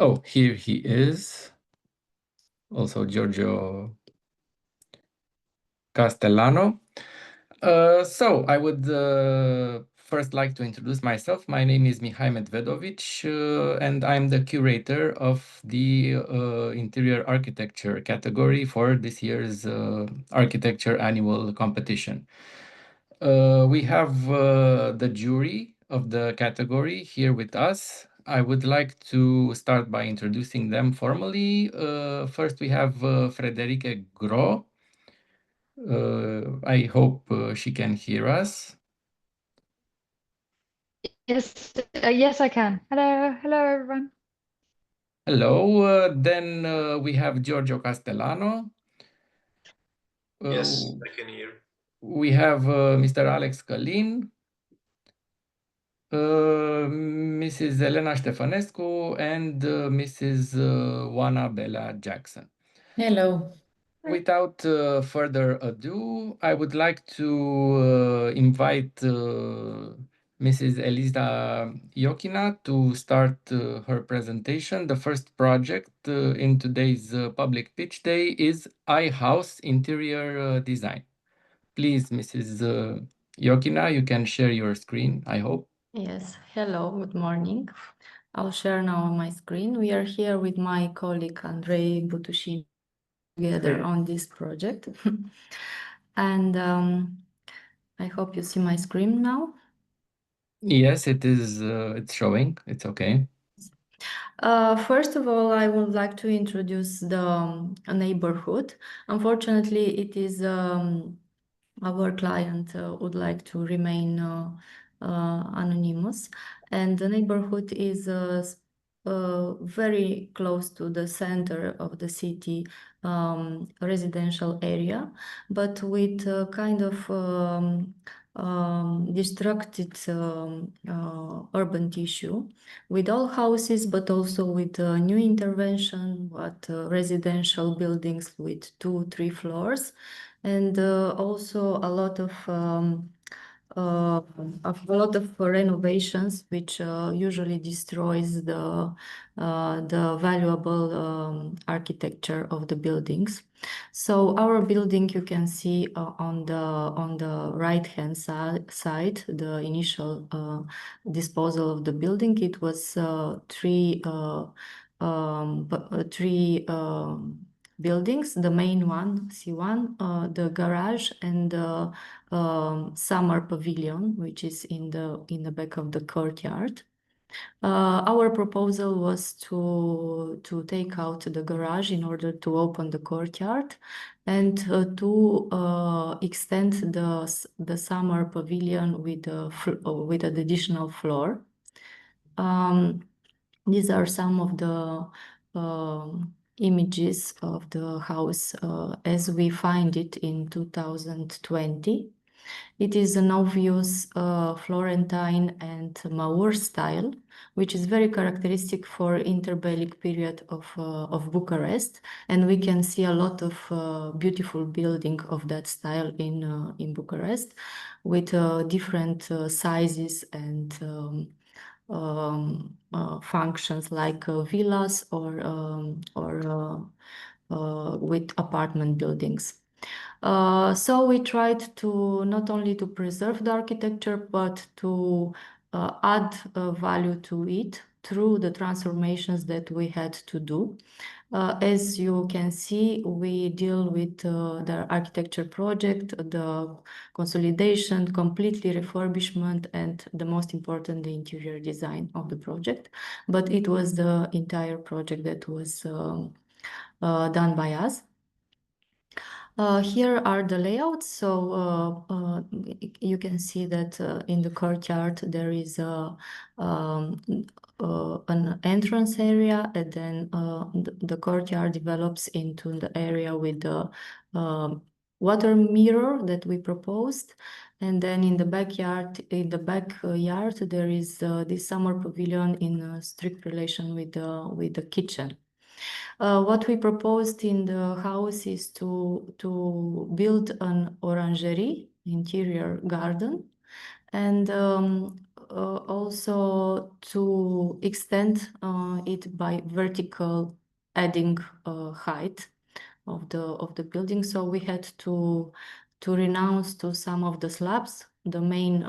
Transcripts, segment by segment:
Oh, here he is. Also Giorgio Castellano. So I would first like to introduce myself. My name is Mihai Medvedovic, and I'm the curator of the interior architecture category for this year's architecture annual competition. We have the jury of the category here with us. I would like to start by introducing them formally. First, we have Friederike Gro. I hope she can hear us. Yes, yes, I can. Hello, everyone. Hello. Then we have Giorgio Castellano. Yes, I can hear. We have Mr. Alex Călin, Mrs. Elena Ștefănescu, and Mrs. Oana Bella Jackson. Hello. Without further ado, I would like to invite Mrs. Eliza Iokina to start her presentation. The first project in today's public pitch day is iHouse Interior Design. Please, Mrs. Iokina, you can share your screen, I hope. Yes, hello, good morning. I'll share now my screen. We are here with my colleague Andrei Butușin together on this project. And I hope you see my screen now. Yes, it is. It's showing. It's okay. First of all, I would like to introduce the neighborhood. Unfortunately, it is our client would like to remain anonymous, and the neighborhood is very close to the center of the city residential area, but with kind of distracted urban tissue, with all houses, but also with new intervention, what residential buildings with 2-3 floors, and also a lot of renovations, which usually destroys the valuable architecture of the buildings. So our building, you can see on the right-hand side, the initial disposal of the building. It was three buildings. The main one, C1, the garage, and the summer pavilion, which is in the back of the courtyard. Our proposal was to take out the garage in order to open the courtyard and to extend the summer pavilion with an additional floor. These are some of the images of the house as we find it in 2020. It is an obvious Florentine and Maur style, which is very characteristic for interbellic period of Bucharest, and we can see a lot of beautiful building of that style in Bucharest, with different sizes and functions like villas or with apartment buildings. So we tried to not only to preserve the architecture, but to add value to it through the transformations that we had to do. As you can see, we deal with the architecture project, the consolidation, completely refurbishment, and the most important, the interior design of the project. But it was the entire project that was done by us. Here are the layouts. So you can see that in the courtyard there is an entrance area, and then the courtyard develops into the area with the water mirror that we proposed. And then in the backyard, there is this summer pavilion in strict relation with the kitchen. What we proposed in the house is to build an orangerie, interior garden, and also to extend it by vertical, adding height of the building. So we had to renounce to some of the slabs. The main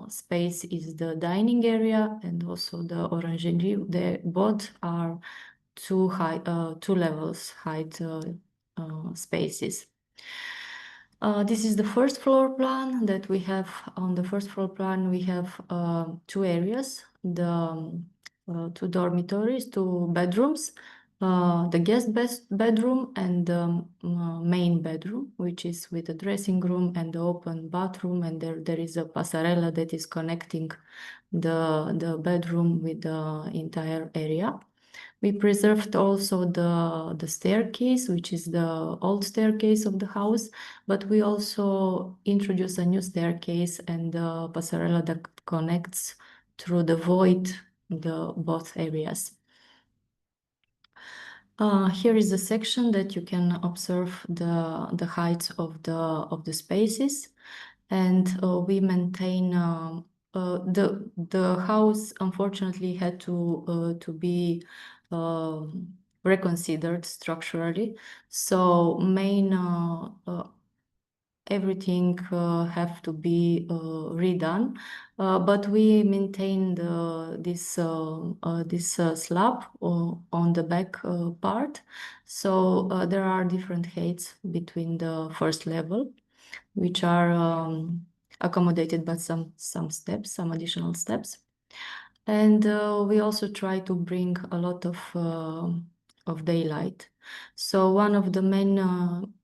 space is the dining area and also the orangerie. They both are two levels height spaces. This is the first floor plan that we have. On the first floor plan, we have two areas, the two dormitories, two bedrooms, the guest bedroom and the main bedroom, which is with a dressing room and the open bathroom, and there is a passerella that is connecting the bedroom with the entire area. We preserved also the staircase, which is the old staircase of the house, but we also introduced a new staircase and the passerella that connects through the void both areas. Here is the section that you can observe the heights of the spaces, and we maintain the house. Unfortunately, had to be reconsidered structurally. So everything have to be redone, but we maintained this slab on the back part. So there are different heights between the first level, which are accommodated by some additional steps. And we also try to bring a lot of daylight. So one of the main,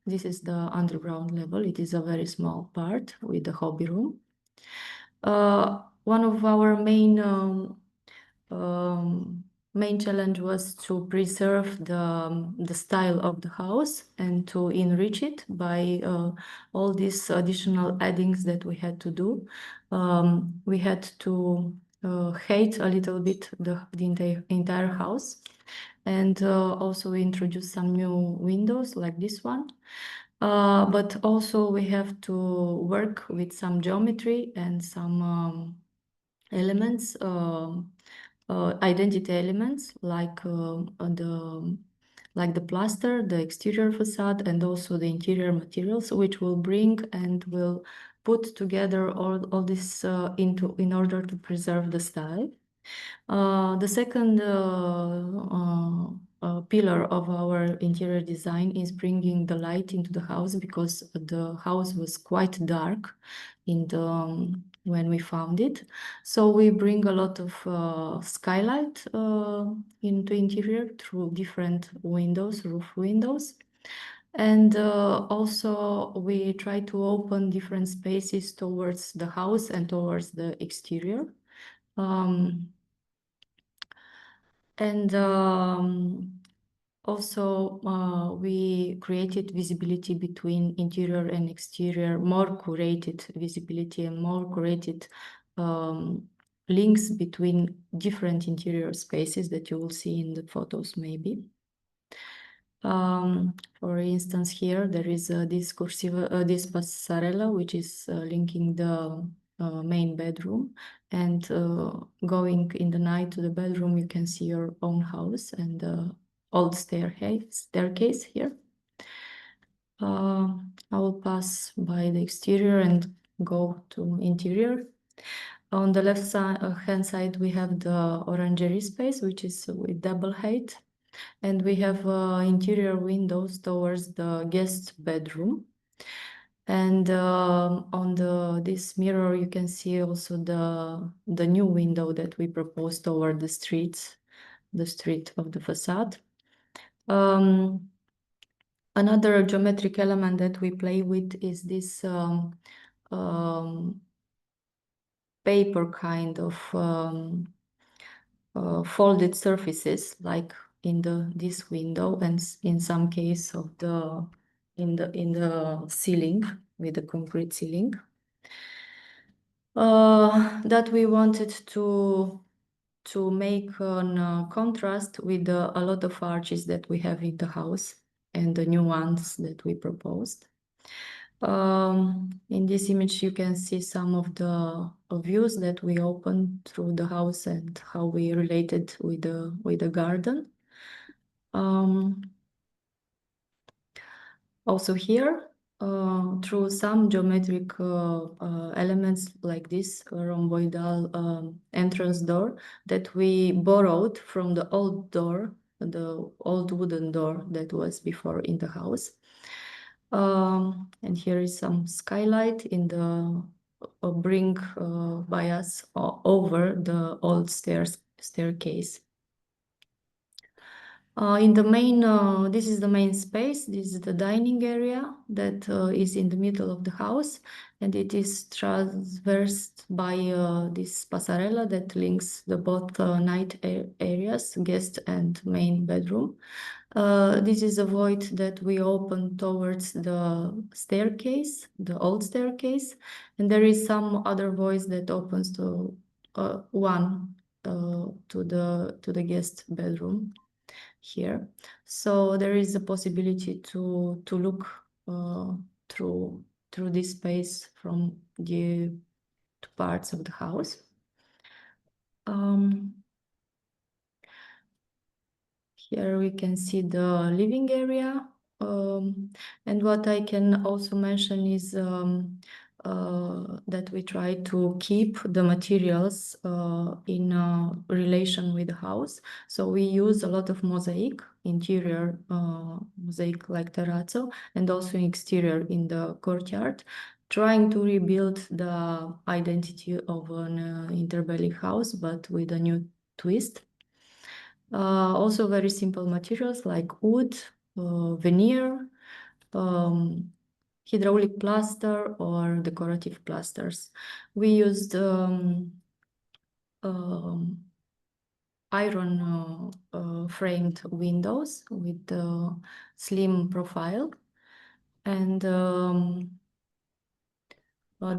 this is the underground level. It is a very small part with the hobby room. One of our main challenge was to preserve the style of the house and to enrich it by all these additional addings that we had to do. We had to hate a little bit the entire house, and also we introduced some new windows like this one. But also we have to work with some geometry and some elements, identity elements like the plaster, the exterior facade, and also the interior materials, which will bring and will put together all this in order to preserve the style. The second pillar of our interior design is bringing the light into the house, because the house was quite dark when we found it. So we bring a lot of skylight into interior through different windows, roof windows. And also we try to open different spaces towards the house and towards the exterior. Also, we created visibility between interior and exterior, more curated visibility and more curated links between different interior spaces that you will see in the photos maybe. For instance, here there is this passerella, which is linking the main bedroom, and going in the night to the bedroom, you can see your own house and the old staircase here. I will pass by the exterior and go to interior. On the left hand side, we have the orangerie space, which is with double height. And we have interior windows towards the guest bedroom. And on this mirror, you can see also the new window that we proposed toward the street of the facade. Another geometric element that we play with is this paper kind of folded surfaces, like in this window, and in some case of in the ceiling, with the concrete ceiling, that we wanted to make a contrast with a lot of arches that we have in the house and the new ones that we proposed. In this image, you can see some of the views that we opened through the house and how we related with the garden. Also here, through some geometric elements like this rhomboidal entrance door that we borrowed from the old door, the old wooden door that was before in the house. And here is some skylight in the bring by us over the old staircase. In the main, this is the main space. This is the dining area that is in the middle of the house, and it is traversed by this passarella that links the both night areas, guest and main bedroom. This is a void that we open towards the staircase, the old staircase, and there is some other voice that opens to to the guest bedroom here. So there is a possibility to look through this space from the two parts of the house. Here we can see the living area, and what I can also mention is that we try to keep the materials in relation with the house. So we use a lot of mosaic, interior mosaic like terrazzo, and also exterior in the courtyard, trying to rebuild the identity of an interbellic house, but with a new twist. Also very simple materials like wood, veneer, hydraulic plaster or decorative plasters. We used iron framed windows with the slim profile, and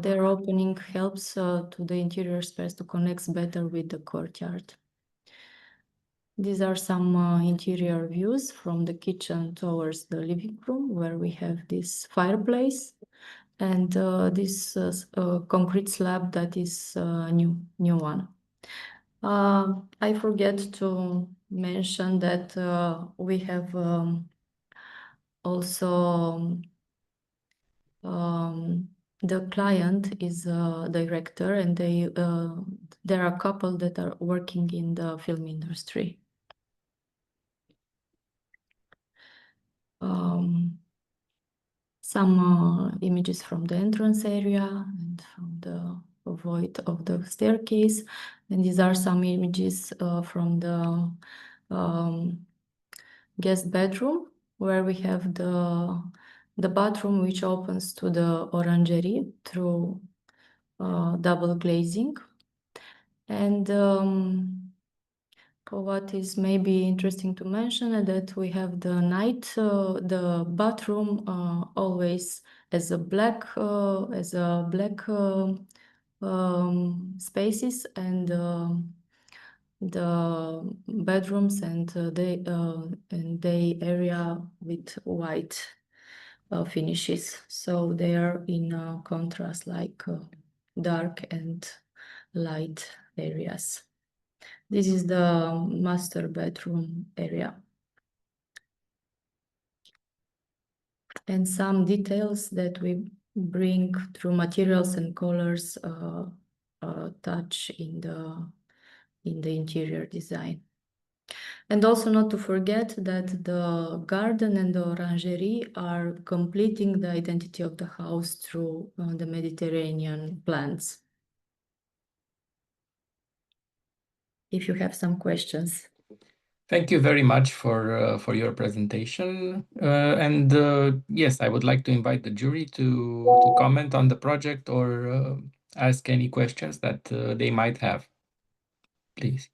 their opening helps to the interior space to connect better with the courtyard. These are some interior views from the kitchen towards the living room, where we have this fireplace and this concrete slab that is a new one. I forget to mention that we have also the client is a director, and there are a couple that are working in the film industry. Some images from the entrance area and from the void of the staircase, and these are some images from the guest bedroom, where we have the bathroom which opens to the orangerie through double glazing. And what is maybe interesting to mention is that we have the bathroom always as a black spaces, and the bedrooms and the area with white finishes. So they are in contrast, like dark and light areas. This is the master bedroom area. And some details that we bring through materials and colors touch in the interior design. And also not to forget that the garden and the orangerie are completing the identity of the house through the Mediterranean plants. If you have some questions. Thank you very much for your presentation. And yes, I would like to invite the jury to comment on the project or ask any questions that they might have. Please.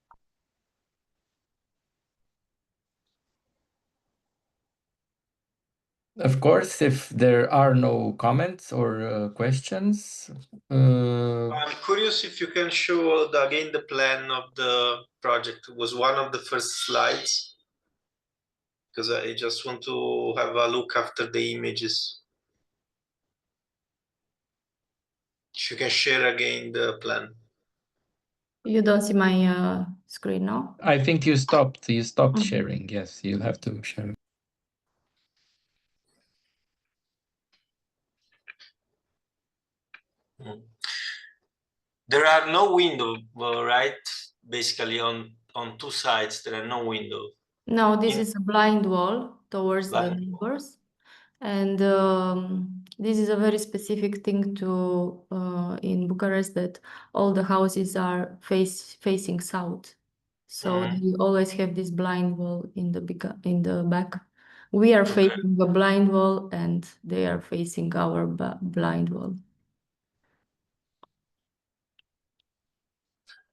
Of course, if there are no comments or questions. I'm curious if you can show again the plan of the project. It was one of the first slides, because I just want to have a look after the images. If you can share again the plan. You don't see my screen now? I think you stopped sharing. Yes, you'll have to share. There are no windows, right? Basically, on two sides, there are no windows. No, this is a blind wall towards the Blind. neighbors. And this is a very specific thing to in Bucharest, that all the houses are facing south. So they always have this blind wall in the back. We are facing the blind wall and they are facing our blind wall.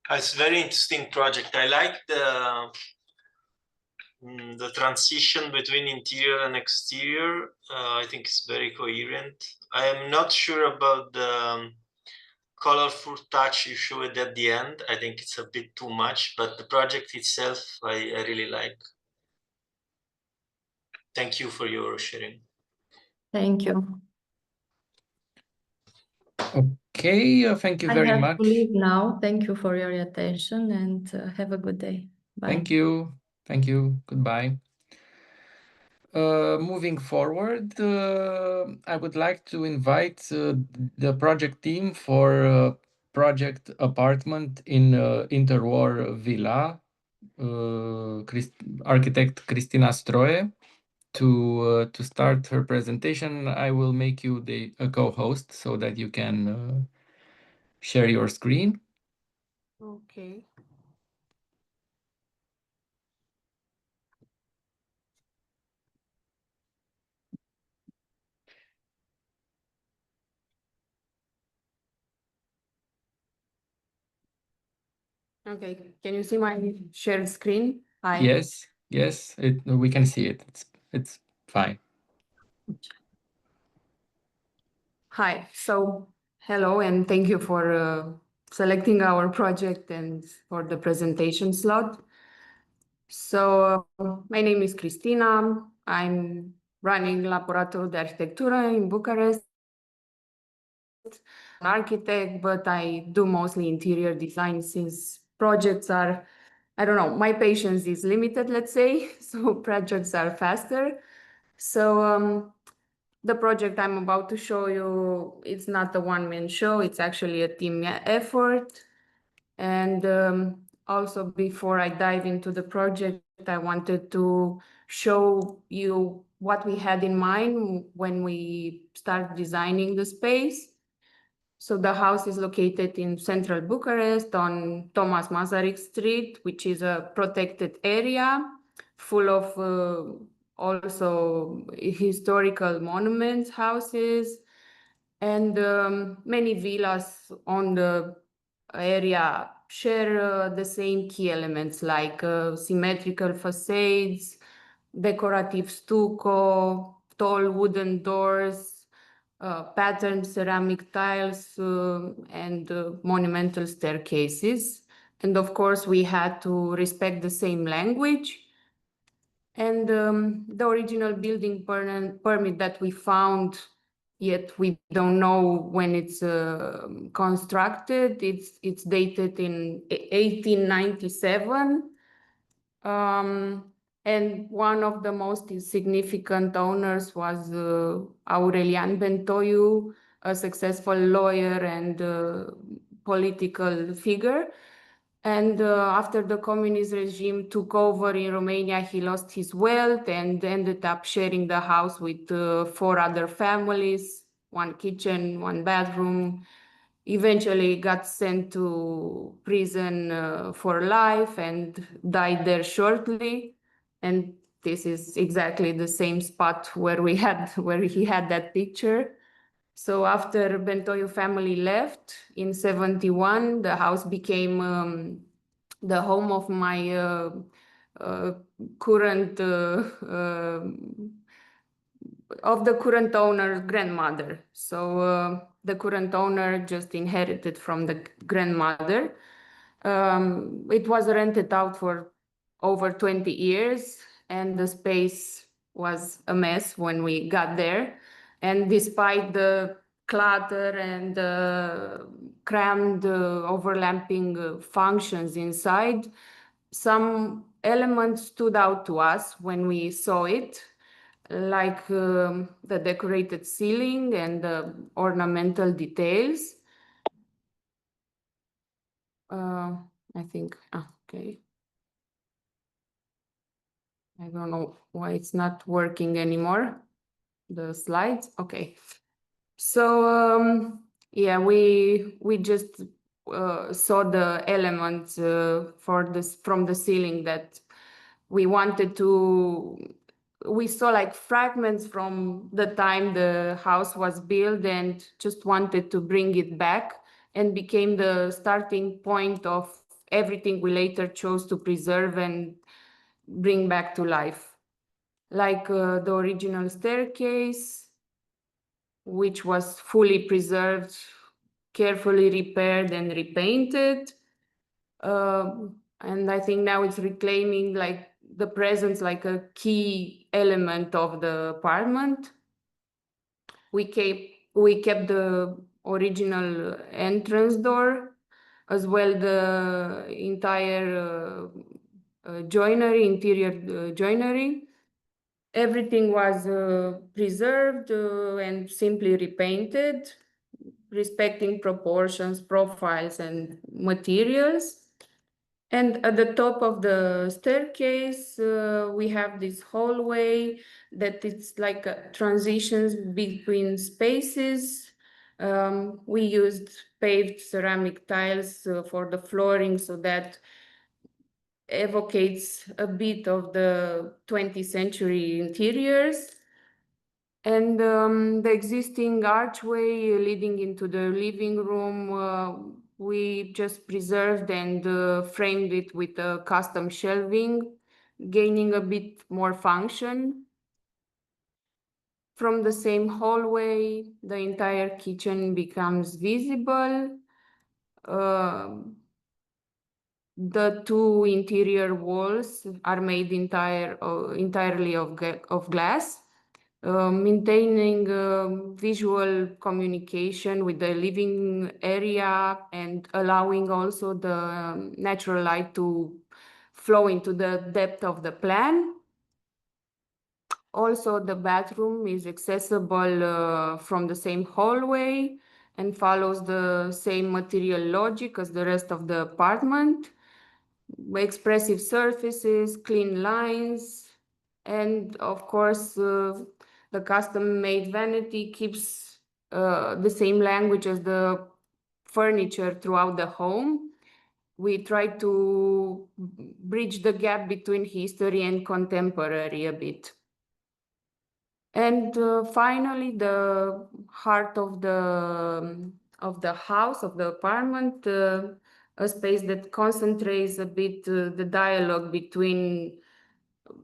It's a very interesting project. I like the transition between interior and exterior. I think it's very coherent. I am not sure about the colorful touch you showed at the end. I think it's a bit too much, but the project itself, I really like. Thank you for your sharing. Thank you. Okay, thank you very I have much. to leave now. Thank you for your attention and have a good day. Bye. Thank you. Thank you. Goodbye. Moving forward, I would like to invite the project team for project apartment in Interwar Villa, architect Cristina Stroie, to start her presentation. I will make you a co-host so that you can share your screen. Okay. Okay, can you see my shared screen? Hi. Yes, yes, we can see it. It's fine. Hi. So, hello, and thank you for selecting our project and for the presentation slot. So, my name is Cristina. I'm running Laboratorul de Arhitectură in Bucharest. I'm an architect, but I do mostly interior design since projects are, I don't know, my patience is limited, let's say, so projects are faster. So the project I'm about to show you, it's not a one-man show, it's actually a team effort. And also, before I dive into the project, I wanted to show you what we had in mind when we started designing the space. So the house is located in central Bucharest on Thomas Masaryk Street, which is a protected area full of also historical monuments, houses, and many villas on the area share the same key elements like symmetrical facades, decorative stucco, tall wooden doors, patterned ceramic tiles, and monumental staircases. And of course, we had to respect the same language. And the original building permit that we found, yet we don't know when it's constructed. It's dated in 1897. And one of the most significant owners was Aurelian Bentoiu, a successful lawyer and political figure. And after the communist regime took over in Romania, he lost his wealth and ended up sharing the house with 4 other families, 1 kitchen, 1 bathroom. Eventually got sent to prison for life and died there shortly. And this is exactly the same spot where he had that picture. So after Bentoiu family left in 71, the house became the home of my current owner's grandmother. So the current owner just inherited from the grandmother. It was rented out for over 20 years, and the space was a mess when we got there. And despite the clutter and crammed overlapping functions inside. Some elements stood out to us when we saw it, like the decorated ceiling and the ornamental details. I think, okay. I don't know why it's not working anymore, the slides. Okay. So yeah, we just saw the elements from the ceiling that we wanted to. We saw like fragments from the time the house was built and just wanted to bring it back, and became the starting point of everything we later chose to preserve and bring back to life. Like the original staircase, which was fully preserved, carefully repaired and repainted. And I think now it's reclaiming like the presence like a key element of the apartment. We kept the original entrance door, as well the entire interior joinery. Everything was preserved and simply repainted, respecting proportions, profiles, and materials. And at the top of the staircase, we have this hallway that it's like transitions between spaces. We used paved ceramic tiles for the flooring, so that evocates a bit of the 20th century interiors. And the existing archway leading into the living room, we just preserved and framed it with a custom shelving, gaining a bit more function. From the same hallway, the entire kitchen becomes visible. The two interior walls are made entirely of glass, maintaining visual communication with the living area and allowing also the natural light to flow into the depth of the plan. Also, the bathroom is accessible from the same hallway and follows the same material logic as the rest of the apartment. Expressive surfaces, clean lines, and of course, the custom-made vanity keeps the same language as the furniture throughout the home. We try to bridge the gap between history and contemporary a bit. And finally, the heart of the house, of the apartment, a space that concentrates a bit the dialogue between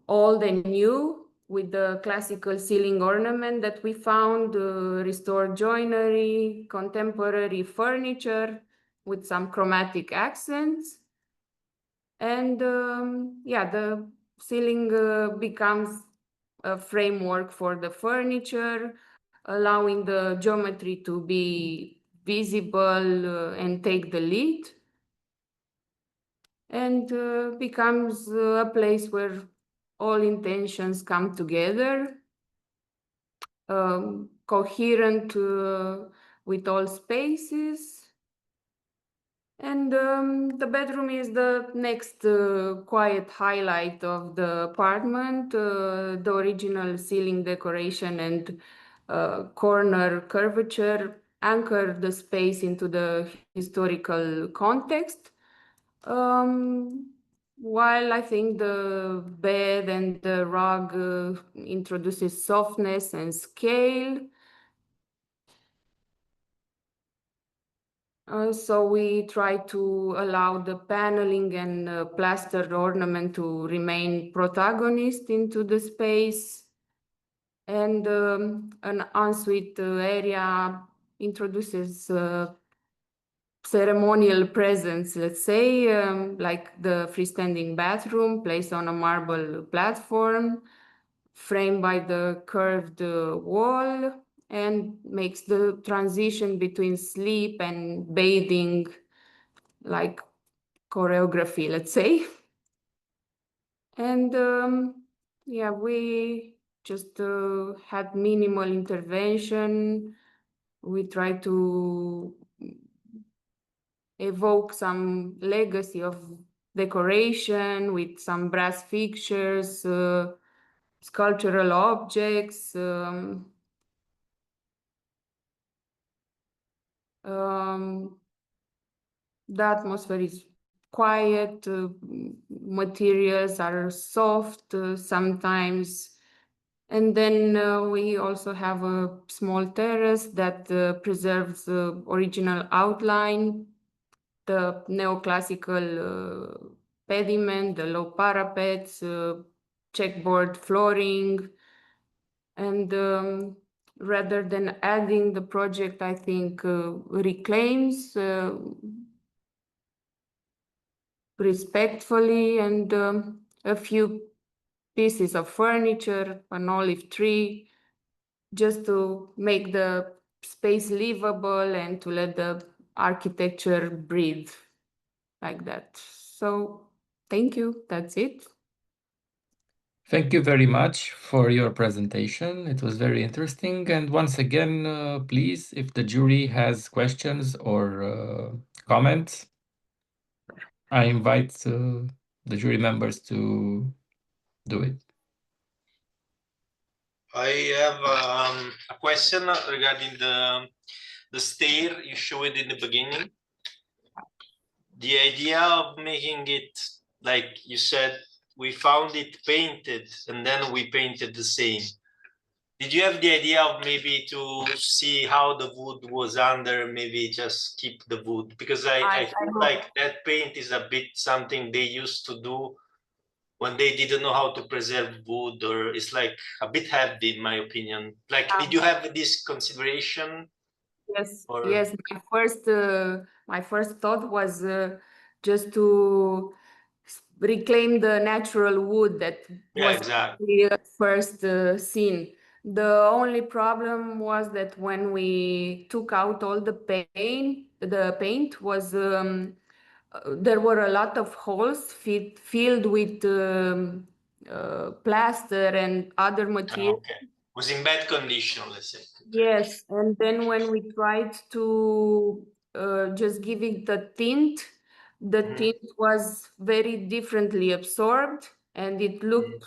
old and new, with the classical ceiling ornament that we found, restored joinery, contemporary furniture with some chromatic accents. And yeah, the ceiling becomes a framework for the furniture, allowing the geometry to be visible and take the lead. And becomes a place where all intentions come together, coherent with all spaces. And the bedroom is the next quiet highlight of the apartment. The original ceiling decoration and corner curvature anchor the space into the historical context. While I think the bed and the rug introduces softness and scale. So we try to allow the paneling and plastered ornament to remain protagonist into the space. And an ensuite area introduces ceremonial presence, let's say, like the freestanding bathroom placed on a marble platform, framed by the curved wall, and makes the transition between sleep and bathing like choreography, let's say. And yeah, we just had minimal intervention. We try to evoke some legacy of decoration with some brass fixtures, sculptural objects. The atmosphere is quiet, materials are soft sometimes. And then we also have a small terrace that preserves the original outline, the neoclassical pediment, the low parapets, checkboard flooring. And rather than adding, the project, I think, reclaims respectfully, and a few pieces of furniture, an olive tree, just to make the space livable and to let the architecture breathe like that. So thank you. That's it. Thank you very much for your presentation. It was very interesting. And once again, please, if the jury has questions or comments, I invite the jury members to do it. I have a question regarding the stair you showed in the beginning. The idea of making it, like you said, we found it painted and then we painted the same. Did you have the idea of maybe to see how the wood was under, maybe just keep the wood? Because I feel like that paint is a bit something they used to do when they didn't know how to preserve wood, or it's like a bit heavy, in my opinion. Like, did you have this consideration? Yes, Or... yes. My first thought was just to reclaim the natural wood that was exactly first seen. The only problem was that when we took out all the paint was there were a lot of holes filled with plaster and other materials. Okay. Was in bad condition, let's say. Yes, and then when we tried to just give it the tint was very differently absorbed, and it looked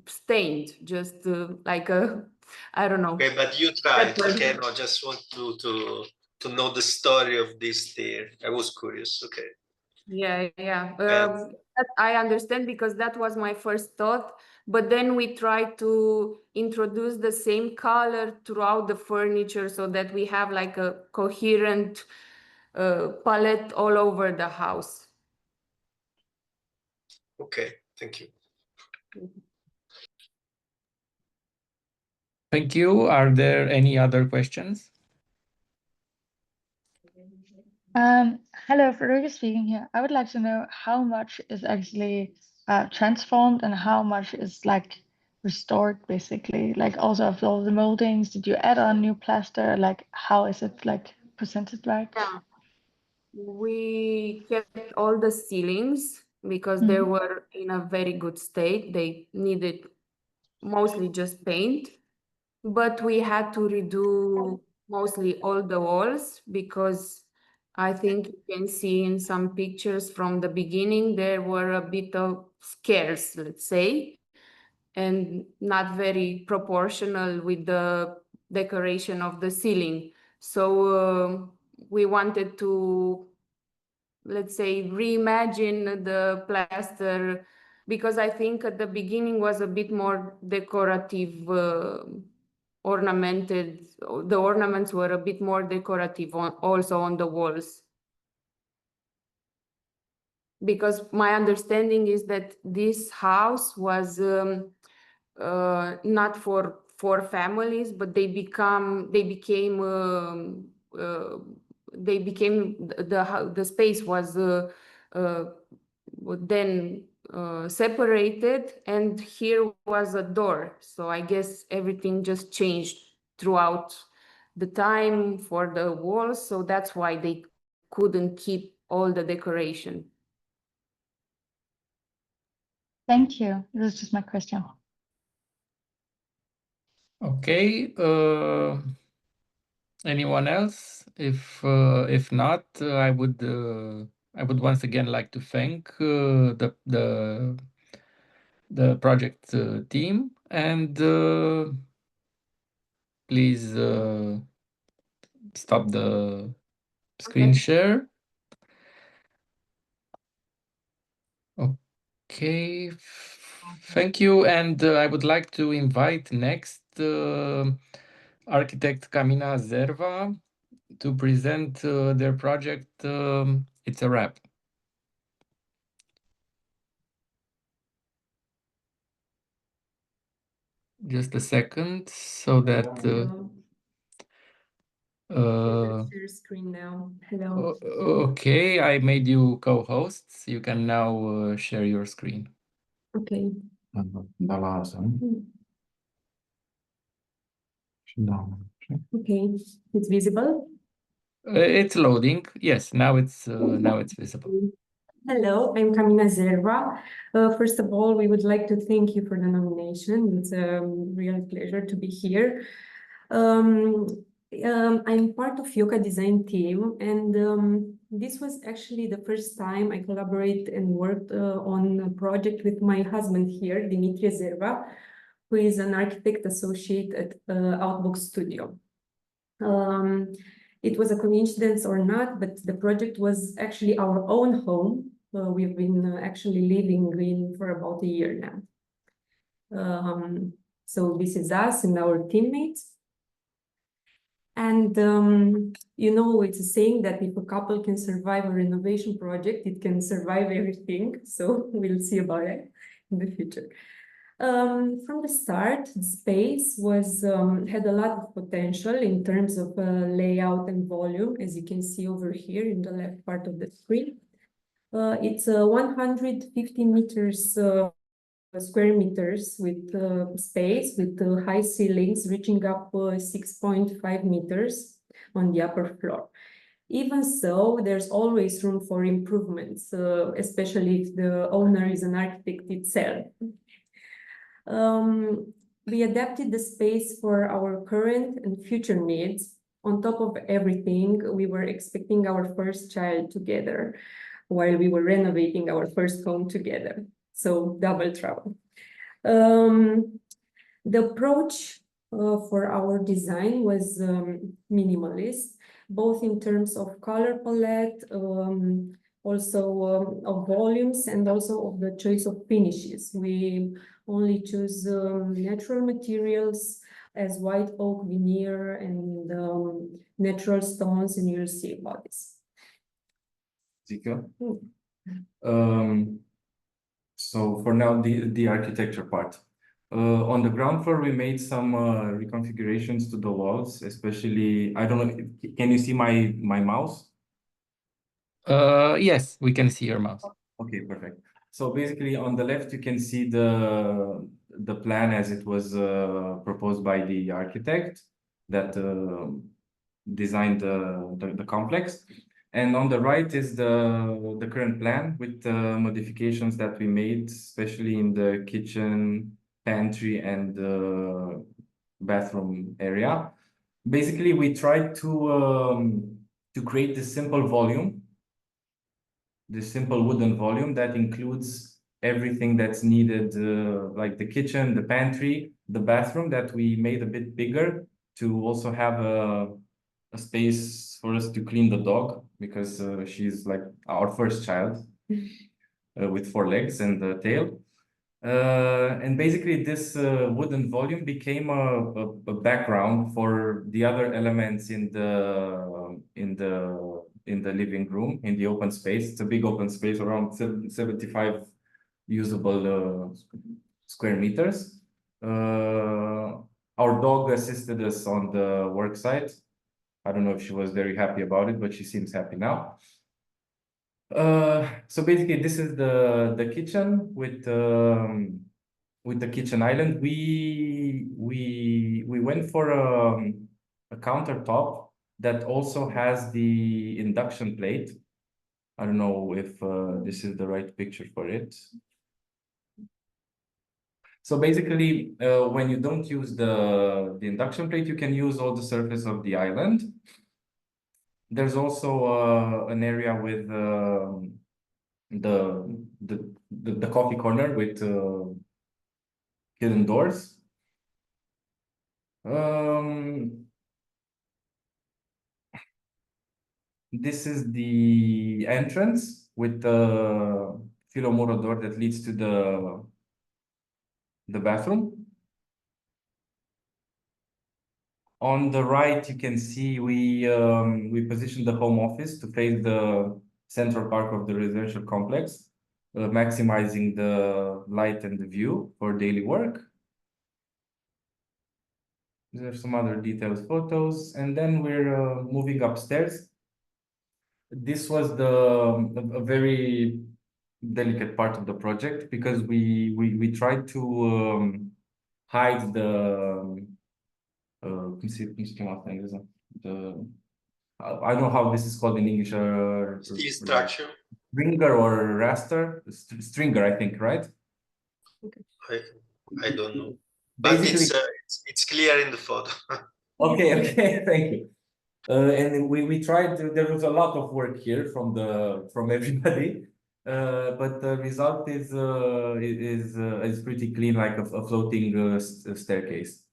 stained, just like a, I don't know. Okay, but you tried. Okay, no, just want to know the story of this stair. I was curious. Okay. Yeah. I understand, because that was my first thought. But then we tried to introduce the same color throughout the furniture so that we have like a coherent palette all over the house. Okay, thank you. Thank you. Are there any other questions? Hello, Federica speaking here. I would like to know how much is actually transformed and how much is like restored, basically. Like also of all the moldings, did you add on new plaster? Like how is it like presented like? Yeah. We kept all the ceilings because they were in a very good state. They needed mostly just paint, but we had to redo mostly all the walls, because I think you can see in some pictures from the beginning, there were a bit of scarce, let's say, and not very proportional with the decoration of the ceiling. So we wanted to, let's say, reimagine the plaster, because I think at the beginning was a bit more decorative, ornamented. The ornaments were a bit more decorative also on the walls. Because my understanding is that this house was not for 4 families, but the space was then separated, and here was a door. So I guess everything just changed throughout the time for the walls. So that's why they couldn't keep all the decoration. Thank you. This is just my question. Okay. Anyone else? If not, I would once again like to thank the project team, and please stop the screen share. Okay, thank you, and I would like to invite next architect Camina Zerva to present their project. It's a wrap. Just a second, so that share screen now. Hello. okay, I made you co-hosts. You can now share your screen. Okay. Okay, it's visible. It's loading. Yes, now it's visible. Hello, I'm Camina Zerva. First of all, we would like to thank you for the nomination. It's a real pleasure to be here. I'm part of HoReCa design team, and this was actually the first time I collaborate and worked on a project with my husband here, Dimitrie Zerva, who is an architect associate at Outlook Studio. It was a coincidence or not, but the project was actually our own home. We've been actually living in for about a year now. So this is us and our teammates. And, you know, it's a saying that if a couple can survive a renovation project, it can survive everything. So we'll see about it in the future. From the start, the space was had a lot of potential in terms of layout and volume, as you can see over here in the left part of the screen. It's 150 meters square meters with space with high ceilings reaching up 6.5 meters on the upper floor. Even so, there's always room for improvements, especially if the owner is an architect itself. We adapted the space for our current and future needs. On top of everything, we were expecting our first child together while we were renovating our first home together. So double trouble. The approach for our design was minimalist, both in terms of color palette, also of volumes, and also of the choice of finishes. We only choose natural materials as white oak veneer and natural stones, and you'll see about this. Zika. So for now, the architecture part. On the ground floor, we made some reconfigurations to the walls, especially, I don't know, can you see my mouse? Yes, we can see your mouse. Okay, perfect. So basically on the left, you can see the plan as it was proposed by the architect that designed the complex. And on the right is the current plan with modifications that we made, especially in the kitchen, pantry, and bathroom area. Basically, we tried to create this simple volume, this simple wooden volume that includes everything that's needed, like the kitchen, the pantry, the bathroom, that we made a bit bigger to also have a space for us to clean the dog, because she's like our first child with 4 legs and a tail. And basically this wooden volume became a background for the other elements in the living room, in the open space. It's a big open space, around 75 usable square meters. Our dog assisted us on the work site. I don't know if she was very happy about it, but she seems happy now. So basically, this is the kitchen with with the kitchen island, we went for a countertop that also has the induction plate. I don't know if this is the right picture for it. So basically, when you don't use the induction plate, you can use all the surface of the island. There's also an area with the coffee corner with hidden doors. This is the entrance with the filomuro door that leads to the bathroom. On the right, you can see we positioned the home office to face the central park of the residential complex, maximizing the light and the view for daily work. There's some other details, photos, and then we're moving upstairs. This was a very delicate part of the project because we tried to hide the I don't know how this is called in English. Steel structure. Stringer or raster? Stringer, I think, right? I don't know. But it's clear in the photo. Okay, thank you. And we tried. There was a lot of work here from everybody, but the result is pretty clean, like a floating staircase.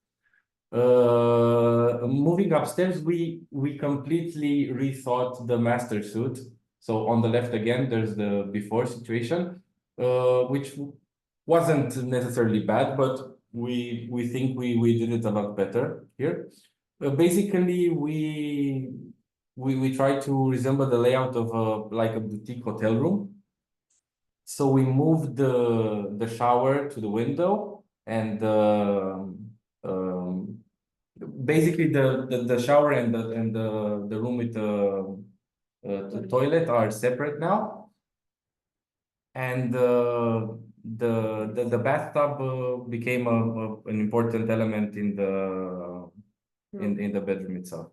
Moving upstairs, we completely rethought the master suite. So on the left again, there's the before situation, which wasn't necessarily bad, but we think we did it a lot better here. Basically, we try to resemble the layout of like a boutique hotel room. So we moved the shower to the window, and basically the shower and the room with the toilet are separate now, and the bathtub became an important element in the bedroom itself.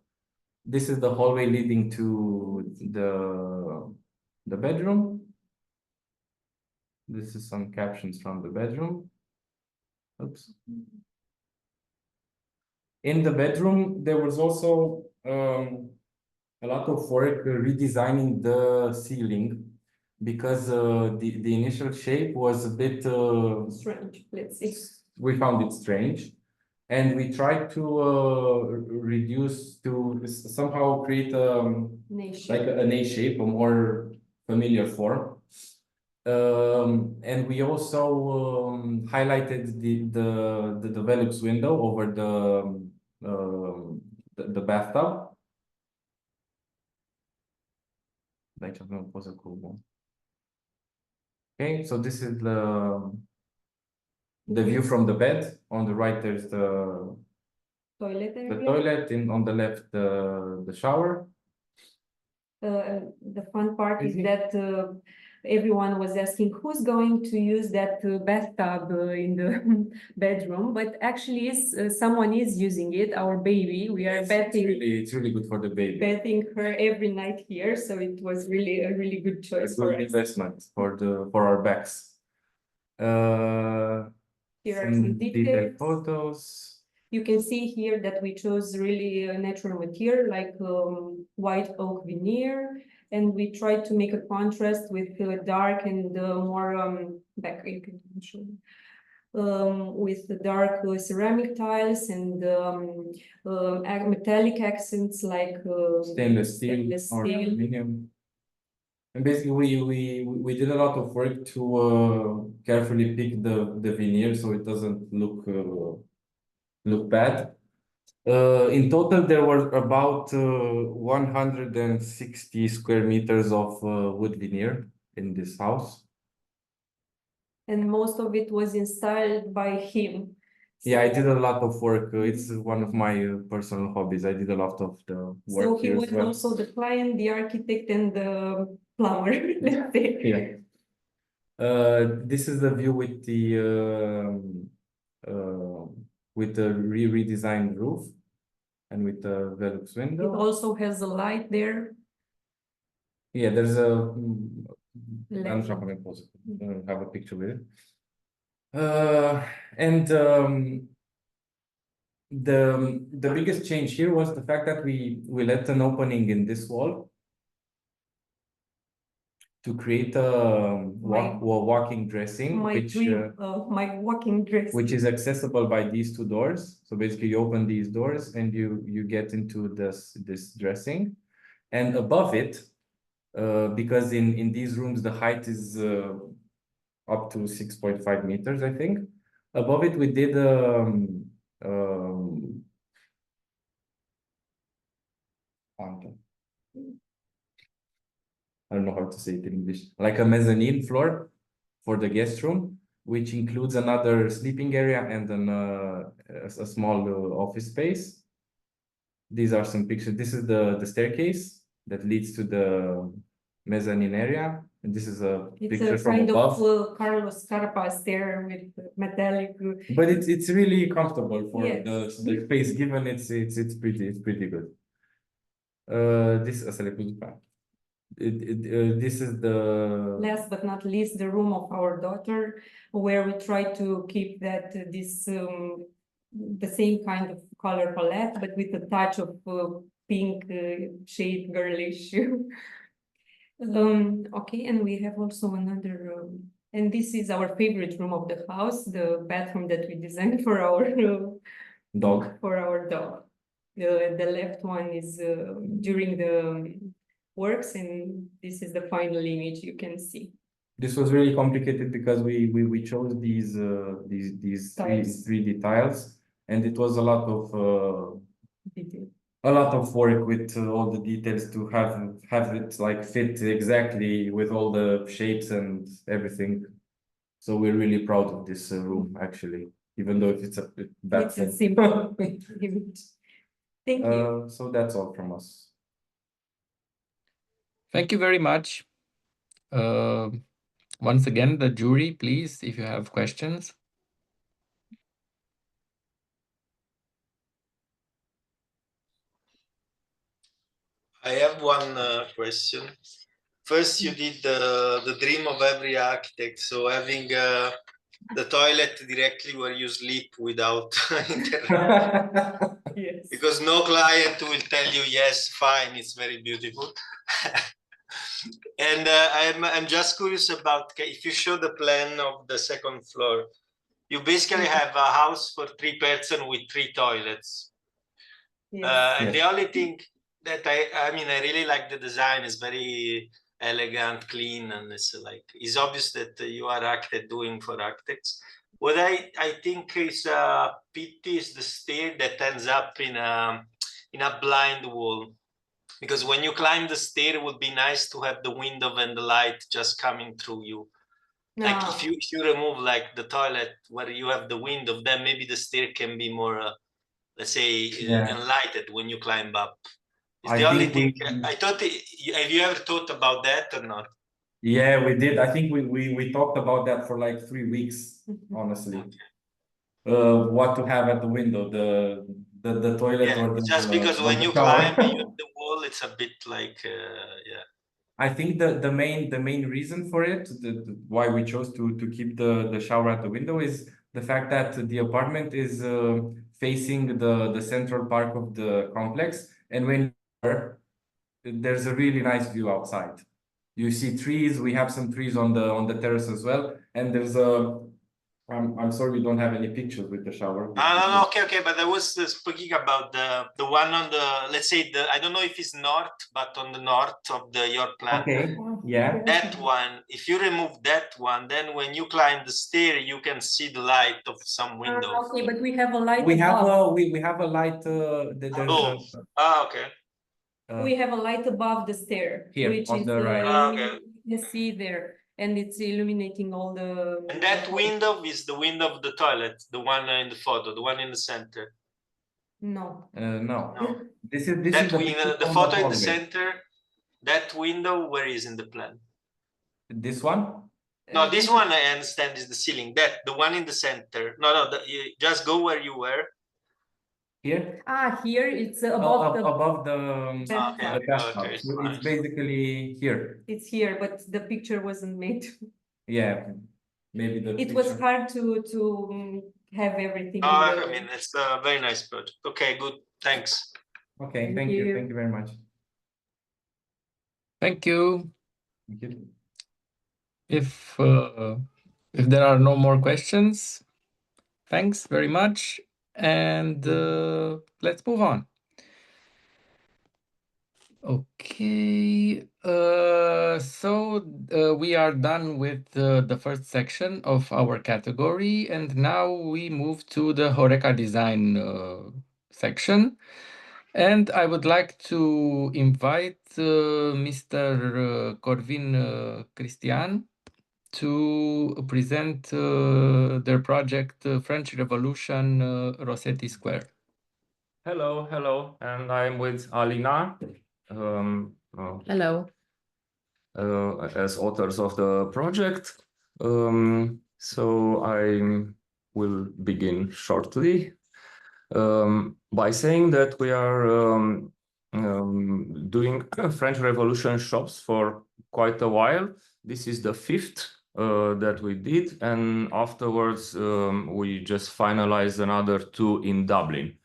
This is the hallway leading to the bedroom. This is some captions from the bedroom. Oops. In the bedroom, there was also a lot of work redesigning the ceiling because the initial shape was a bit strange, let's say. We found it strange. And we tried to reduce to somehow create like an A shape, a more familiar form. And we also highlighted the Velux window over the bathtub. Okay, so this is the view from the bed. On the right, there's the toilet, and on the left, the shower. The fun part is that everyone was asking who's going to use that bathtub in the bedroom, but actually someone is using it. Our baby, we are bathing. It's really good for the baby. Bathing her every night here, so it was really a really good choice for us. Investment for our backs. Here are some detailed photos. You can see here that we chose really a natural material like white oak veneer, and we tried to make a contrast with dark and more back. You can show with the dark ceramic tiles and metallic accents like stainless steel or aluminum. And basically, we did a lot of work to carefully pick the veneer so it doesn't look bad. In total, there were about 160 square meters of wood veneer in this house. And most of it was installed by him. Yeah, I did a lot of work. It's one of my personal hobbies. I did a lot of the work. So he was also the client, the architect, and the plumber, let's say. Yeah. This is the view with the redesigned roof and with the Velux window. It also has a light there. Yeah, there's a. I'm Legend. not going to pose it. I don't have a picture with it. And the biggest change here was the fact that we let an opening in this wall to create a walking dressing, my walking dress, which is accessible by these two doors. So basically, you open these doors and you get into this dressing, and above it, because in these rooms the height is up to 6.5 meters, I think. Above it, we did I don't know how to say it in English, like a mezzanine floor for the guest room, which includes another sleeping area and a small office space. These are some pictures. This is the staircase that leads to the mezzanine area. And this is a picture from above. It's a kind of Carlos Carpa stair with metallic. But it's really comfortable for Yes. the space given. It's pretty good. This is the Last but not least, the room of our daughter, where we try to keep the same kind of color palette, but with a touch of pink shade, girlish. Okay, and we have also another, and this is our favorite room of the house, the bathroom that we designed for our dog. The left one is during the works, and this is the final image you can see. This was really complicated because we chose these 3D tiles, and it was a lot of work with all the details to have it like fit exactly with all the shapes and everything. So we're really proud of this room, actually, even though it's a bit bad. It's a simple image. Thank you. So that's all from us. Thank you very much. Once again, the jury, please, if you have questions. I have one question. First, you did the dream of every architect, so having the toilet directly where you sleep without internet. Yes. Because no client will tell you, yes, fine, it's very beautiful. And I'm just curious about, if you show the plan of the second floor, you basically have a house for 3 persons with 3 toilets. Yes. And the only thing that I mean, I really like the design. It's very elegant, clean, and it's obvious that you are architect doing for architects. What I think is a pity is the stair that ends up in a blind wall. Because when you climb the stair, it would be nice to have the window and the light just coming through you. Like if you remove like the toilet where you have the window, then maybe the stair can be more, let's say, enlightened when you climb up. It's the only thing. I thought, have you ever thought about that or not? Yeah, we did. I think we talked about that for like 3 weeks, honestly. Okay. What to have at the window, the toilet or the just because when you climb the wall, it's a bit like I think the main reason for it, why we chose to keep the shower at the window, is the fact that the apartment is facing the central park of the complex, and when there's a really nice view outside. You see trees. We have some trees on the terrace as well, and there's a. I'm sorry we don't have any pictures with the shower. No, okay, but I was speaking about the one on the, let's say, I don't know if it's north, but on the north of your plan. Okay, yeah. That one, if you remove that one, then when you climb the stair, you can see the light of some window. Okay, but we have a light. We have a light. Okay. We have a light above the stair, here, which on is the right. Okay. You see there, and it's illuminating all the. And that window is the window of the toilet, the one in the photo, the one in the center. No. No. This is the photo in the center. That window, where is in the plan? This one? No, this one I understand is the ceiling. The one in the center. No, you just go where you were. Here? Here it's above above the Okay, dashboard. okay, So fine. it's basically here. It's here, but the picture wasn't made. Yeah, maybe the It was hard to have everything. I mean, it's a very nice project. Okay, good. Thanks. Okay, thank you. Thank you very much. Thank you. Thank you. If there are no more questions, thanks very much, and let's move on. Okay, so we are done with the first section of our category, and now we move to the HoReCa design section. And I would like to invite Mr. Corvin Cristian to present their project French Revolution Rossetti Square. Hello, and I'm with Alina. Hello. As authors of the project. So I will begin shortly by saying that we are doing French Revolution shops for quite a while. This is the fifth that we did, and afterwards we just finalized another two in Dublin.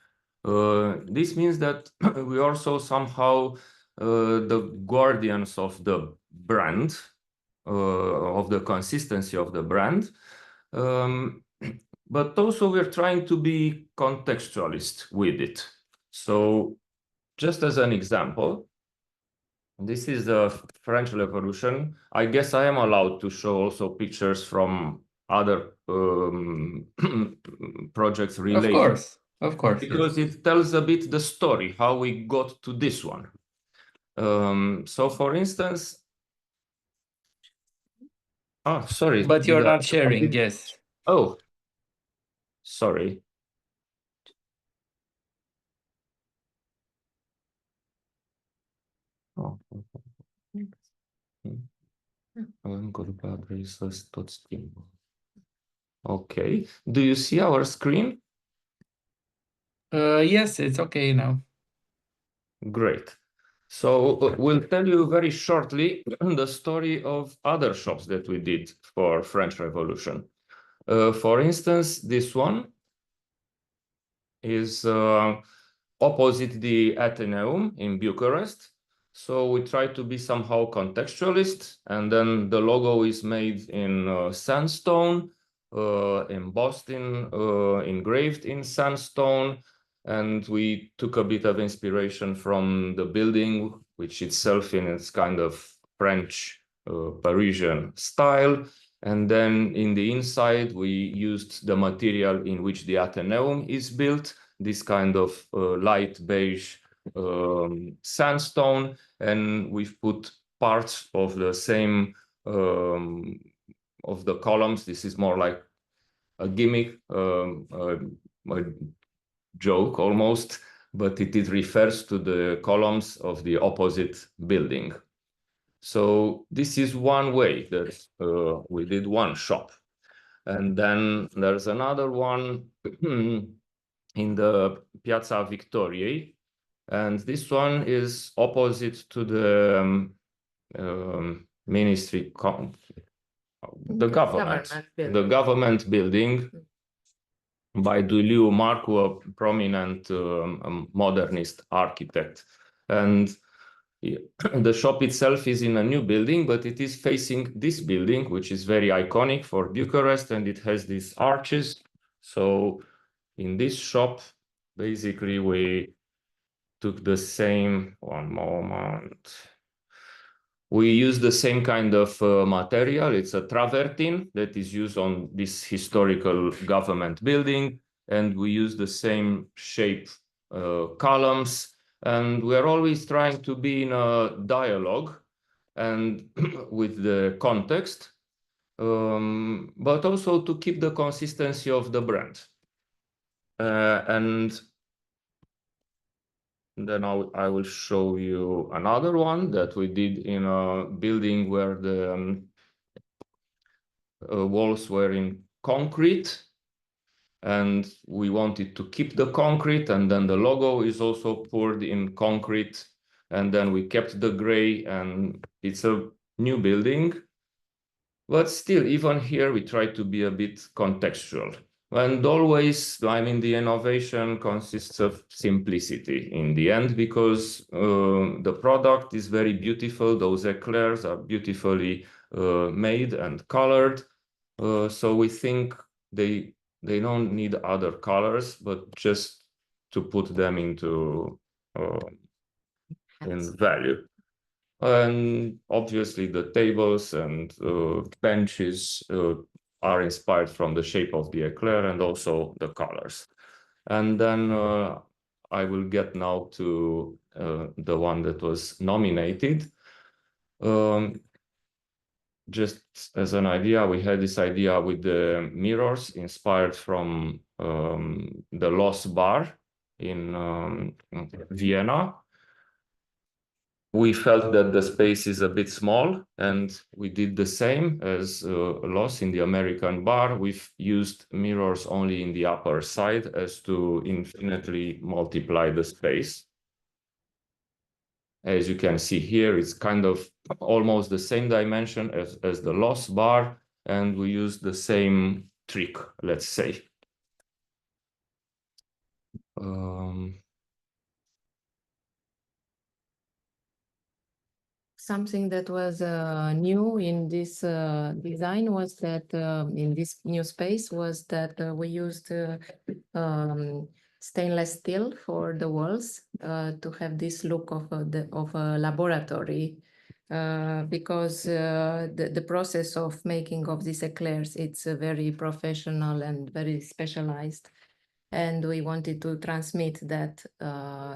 This means that we also somehow the guardians of the brand, of the consistency of the brand, but also we're trying to be contextualist with it. So just as an example, this is the French Revolution. I guess I am allowed to show also pictures from other projects related. Of course. Because it tells a bit the story, how we got to this one. So for instance, sorry. But you're not sharing, yes. Oh, sorry. Oh. Okay, do you see our screen? Yes, it's okay now. Great. So we'll tell you very shortly the story of other shops that we did for French Revolution. For instance, this one is opposite the Athenaeum in Bucharest. So we try to be somehow contextualist, and then the logo is made in sandstone, embossed engraved in sandstone. And we took a bit of inspiration from the building, which itself in its kind of French Parisian style. And then in the inside, we used the material in which the Athenaeum is built, this kind of light beige sandstone. And we've put parts of the same of the columns. This is more like a gimmick, a joke almost, but it refers to the columns of the opposite building. So this is one way that we did one shop. And then there's another one in the Piazza Victoriei. And this one is opposite to the ministry, the government building by Duliu Marcu, a prominent modernist architect. And the shop itself is in a new building, but it is facing this building, which is very iconic for Bucharest, and it has these arches. So in this shop, basically we took the same, one moment. We use the same kind of material. It's a travertine that is used on this historical government building. And we use the same shape columns. And we're always trying to be in a dialogue and with the context, but also to keep the consistency of the brand. And then I will show you another one that we did in a building where the walls were in concrete, and we wanted to keep the concrete, and then the logo is also poured in concrete, and then we kept the gray, and it's a new building. But still, even here, we try to be a bit contextual. And always, I mean, the innovation consists of simplicity in the end, because the product is very beautiful. Those eclairs are beautifully made and colored. So we think they don't need other colors, but just to put them into in value. And obviously the tables and benches are inspired from the shape of the eclair and also the colors. And then I will get now to the one that was nominated. Just as an idea, we had this idea with the mirrors inspired from the Lost Bar in Vienna. We felt that the space is a bit small, and we did the same as Lost in the American bar. We've used mirrors only in the upper side as to infinitely multiply the space. As you can see here, it's kind of almost the same dimension as the Lost bar, and we use the same trick, let's say. Something that was new in this design was that in this new space was that we used stainless steel for the walls to have this look of a laboratory, because the process of making of these eclairs, it's very professional and very specialized, and we wanted to transmit that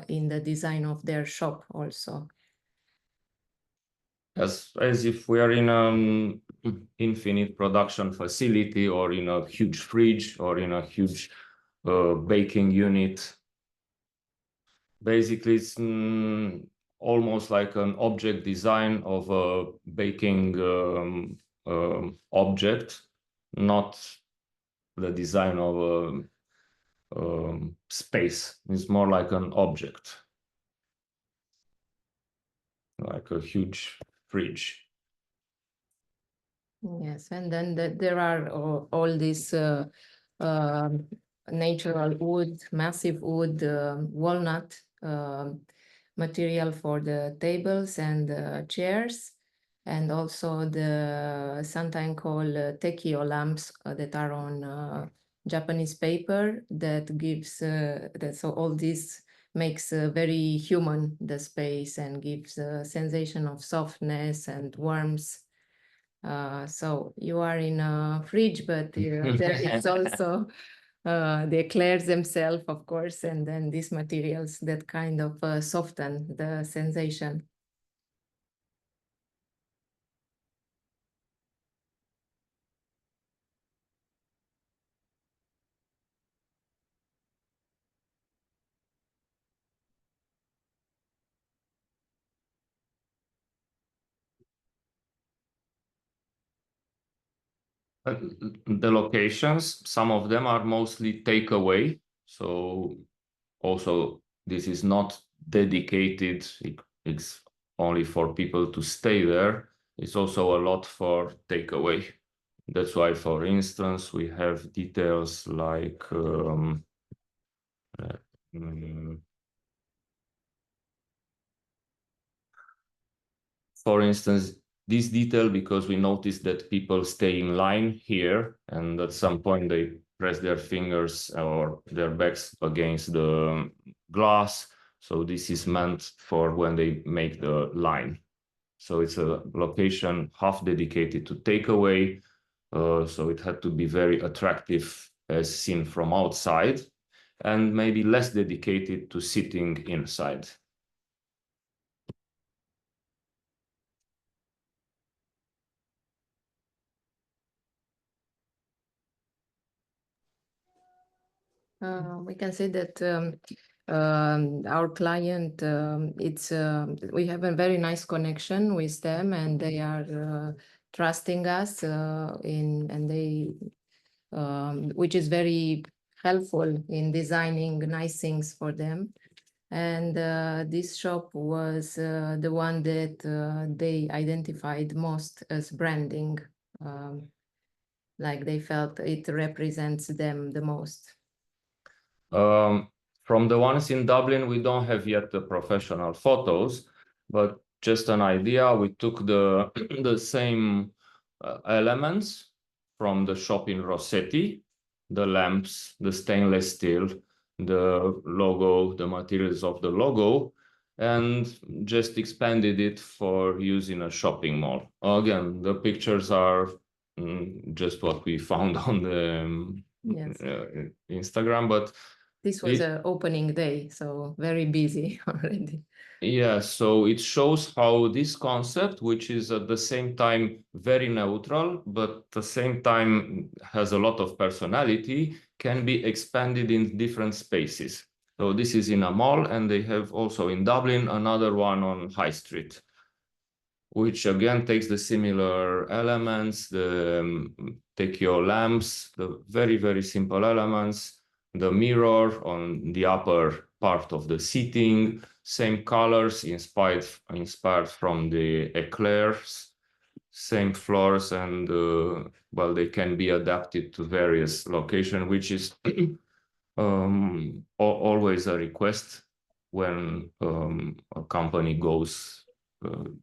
in the design of their shop also. As if we are in an infinite production facility, or in a huge fridge, or in a huge baking unit. Basically, it's almost like an object design of a baking object, not the design of a space. It's more like an object, like a huge fridge. Yes, and then there are all these natural wood, massive wood, walnut material for the tables and chairs, and also the sometimes called tekio lamps that are on Japanese paper that gives so all this makes very human the space and gives a sensation of softness and warmth. So you are in a fridge, but there is also the eclairs themselves, of course, and then these materials that kind of soften the sensation. The locations, some of them are mostly takeaway. So also this is not dedicated, it's only for people to stay there. It's also a lot for takeaway. That's why, for instance, we have details like for instance, this detail, because we noticed that people stay in line here, and at some point they press their fingers or their backs against the glass. So this is meant for when they make the line. So it's a location half dedicated to takeaway. So it had to be very attractive as seen from outside, and maybe less dedicated to sitting inside. We can say that our client, we have a very nice connection with them, and they are trusting us and they, which is very helpful in designing nice things for them. And this shop was the one that they identified most as branding. Like they felt it represents them the most. From the ones in Dublin, we don't have yet the professional photos, but just an idea, we took the same elements from the shop in Rossetti, the lamps, the stainless steel, the logo, the materials of the logo, and just expanded it for use in a shopping mall. Again, the pictures are just what we found on the Instagram, but this was an opening day, so very busy already. Yeah, so it shows how this concept, which is at the same time very neutral, but at the same time has a lot of personality, can be expanded in different spaces. So this is in a mall, and they have also in Dublin another one on High Street, which again takes the similar elements, the Tekio lamps, the very, very simple elements, the mirror on the upper part of the seating, same colors inspired from the eclairs, same floors, and well, they can be adapted to various locations, which is always a request when a company goes to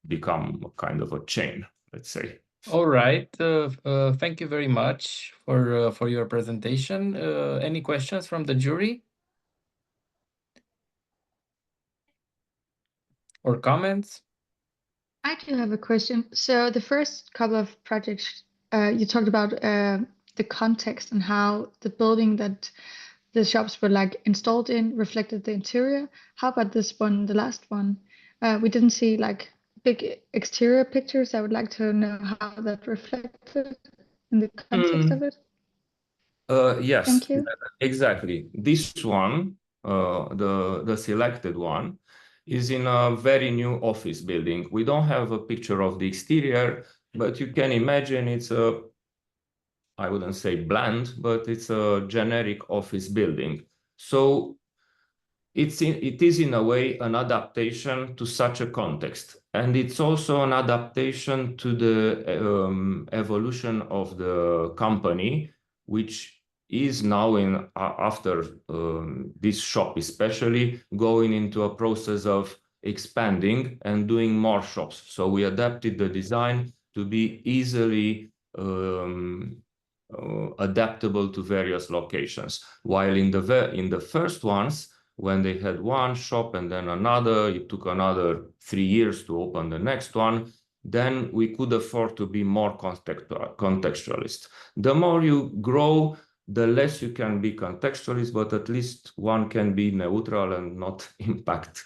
become a kind of a chain, let's say. All right. Thank you very much for your presentation. Any questions from the jury? Or comments? I do have a question. So the first couple of projects, you talked about the context and how the building that the shops were like installed in reflected the interior. How about this one, the last one? We didn't see like big exterior pictures. I would like to know how that reflected in the context of it. Yes, Thank you. exactly. This one, the selected one, is in a very new office building. We don't have a picture of the exterior, but you can imagine it's a, I wouldn't say bland, but it's a generic office building. So it is in a way an adaptation to such a context. And it's also an adaptation to the evolution of the company, which is now after this shop especially going into a process of expanding and doing more shops. So we adapted the design to be easily adaptable to various locations. While in the first ones, when they had one shop and then another, it took another 3 years to open the next one, then we could afford to be more contextualist. The more you grow, the less you can be contextualist, but at least one can be neutral and not impact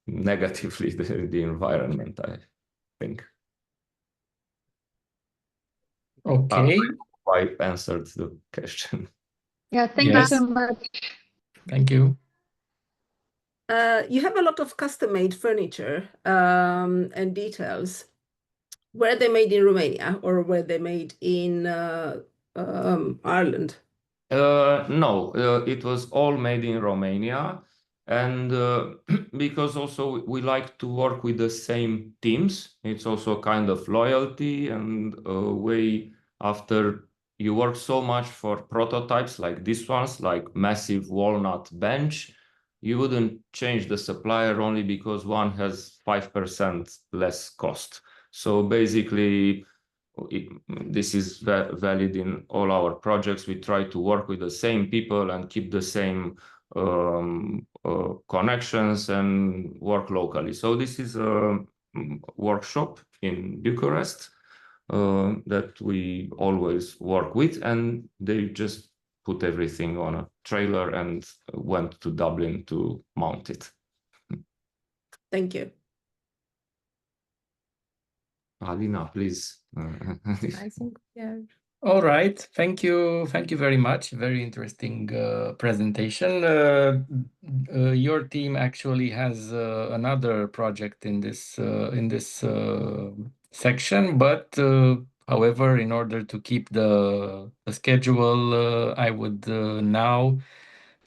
negatively the environment, I think. Okay. I answered the question. Yeah, thank you so much. Thank you. You have a lot of custom-made furniture and details. Were they made in Romania or were they made in Ireland? No, it was all made in Romania. And because also we like to work with the same teams, it's also a kind of loyalty and a way after you work so much for prototypes like this ones, like massive walnut bench, you wouldn't change the supplier only because one has 5% less cost. So basically, this is valid in all our projects. We try to work with the same people and keep the same connections and work locally. So this is a workshop in Bucharest that we always work with, and they just put everything on a trailer and went to Dublin to mount it. Thank you. Alina, please. I think, yeah. All right. Thank you. Thank you very much. Very interesting presentation. Your team actually has another project in this section, but however, in order to keep the schedule, I would now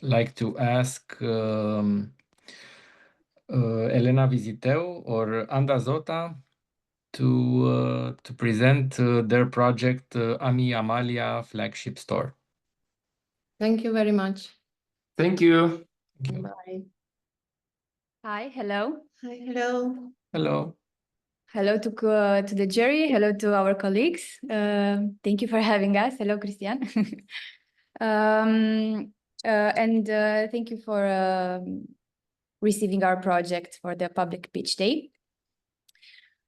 like to ask Elena Viziteu or Anda Zota to present their project Ami Amalia flagship store. Thank you very much. Thank you. Bye. Hi, hello. Hi, hello. Hello. Hello to the jury. Hello to our colleagues. Thank you for having us. Hello, Christian. And thank you for receiving our project for the public pitch day.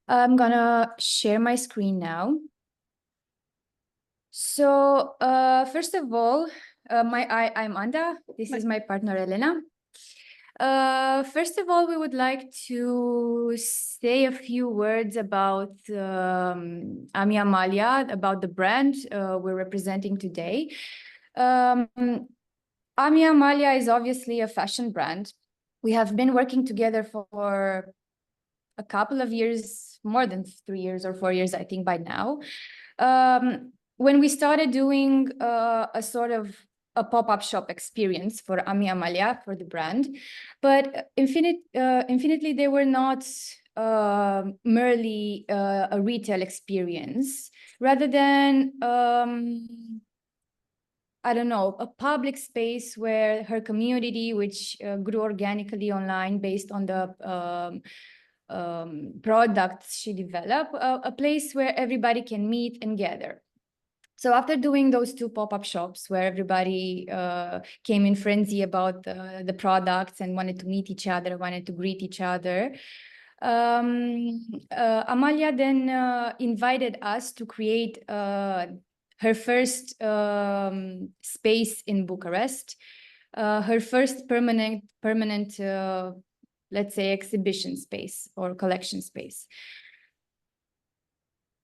I'm gonna share my screen now. So first of all, I'm Anda. This is my partner, Elena. First of all, we would like to say a few words about Ami Amalia, about the brand we're representing today. Ami Amalia is obviously a fashion brand. We have been working together for a couple of years, more than 3 years or 4 years, I think by now. When we started doing a sort of a pop-up shop experience for Ami Amalia, for the brand, but infinitely they were not merely a retail experience, rather than I don't know, a public space where her community, which grew organically online based on the products she developed, a place where everybody can meet and gather. So after doing those 2 pop-up shops where everybody came in frenzy about the products and wanted to meet each other, wanted to greet each other, Amalia then invited us to create her first space in Bucharest, her first permanent let's say, exhibition space or collection space.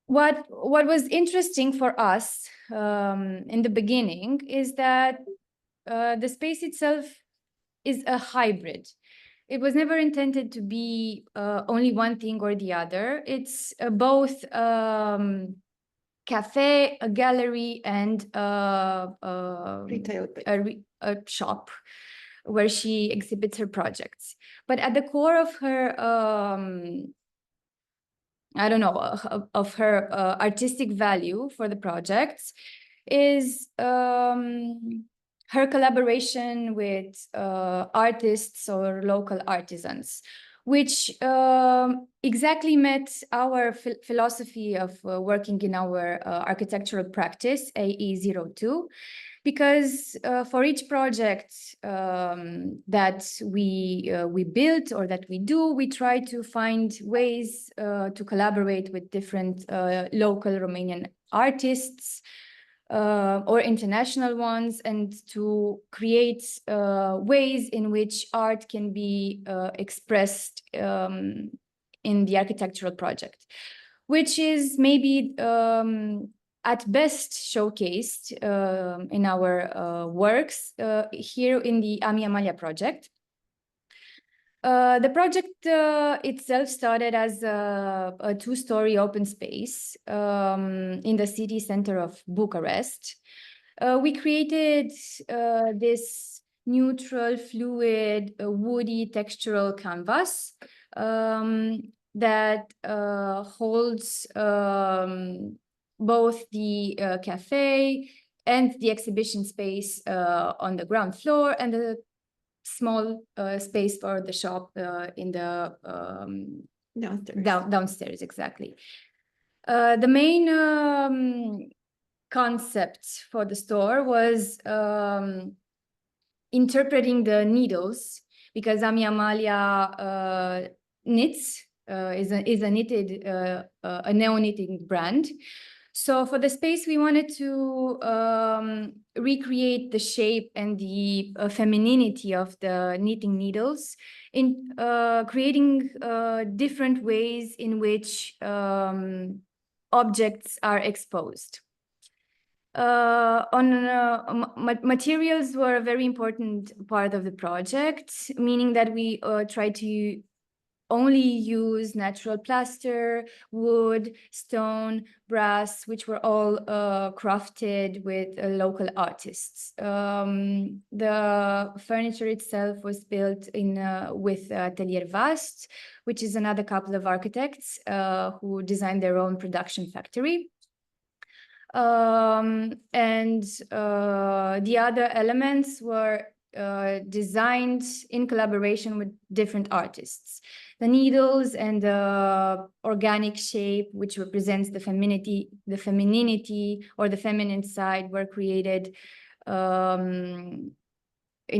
What was interesting for us in the beginning is that the space itself is a hybrid. It was never intended to be only one thing or the other. It's both cafe, a gallery, and Retail. a shop where she exhibits her projects. But at the core of her I don't know, of her artistic value for the projects is her collaboration with artists or local artisans, which exactly met our philosophy of working in our architectural practice, AE02, because for each project that we build or that we do, we try to find ways to collaborate with different local Romanian artists or international ones, and to create ways in which art can be expressed in the architectural project, which is maybe at best showcased in our works here in the Ami Amalia project. The project itself started as a 2-story open space in the city center of Bucharest. We created this neutral, fluid, woody textural canvas that holds both the cafe and the exhibition space on the ground floor, and the small space for the shop in the downstairs, exactly. The main concept for the store was interpreting the needles, because Ami Amalia knits, is a knitted, a neo-knitting brand. So for the space, we wanted to recreate the shape and the femininity of the knitting needles in creating different ways in which objects are exposed. Materials were a very important part of the project, meaning that we try to only use natural plaster, wood, stone, brass, which were all crafted with local artists. The furniture itself was built with Atelier Vast, which is another couple of architects who designed their own production factory. And the other elements were designed in collaboration with different artists. The needles and the organic shape, which represents the femininity or the feminine side, were created in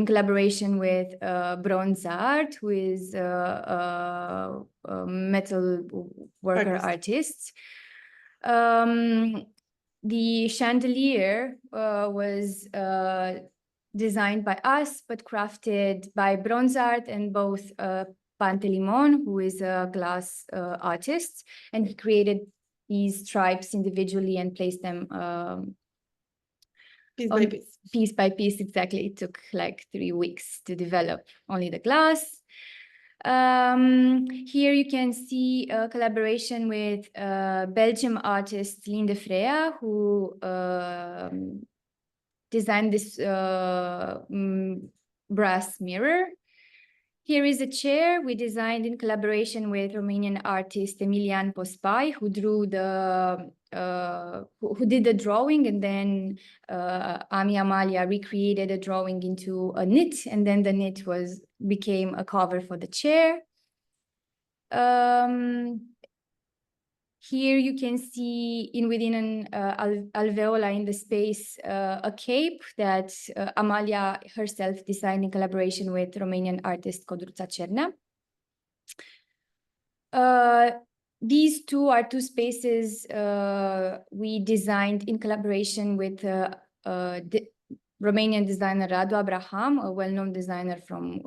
collaboration with Bronze Art, who is a metal worker artist. The chandelier was designed by us, but crafted by Bronze Art and both Pantelimon, who is a glass artist, and he created these stripes individually and placed them piece by piece. Exactly. It took like 3 weeks to develop only the glass. Here you can see a collaboration with Belgian artist Linde Freya, who designed this brass mirror. Here is a chair we designed in collaboration with Romanian artist Emilian Pospai, who drew who did the drawing, and then Ami Amalia recreated a drawing into a knit, and then the knit became a cover for the chair. Here you can see within an alveola in the space a cape that Amalia herself designed in collaboration with Romanian artist Codruța Cernea. These two are two spaces we designed in collaboration with Romanian designer Radu Abraham, a well-known designer from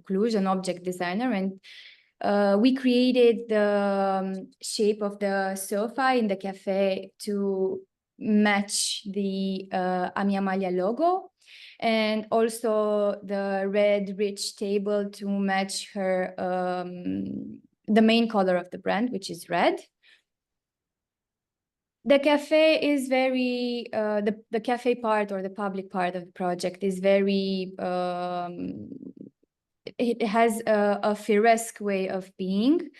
Cluj, an object designer, and we created the shape of the sofa in the cafe to match the Ami Amalia logo, and also the red rich table to match her the main color of the brand, which is red. The cafe is very the cafe part, or the public part of the project, is very it has a Firesque way of being.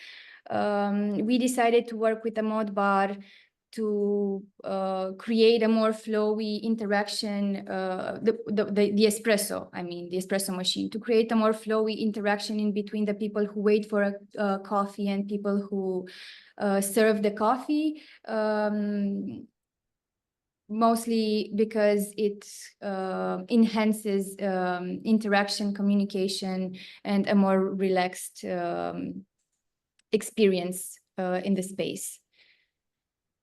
We decided to work with a mod bar to create a more flowy interaction, the espresso, the espresso machine, to create a more flowy interaction in between the people who wait for a coffee and people who serve the coffee. Mostly because it enhances interaction, communication, and a more relaxed experience in the space.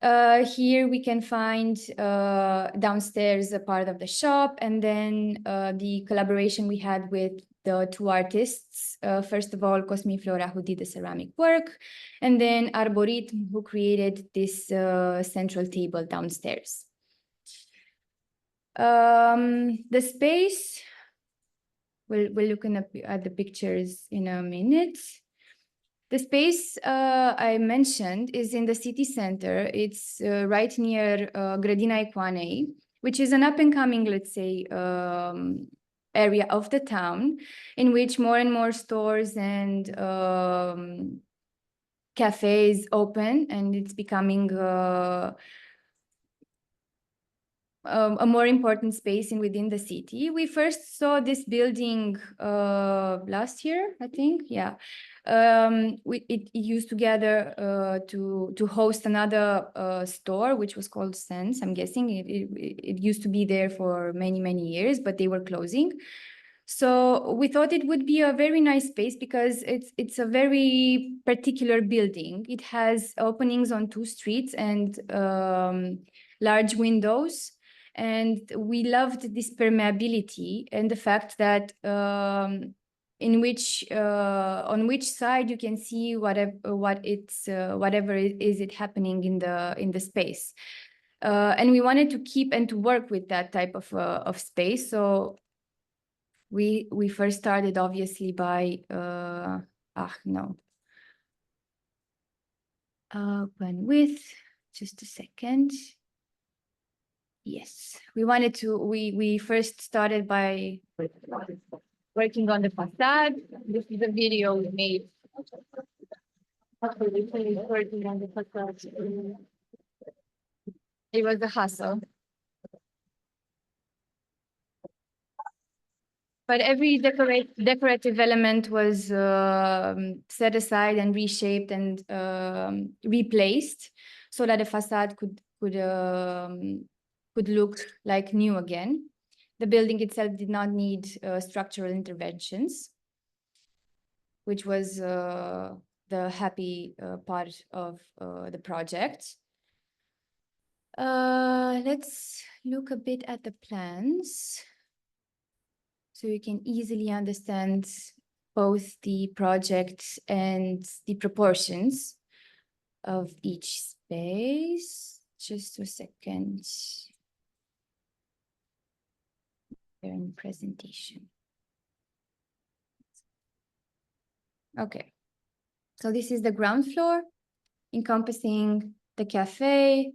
Here we can find downstairs a part of the shop, and then the collaboration we had with the two artists. First of all, Cosmin Flora, who did the ceramic work, and then Arboritm, who created this central table downstairs. The space, we're looking at the pictures in a minute. The space I mentioned is in the city center. It's right near Grădina Icoanei, which is an up-and-coming, let's say, area of the town, in which more and more stores and cafes open, and it's becoming a more important space within the city. We first saw this building last year, I think. Yeah, it used to gather to host another store, which was called Sense. I'm guessing it used to be there for many years, but they were closing. So we thought it would be a very nice space because it's a very particular building. It has openings on 2 streets and large windows. And we loved this permeability and the fact that on which side you can see whatever is happening in the space, and we wanted to keep and to work with that type of space. So we first started obviously by Open with, just a second. Yes, we first started by working on the facade. This is a video we made. Working on the facade. It was a hustle. But every decorative element was set aside and reshaped and replaced so that the facade could look like new again. The building itself did not need structural interventions, which was the happy part of the project. Let's look a bit at the plans, so you can easily understand both the project and the proportions of each space. Just a second. They're in presentation. Okay, so this is the ground floor, encompassing the cafe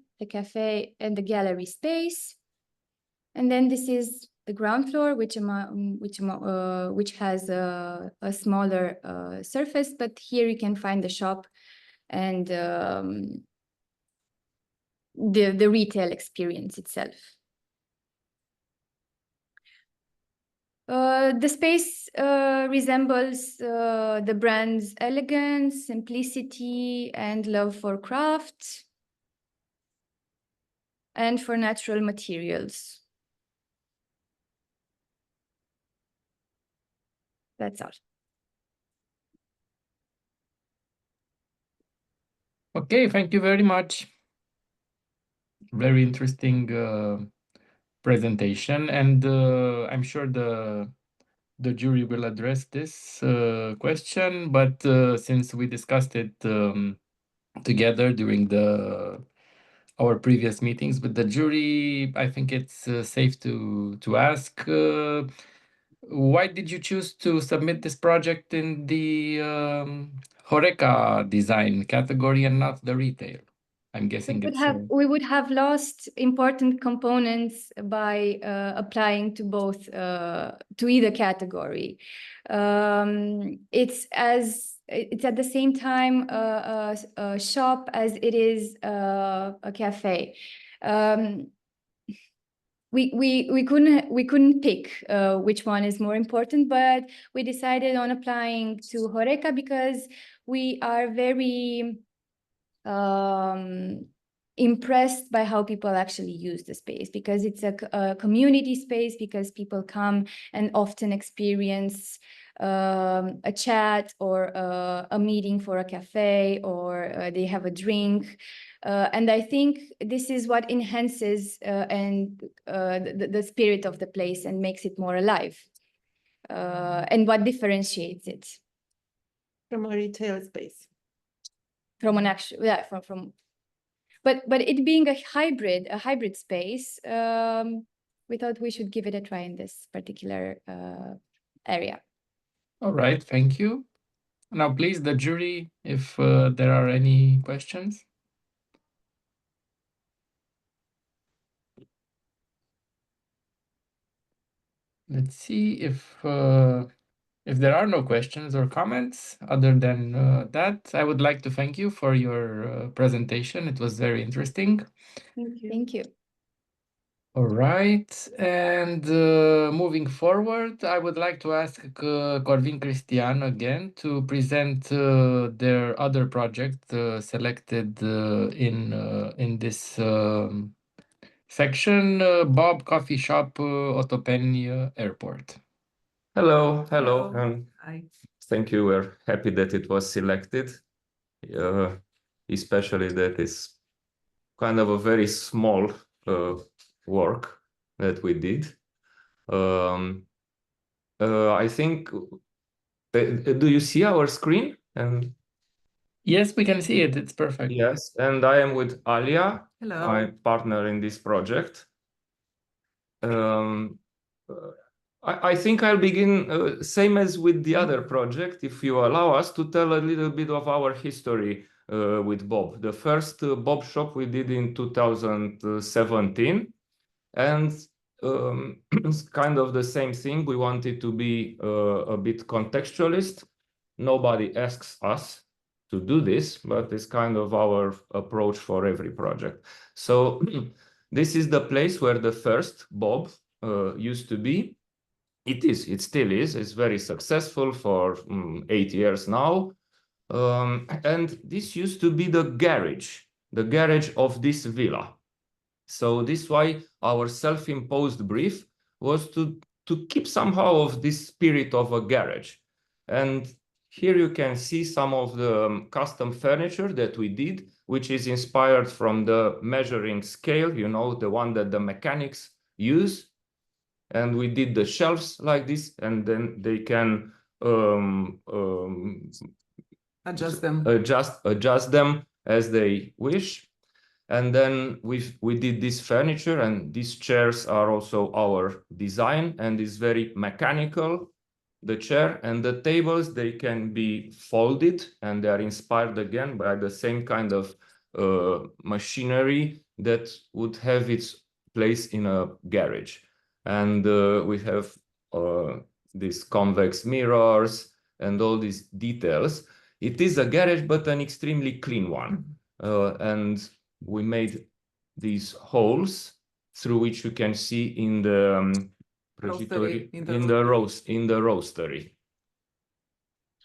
and the gallery space. And then this is the ground floor, which has a smaller surface, but here you can find the shop and the retail experience itself. The space resembles the brand's elegance, simplicity, and love for craft and for natural materials. That's all. Okay, thank you very much. Very interesting presentation, and I'm sure the jury will address this question, but since we discussed it together during our previous meetings with the jury, I think it's safe to ask, why did you choose to submit this project in the HoReCa design category and not the retail? I'm guessing we would have lost important components by applying to both to either category. It's at the same time a shop as it is a cafe. We couldn't pick which one is more important, but we decided on applying to HoReCa because we are very impressed by how people actually use the space, because it's a community space, because people come and often experience a chat or a meeting for a cafe, or they have a drink. And I think this is what enhances the spirit of the place and makes it more alive, and what differentiates it from a retail space. From an actual, yeah, but it being a hybrid space, we thought we should give it a try in this particular area. All right, thank you. Now, please, the jury, if there are any questions. Let's see if there are no questions or comments. Other than that, I would like to thank you for your presentation. It was very interesting. Thank you. Thank you. All right, and moving forward, I would like to ask Corvin Cristian again to present their other project selected in this section, Bob Coffee Shop, Otopeni Airport. Hello, and thank you. We're happy that it was selected, especially that it's kind of a very small work that we did. I think, do you see our screen? And yes, we can see it. It's perfect. Yes, and I am with Alia, hello, my partner in this project. I think I'll begin same as with the other project, if you allow us, to tell a little bit of our history with Bob. The first Bob shop we did in 2017, and it's kind of the same thing. We wanted to be a bit contextualist. Nobody asks us to do this, but it's kind of our approach for every project. So this is the place where the first Bob used to be. It still is. It's very successful for 8 years now. And this used to be the garage of this villa. So this is why our self-imposed brief was to keep somehow of this spirit of a garage. And here you can see some of the custom furniture that we did, which is inspired from the measuring scale, you know, the one that the mechanics use. And we did the shelves like this, and then they can adjust them as they wish. And then we did this furniture, and these chairs are also our design, and it's very mechanical, the chair. And the tables, they can be folded, and they are inspired again by the same kind of machinery that would have its place in a garage. And we have these convex mirrors and all these details. It is a garage, but an extremely clean one. And we made these holes through which you can see in the roastery.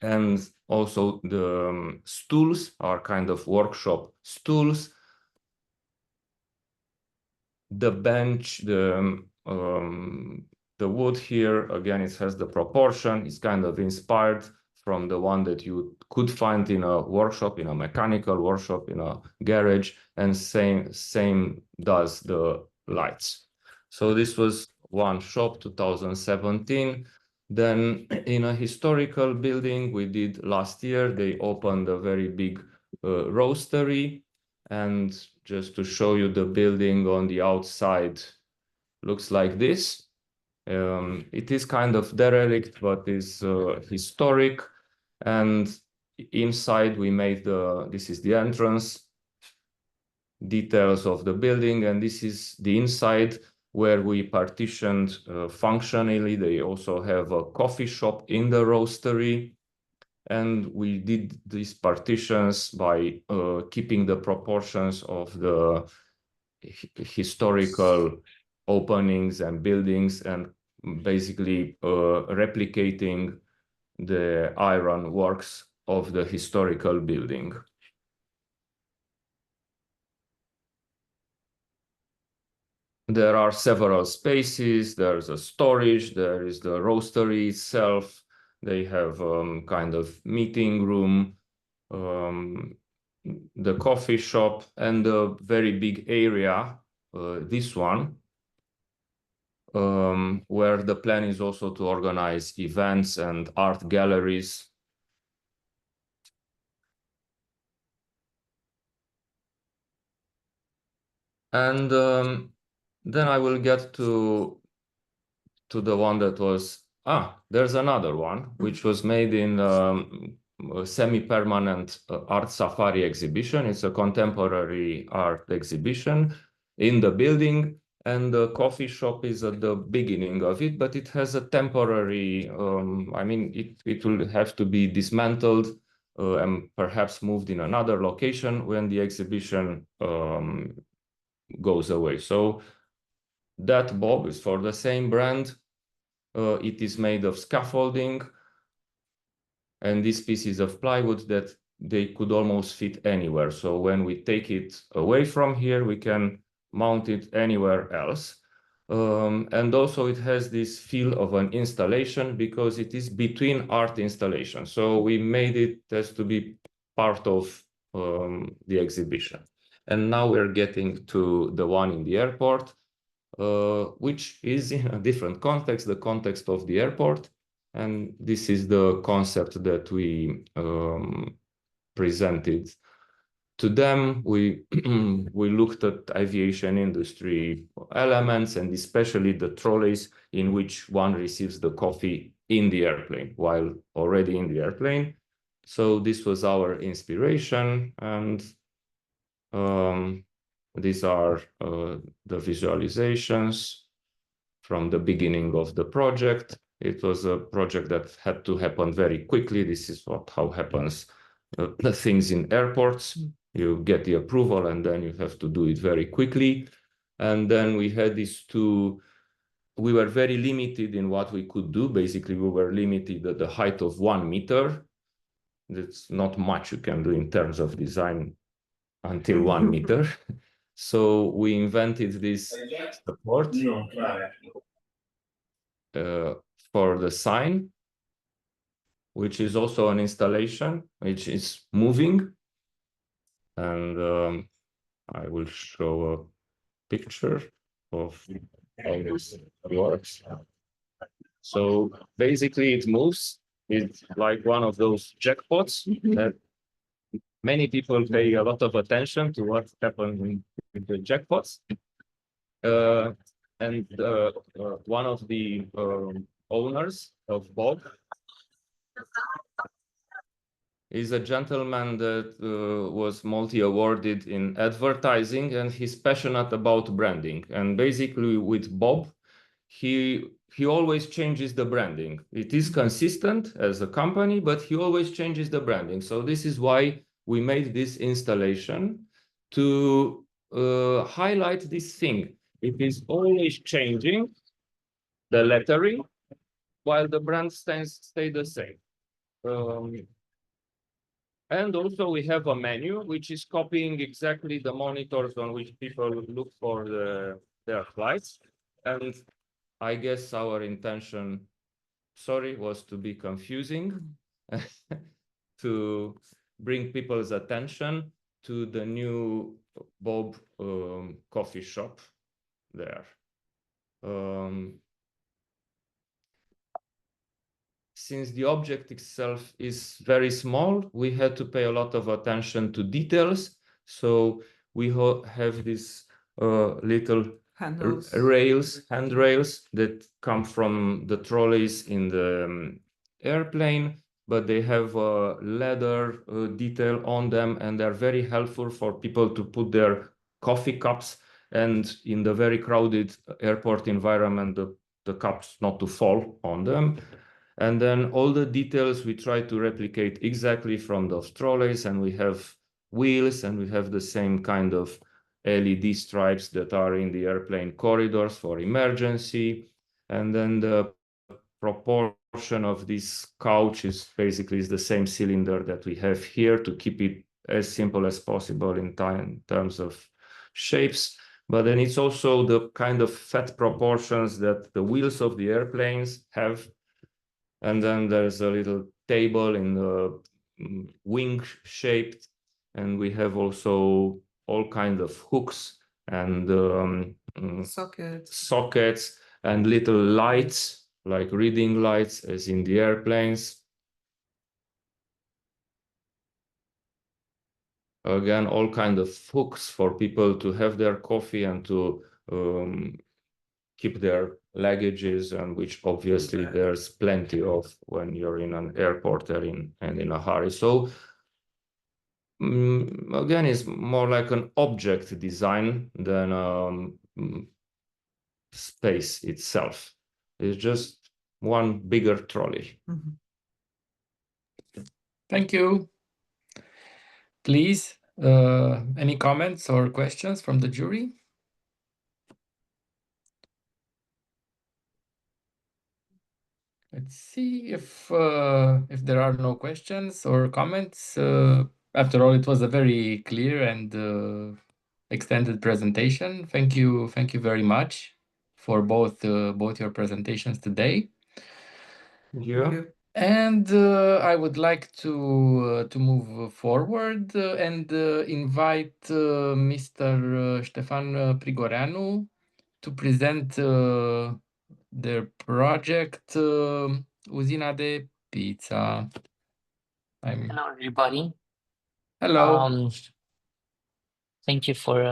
And also the stools are kind of workshop stools. The bench, the wood here, again, it has the proportion. It's kind of inspired from the one that you could find in a workshop, in a mechanical workshop, in a garage, and same does the lights. So this was one shop, 2017. Then in a historical building we did last year, they opened a very big roastery. And just to show you the building on the outside, looks like this. It is kind of derelict, but is historic. And inside we made this is the entrance, details of the building, and this is the inside where we partitioned functionally. They also have a coffee shop in the roastery. And we did these partitions by keeping the proportions of the historical openings and buildings, and basically replicating the iron works of the historical building. There are several spaces. There's a storage, there is the roastery itself. They have kind of meeting room, the coffee shop, and a very big area, this one, where the plan is also to organize events and art galleries. And then I will get to the one that was, there's another one, which was made in a semi-permanent art safari exhibition. It's a contemporary art exhibition in the building. And the coffee shop is at the beginning of it, but it has a temporary, I mean, it will have to be dismantled and perhaps moved in another location when the exhibition goes away. So that Bob is for the same brand. It is made of scaffolding, and these pieces of plywood that they could almost fit anywhere. So when we take it away from here, we can mount it anywhere else. And also it has this feel of an installation because it is between art installations. So we made it as to be part of the exhibition. And now we're getting to the one in the airport, which is in a different context, the context of the airport. And this is the concept that we presented to them. We looked at aviation industry elements, and especially the trolleys in which one receives the coffee in the airplane while already in the airplane. So this was our inspiration, and these are the visualizations from the beginning of the project. It was a project that had to happen very quickly. This is how happens the things in airports. You get the approval and then you have to do it very quickly. And then we had these two, we were very limited in what we could do. Basically, we were limited at the height of 1 meter. That's not much you can do in terms of design until 1 meter. So we invented this support for the sign, which is also an installation, which is moving. And I will show a picture of how this works. So basically it moves. It's like one of those jackpots that many people pay a lot of attention to what happens in the jackpots. And one of the owners of Bob is a gentleman that was multi-awarded in advertising, and he's passionate about branding. And basically with Bob, he always changes the branding. It is consistent as a company, but he always changes the branding. So this is why we made this installation to highlight this thing. It is always changing the lettering while the brand stay the same. And also we have a menu which is copying exactly the monitors on which people look for their flights. And I guess our intention, was to be confusing, to bring people's attention to the new Bob coffee shop there. Since the object itself is very small, we had to pay a lot of attention to details. So we have these little handrails that come from the trolleys in the airplane, but they have a leather detail on them, and they're very helpful for people to put their coffee cups, and in the very crowded airport environment, the cups not to fall on them. And then all the details we try to replicate exactly from those trolleys, and we have wheels, and we have the same kind of LED stripes that are in the airplane corridors for emergency. And then the proportion of this couch is basically the same cylinder that we have here to keep it as simple as possible in terms of shapes. But then it's also the kind of fat proportions that the wheels of the airplanes have. And then there's a little table in the wing shaped, and we have also all kinds of hooks and sockets and little lights, like reading lights as in the airplanes. Again, all kinds of hooks for people to have their coffee and to keep their luggages, and which obviously there's plenty of when you're in an airport and in a hurry. So again, it's more like an object design than space itself. It's just one bigger trolley. Thank you. Please, any comments or questions from the jury? Let's see if there are no questions or comments. After all, it was a very clear and extended presentation. Thank you very much for both your presentations today. Yeah. And I would like to move forward and invite Mr. Ștefan Prigoreanu to present their project, Uzina de Pizza. Hello, everybody. Hello. Thank you for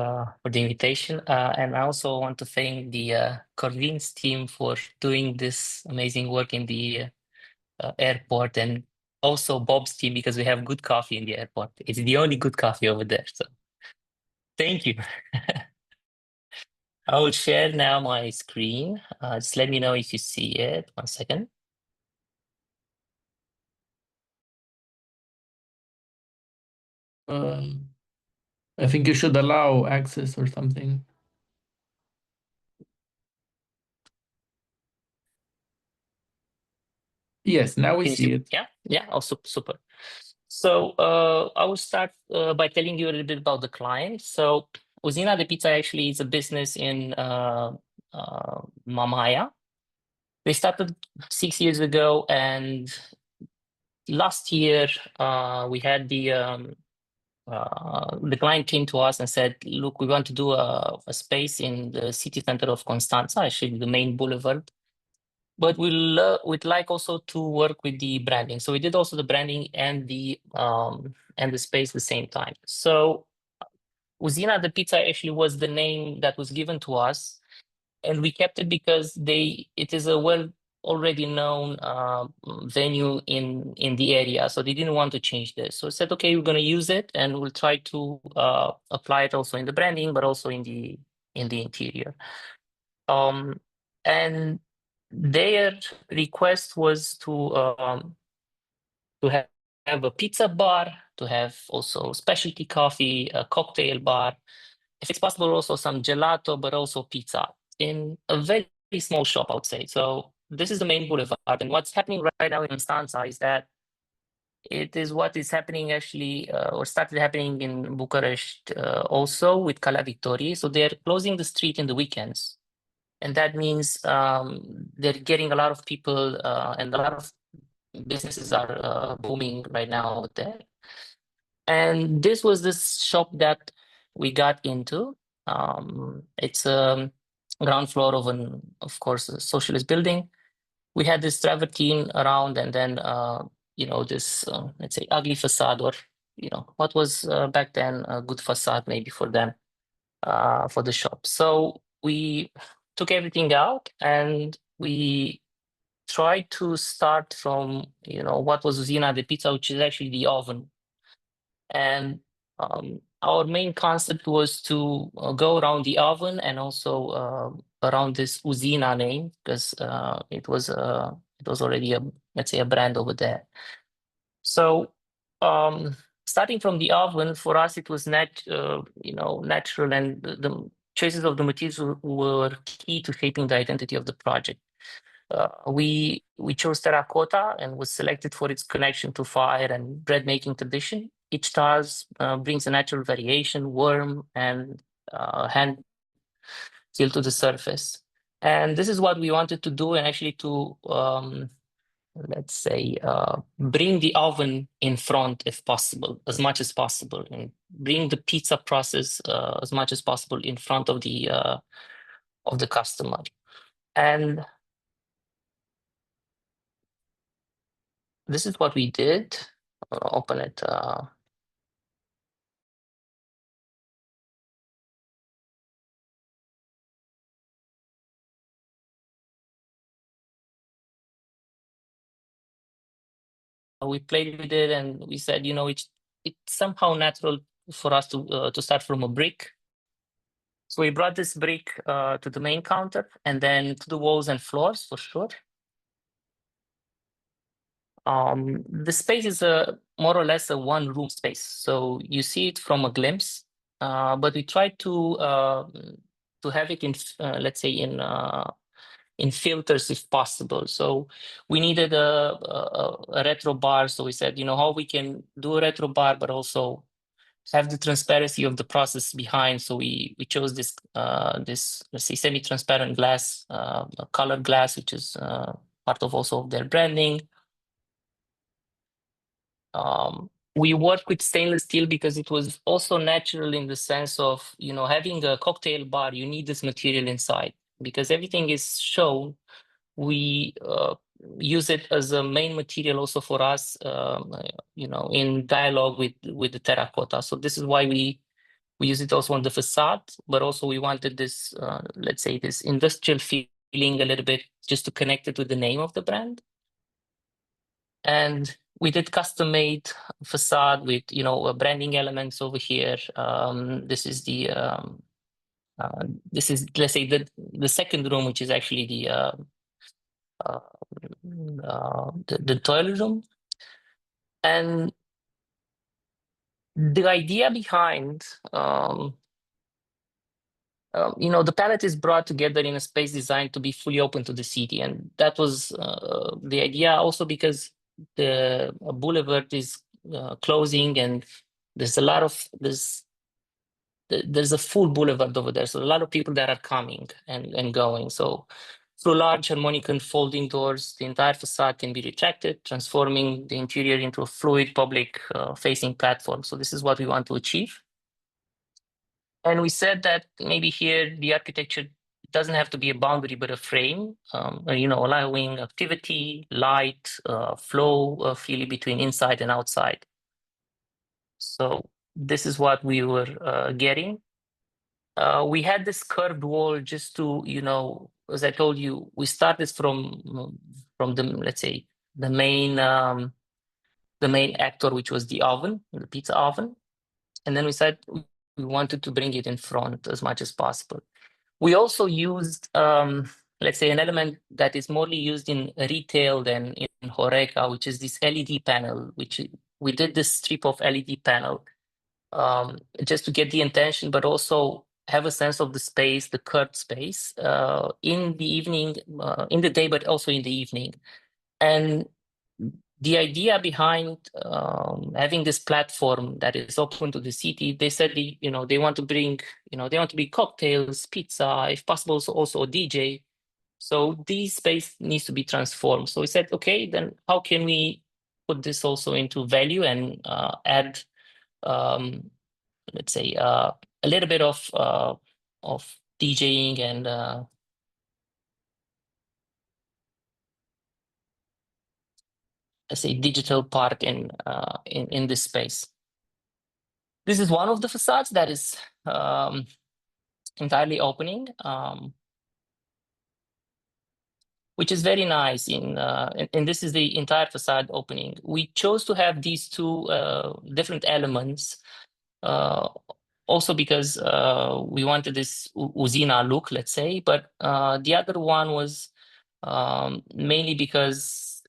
the invitation, and I also want to thank the Corvin's team for doing this amazing work in the airport, and also Bob's team, because we have good coffee in the airport. It's the only good coffee over there. So thank you. I will share now my screen. Just let me know if you see it. 1 second. I think you should allow access or something. Yes, now we see it. Yeah, also super. So I will start by telling you a little bit about the client. So Usina de Pizza actually is a business in Mamaia. They started 6 years ago, and last year we had the client came to us and said, look, we want to do a space in the city center of Constanța, actually the main boulevard, but we'd like also to work with the branding. So we did also the branding and the space at the same time. So Usina de Pizza actually was the name that was given to us, and we kept it because it is a well already known venue in the area, so they didn't want to change this. So I said, okay, we're going to use it, and we'll try to apply it also in the branding, but also in the interior. And their request was to have a pizza bar, to have also specialty coffee, a cocktail bar, if it's possible also some gelato, but also pizza in a very small shop, I would say. So this is the main boulevard, and what's happening right now in Constanța is that it is what is happening actually, or started happening in Bucharest also with Calea Victoriei. So they're closing the street in the weekends, and that means they're getting a lot of people, and a lot of businesses are booming right now out there. And this was this shop that we got into. It's a ground floor of course, a socialist building. We had this travertine around, and then this let's say ugly facade, or what was back then a good facade maybe for them, for the shop. So we took everything out, and we tried to start from what was Usina de Pizza, which is actually the oven. And our main concept was to go around the oven, and also around this Usina name, because it was already let's say a brand over there. So starting from the oven, for us it was natural, and the choices of the materials were key to shaping the identity of the project. We chose terracotta, and was selected for its connection to fire and bread making tradition. Each tiles brings a natural variation, warm and hand feel to the surface. And this is what we wanted to do, and actually to let's say bring the oven in front if possible, as much as possible, and bring the pizza process as much as possible in front of the customer. And this is what we did. I'll open it. We played with it, and we said, it's somehow natural for us to start from a brick. So we brought this brick to the main counter, and then to the walls and floors for sure. The space is more or less a one-room space, so you see it from a glimpse. But we tried to have it in, let's say, in filters if possible. So we needed a retro bar. So we said, how we can do a retro bar, but also have the transparency of the process behind. So we chose this let's say semi-transparent glass, a colored glass, which is part of also of their branding. We worked with stainless steel because it was also natural in the sense of, having a cocktail bar, you need this material inside, because everything is shown. We use it as a main material also for us, in dialogue with the terracotta. So this is why we use it also on the facade, but also we wanted this, let's say, this industrial feeling a little bit, just to connect it with the name of the brand. And we did custom-made facade with, branding elements over here. This is let's say the second room, which is actually the toilet room. And the idea behind, the palette is brought together in a space designed to be fully open to the city. And that was the idea also because the boulevard is closing and there's a full boulevard over there. So a lot of people that are coming and going. So through large harmonic and folding doors, the entire facade can be retracted, transforming the interior into a fluid public facing platform. So this is what we want to achieve. And we said that maybe here the architecture doesn't have to be a boundary, but a frame, allowing activity, light, flow freely between inside and outside. So this is what we were getting. We had this curved wall just to, as I told you, we started from the, let's say, the main actor, which was the oven, the pizza oven. And then we said we wanted to bring it in front as much as possible. We also used, let's say, an element that is more used in retail than in HoReCa, which is this LED panel, which we did this strip of LED panel just to get the intention, but also have a sense of the space, the curved space in the evening, in the day, but also in the evening. And the idea behind having this platform that is open to the city, they said, they want to bring, they want to bring cocktails, pizza, if possible, also a DJ. So this space needs to be transformed. So we said, okay, then how can we put this also into value and add, let's say, a little bit of DJing and let's say digital part in this space. This is one of the facades that is entirely opening, which is very nice. And this is the entire facade opening. We chose to have these two different elements, also because we wanted this usina look, let's say. But the other one was mainly because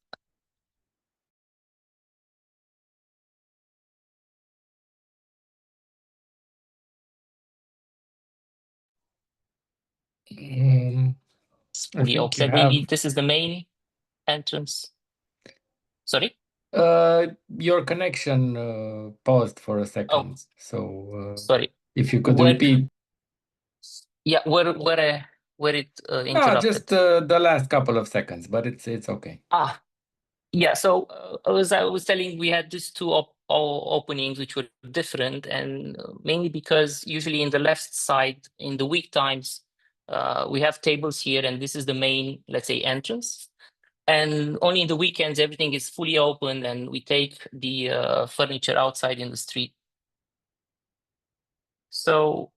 maybe this is the main entrance. Sorry? Your connection paused for a second. Oh, so sorry. If you could repeat. Yeah, where it interrupted. Just the last couple of seconds, but it's okay. Yeah. So as I was telling, we had these two openings which were different, and mainly because usually in the left side in the week times we have tables here, and this is the main, let's say, entrance. And only in the weekends everything is fully open, and we take the furniture outside in the street. So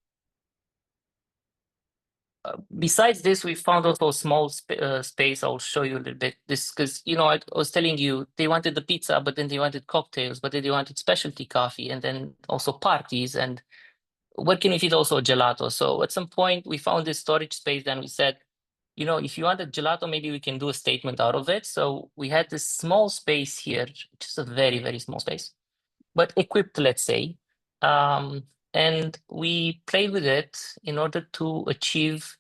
besides this, we found also a small space. I'll show you a little bit this because, I was telling you they wanted the pizza, but then they wanted cocktails, but then they wanted specialty coffee, and then also parties. And where can we fit also a gelato? So at some point we found this storage space, and we said, if you want a gelato, maybe we can do a statement out of it. So we had this small space here, which is a very, very small space, but equipped, let's say. And we played with it in order to achieve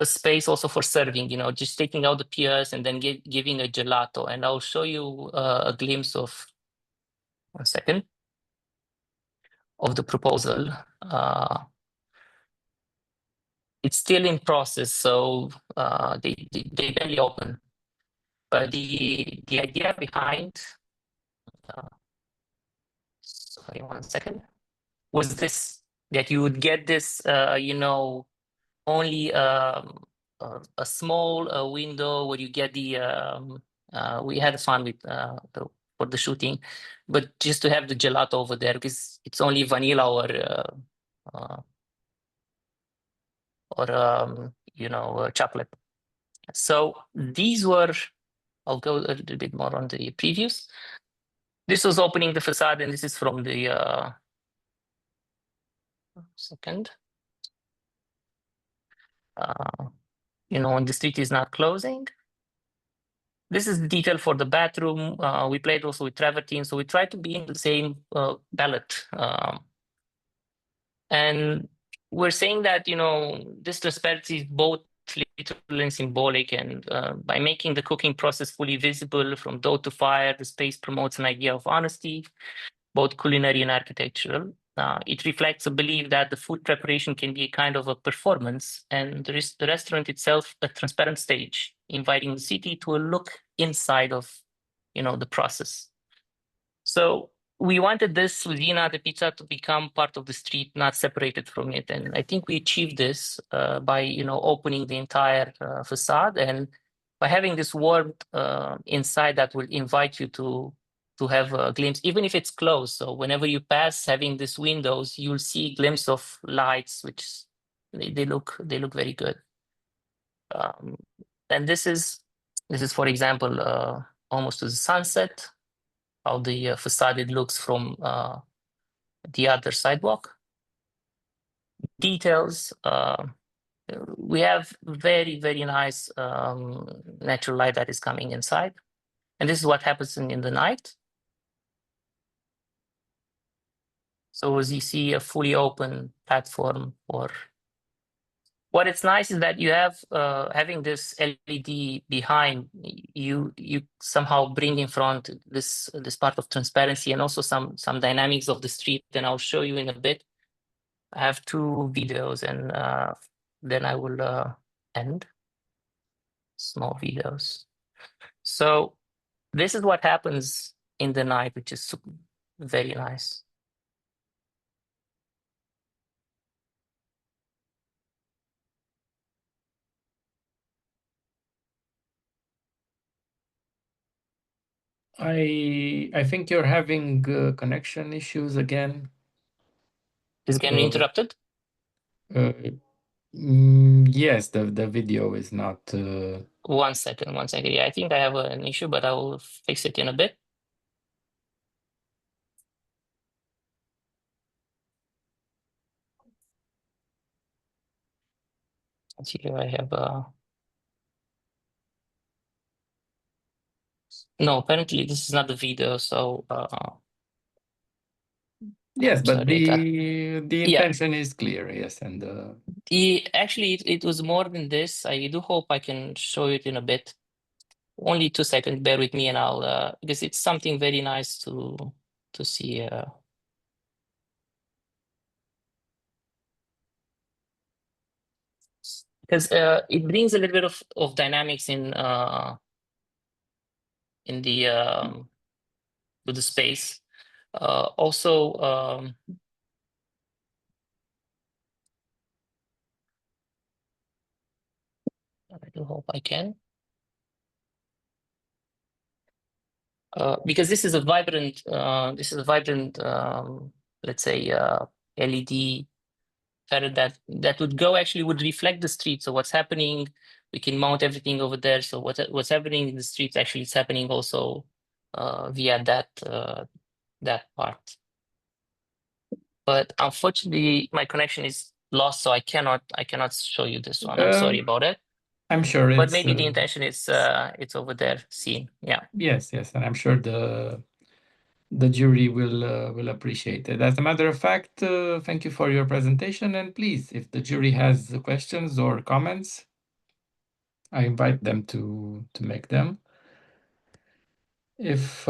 a space also for serving, just taking out the piers and then giving a gelato. And I'll show you a glimpse of, one second, of the proposal. It's still in process, so they barely open. But the idea behind, sorry, one second, was this, that you would get this, only a small window where you get the, we had fun with for the shooting, but just to have the gelato over there because it's only vanilla or chocolate. So these were, I'll go a little bit more on the previews. This was opening the facade, and this is from the second. When the street is not closing. This is the detail for the bathroom. We played also with travertine, so we tried to be in the same palette. And we're saying that, this transparency is both literal and symbolic, and by making the cooking process fully visible from dough to fire, the space promotes an idea of honesty, both culinary and architectural. It reflects a belief that the food preparation can be a kind of a performance, and the restaurant itself a transparent stage, inviting the city to a look inside of, the process. So we wanted this Usina de Pizza to become part of the street, not separated from it, and I think we achieved this by, opening the entire facade, and by having this warmth inside that will invite you to have a glimpse, even if it's closed. So whenever you pass, having these windows, you'll see a glimpse of lights, which they look very good. And this is for example almost to the sunset, how the facade looks from the other sidewalk. Details. We have very, very nice natural light that is coming inside, and this is what happens in the night. So as you see, a fully open platform. Or what it's nice is that you have having this LED behind you. You somehow bring in front this part of transparency and also some dynamics of the street. And I'll show you in a bit. I have 2 videos, and then I will end. Small videos. So this is what happens in the night, which is very nice. I think you're having connection issues again. Is getting interrupted? Yes, the video is not. 1 second. Yeah, I think I have an issue, but I will fix it in a bit. Here I have no, apparently this is not the video, so yes, but sorry, the intention is clear, yes, and actually it was more than this. I do hope I can show it in a bit. Only 2 seconds, bear with me, and I'll because it's something very nice to see. Because it brings a little bit of dynamics in the to the space. Also, I do hope I can. Because this is a vibrant, let's say, LED that would go actually would reflect the street. So what's happening, we can mount everything over there. So what's happening in the streets actually is happening also via that part. But unfortunately, my connection is lost, so I cannot show you this one. I'm sorry about it. I'm sure. But maybe the intention is it's over there seen. Yeah. Yes, and I'm sure the jury will appreciate it. As a matter of fact, thank you for your presentation, and please, if the jury has questions or comments, I invite them to make them. If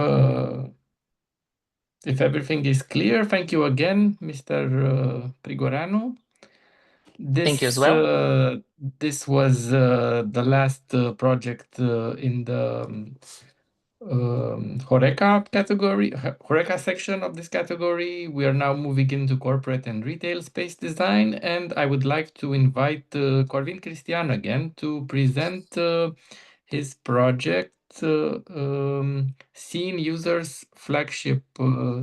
everything is clear, thank you again, Mr. Prigoreanu. Thank you as well. This was the last project in the HoReCa category, HoReCa section of this category. We are now moving into corporate and retail space design, and I would like to invite Corvin Cristian again to present his project, Scene Users Flagship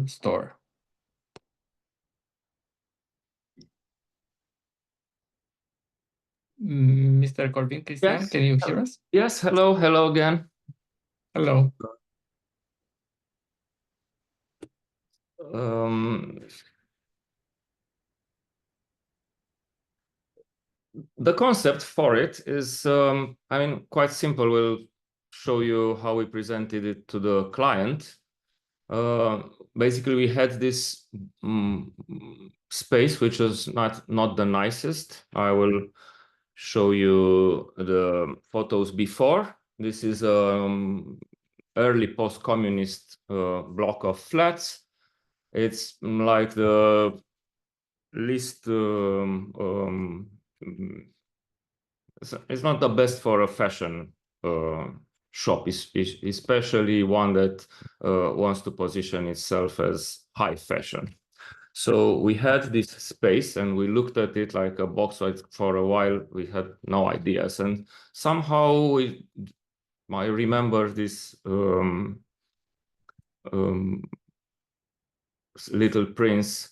Store. Mr. Corvin Cristian, Yes. Can you hear us? Yes, hello again. Hello. the concept for it is, I mean, quite simple. We'll show you how we presented it to the client. Basically, we had this space, which was not the nicest. I will show you the photos before. This is early post-communist block of flats. It's like the least, it's not the best for a fashion shop, especially one that wants to position itself as high fashion. So we had this space and we looked at it like a box. For a while, we had no ideas. And somehow I remember this Little Prince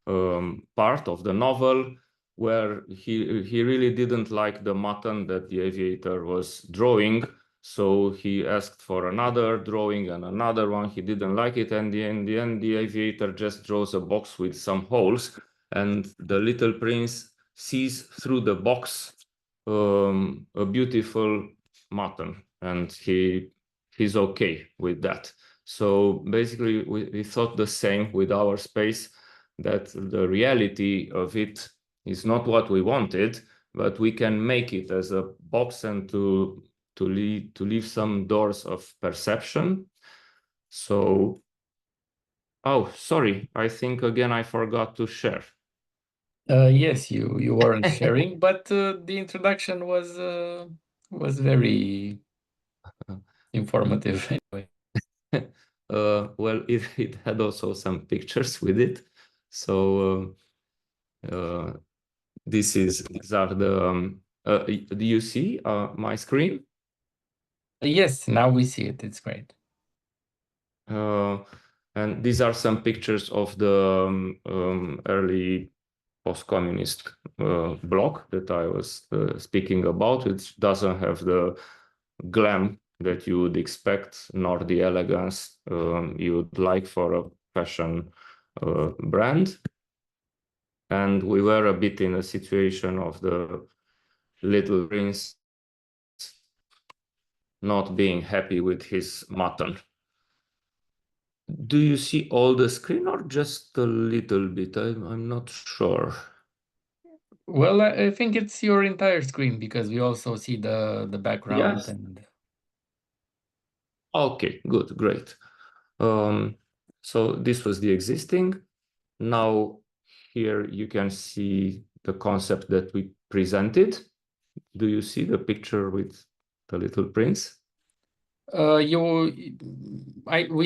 part of the novel, where he really didn't like the mutton that the aviator was drawing. So he asked for another drawing and another one. He didn't like it. And in the end, the aviator just draws a box with some holes. And the Little Prince sees through the box a beautiful mutton. And he's okay with that. So basically, we thought the same with our space, that the reality of it is not what we wanted, but we can make it as a box and to leave some doors of perception. So, oh, sorry, I think again I forgot to share. Yes, you weren't sharing, but the introduction was very informative anyway. Well, it had also some pictures with it. So these are the. Do you see my screen? Yes, now we see it. It's great. And these are some pictures of the early post-communist block that I was speaking about. It doesn't have the glam that you would expect, nor the elegance you would like for a fashion brand. And we were a bit in a situation of the Little Prince not being happy with his mutton. Do you see all the screen or just a little bit? I'm not sure. Well, I think it's your entire screen because we also see the background. Yes. And okay, good, great. So this was the existing. Now here you can see the concept that we presented. Do you see the picture with the Little Prince? we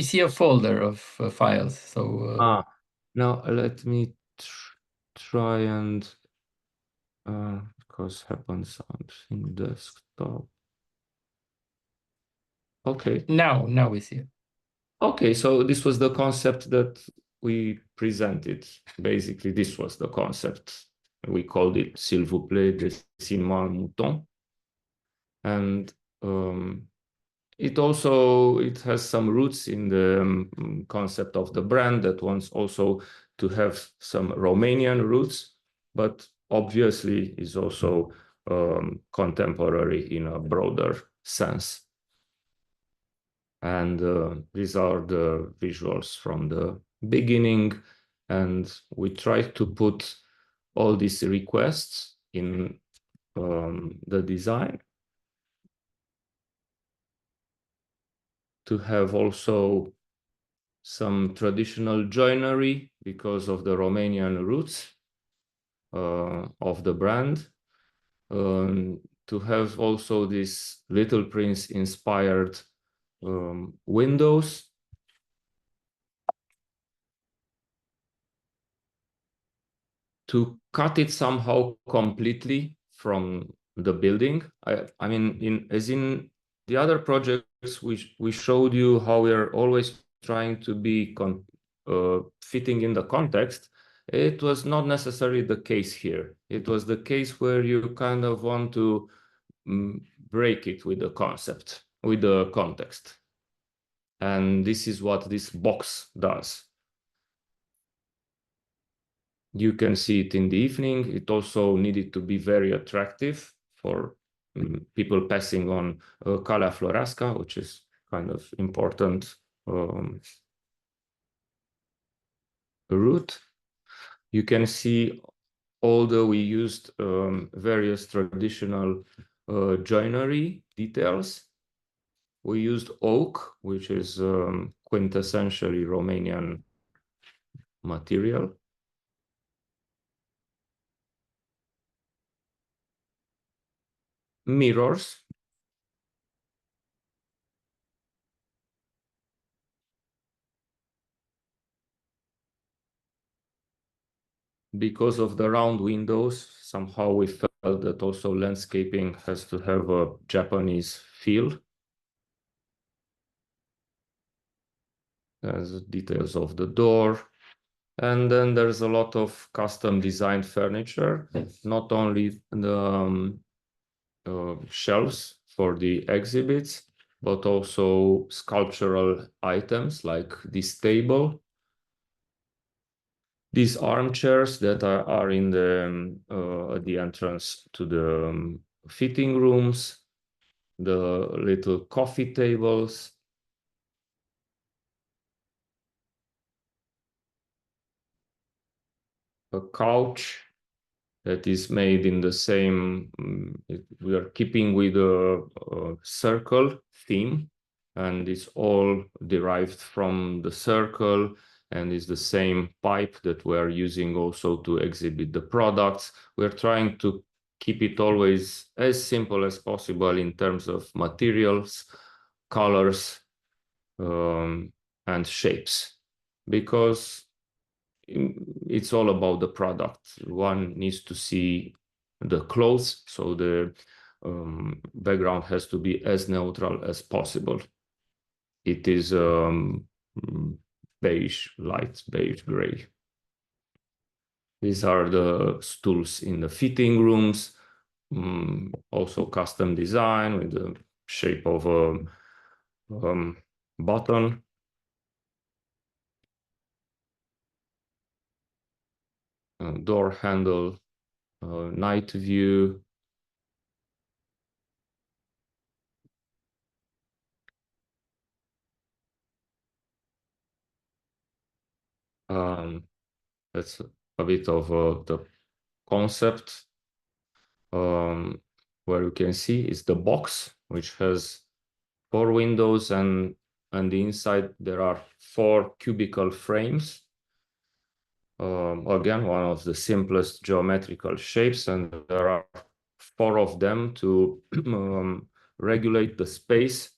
see a folder of files. So now let me try and because happens something desktop. Okay. Now we see it. Okay, so this was the concept that we presented. Basically, this was the concept. We called it "S'il vous plaît, dessine-moi un mouton." And it has some roots in the concept of the brand that wants also to have some Romanian roots, but obviously is also contemporary in a broader sense. And these are the visuals from the beginning. And we tried to put all these requests in the design to have also some traditional joinery because of the Romanian roots of the brand. To have also this Little Prince inspired windows. To cut it somehow completely from the building. I mean, as in the other projects, we showed you how we are always trying to be fitting in the context. It was not necessarily the case here. It was the case where you kind of want to break it with the concept, with the context. And this is what this box does. You can see it in the evening. It also needed to be very attractive for people passing on Calea Floreasca, which is kind of important route. You can see, although we used various traditional joinery details, we used oak, which is quintessentially Romanian material. Mirrors. Because of the round windows, somehow we felt that also landscaping has to have a Japanese feel. There's details of the door. And then there's a lot of custom designed furniture, not only the shelves for the exhibits, but also sculptural items like this table. These armchairs that are in the at the entrance to the fitting rooms, the little coffee tables. A couch that is made in the same, we are keeping with a circle theme, and it's all derived from the circle, and is the same pipe that we're using also to exhibit the products. We're trying to keep it always as simple as possible in terms of materials, colors, and shapes, because it's all about the product. One needs to see the clothes, so the background has to be as neutral as possible. It is beige, light beige gray. These are the stools in the fitting rooms, also custom design with the shape of a button. Door handle, night view. That's a bit of the concept. Where you can see is the box, which has 4 windows, and on the inside there are 4 cubical frames. Again, one of the simplest geometrical shapes, and there are 4 of them to regulate the space,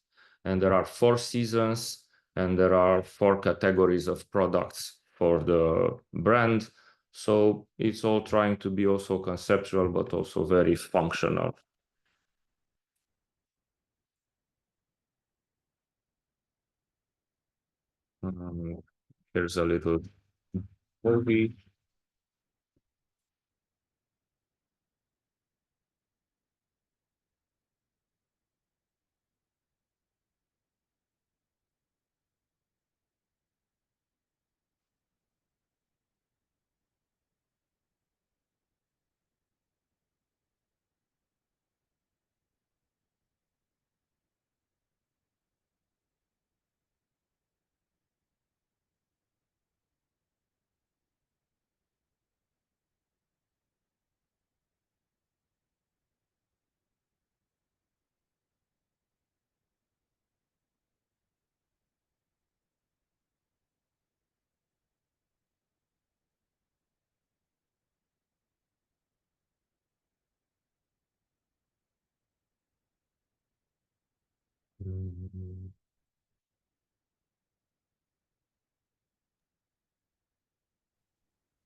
and there are 4 seasons, and there are 4 categories of products for the brand. So it's all trying to be also conceptual, but also very functional. Here's a little movie.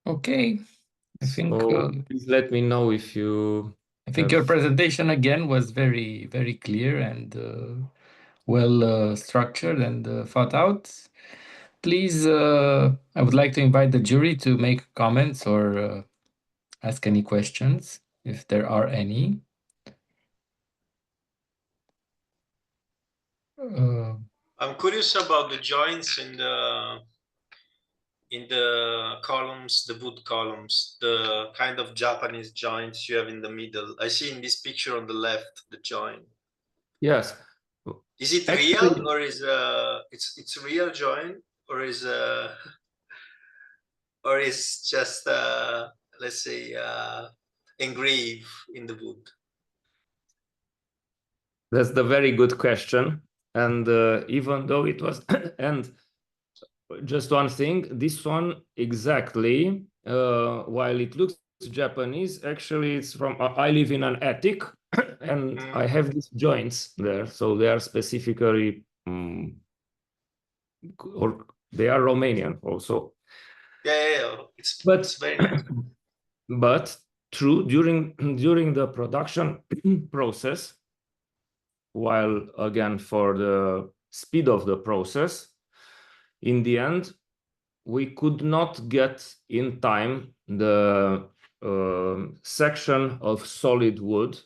Okay, I think please let me know if you. I think your presentation again was very, very clear and well structured and thought out. Please, I would like to invite the jury to make comments or ask any questions if there are any. I'm curious about the joints in in the columns, the wood columns, the kind of Japanese joints you have in the middle. I see in this picture on the left the joint. Yes. Is it Actually, real, or is it's real joint, or is or is just let's say engraved in the wood? That's the very good question. And even though it was, and just one thing, this one exactly, while it looks Japanese, actually it's from, I live in an attic and I have these joints there. So they are specifically, or they are Romanian also. Yeah. It's very nice. But true, during the production process, while again for the speed of the process, in the end, we could not get in time the section of solid wood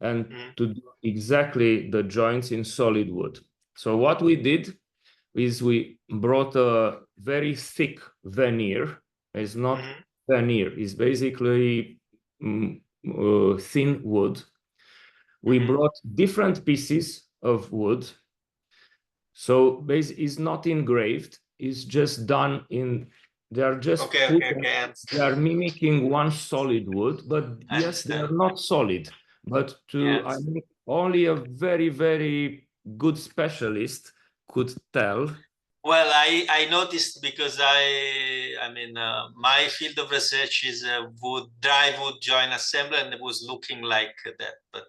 and to do exactly the joints in solid wood. So what we did is we brought a very thick veneer. It's not veneer, it's basically thin wood. We brought different pieces of wood. So it's not engraved, it's just done in, they are just they are mimicking one solid wood, but yes, they are not solid. But I mean, only a very, very good specialist could tell. Well, I noticed because I mean, my field of research is dry wood joint assembly, and it was looking like that. But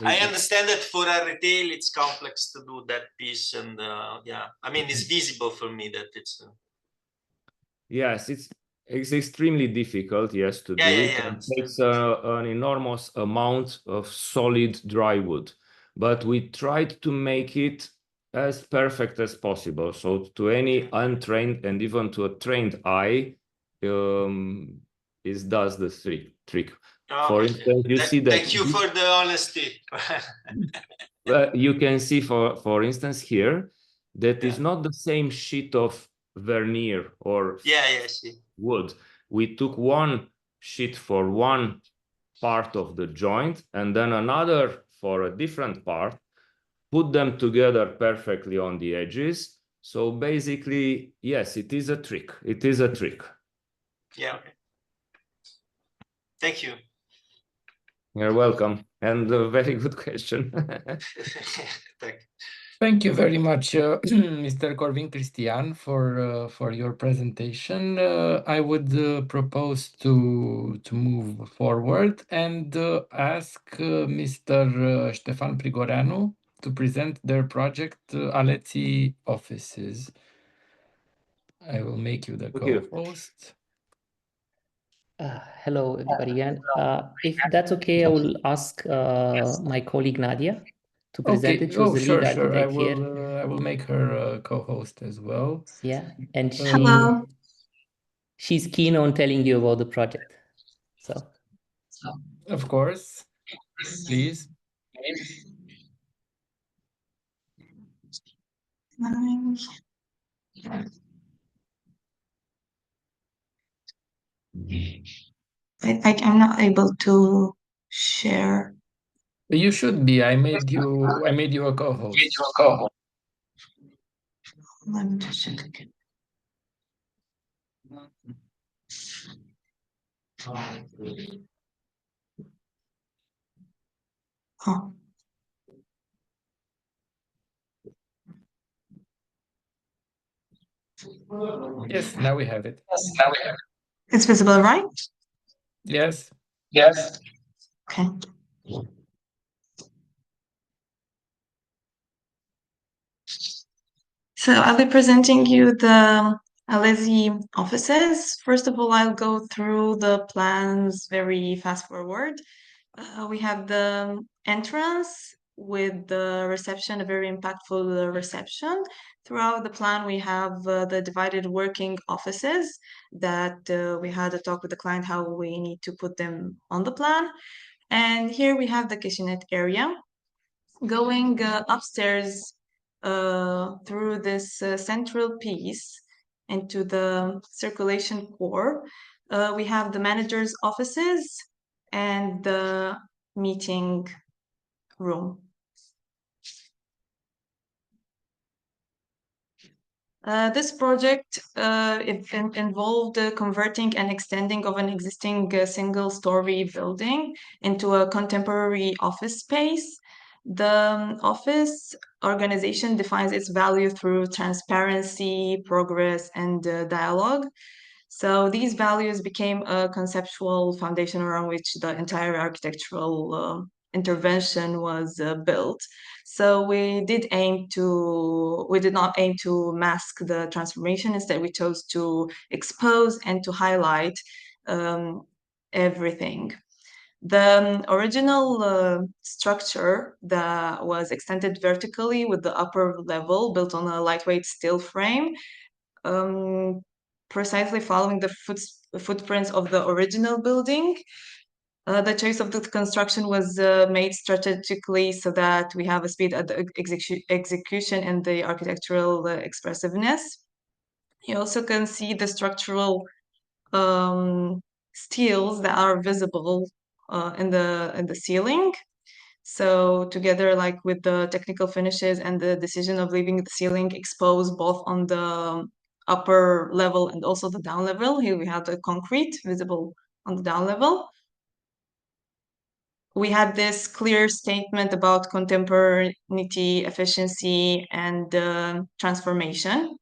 I understand that for a retail, it's complex to do that piece, and yeah, I mean, it's visible for me that it's. Yes, it's extremely difficult, yes, to do it. It takes an enormous amount of solid dry wood, but we tried to make it as perfect as possible. So to any untrained and even to a trained eye, it does the trick. For instance, you see that. Thank you for the honesty. You can see, for instance, here that is not the same sheet of veneer or wood. We took one sheet for one part of the joint and then another for a different part, put them together perfectly on the edges. So basically, yes, it is a trick. It is a trick. Yeah. Thank you. You're welcome. And a very good question. Thank you very much, Mr. Corvin Cristian, for your presentation. I would propose to move forward and ask Mr. Ștefan Prigoreanu to present their project, Aleții Offices. I will make you the co-host. Hello, everybody again. If that's okay, I will ask my colleague Nadia to present it. She was the lead architect here. I will make her co-host as well. Yeah, and hello. She's keen on telling you about the project. So, of course, please. I'm not able to share. You should be. I made you a co-host. Let me just check again. Oh. Yes, now we have it. It's visible, right? Yes. Okay. So I'll be presenting you the Aleții offices. First of all, I'll go through the plans very fast forward. We have the entrance with the reception, a very impactful reception. Throughout the plan, we have the divided working offices that we had a talk with the client how we need to put them on the plan. And here we have the kitchenette area. Going upstairs through this central piece, into the circulation core, we have the manager's offices and the meeting room. This project involved converting and extending of an existing single-story building into a contemporary office space. The office organization defines its value through transparency, progress, and dialogue. So these values became a conceptual foundation around which the entire architectural intervention was built. So we did not aim to mask the transformation. Instead, we chose to expose and to highlight everything. The original structure that was extended vertically with the upper level built on a lightweight steel frame, precisely following the footprints of the original building. The choice of the construction was made strategically so that we have a speed at the execution and the architectural expressiveness. You also can see the structural steels that are visible in the ceiling. So together, like with the technical finishes and the decision of leaving the ceiling exposed both on the upper level and also the down level. Here we have the concrete visible on the down level. We had this clear statement about contemporaneity, efficiency, and transformation.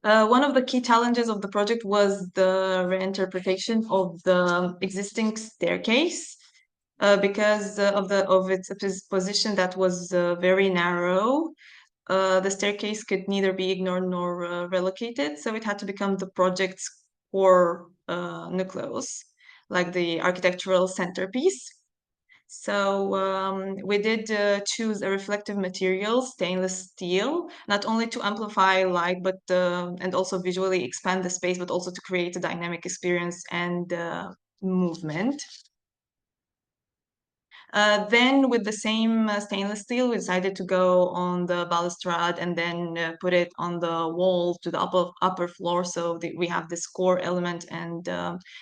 One of the key challenges of the project was the reinterpretation of the existing staircase because of its position that was very narrow. The staircase could neither be ignored nor relocated, so it had to become the project's core nucleus, like the architectural centerpiece. So we did choose a reflective material, stainless steel, not only to amplify light, but and also visually expand the space, but also to create a dynamic experience and movement. Then with the same stainless steel, we decided to go on the balustrade and then put it on the wall to the upper floor, so that we have this core element and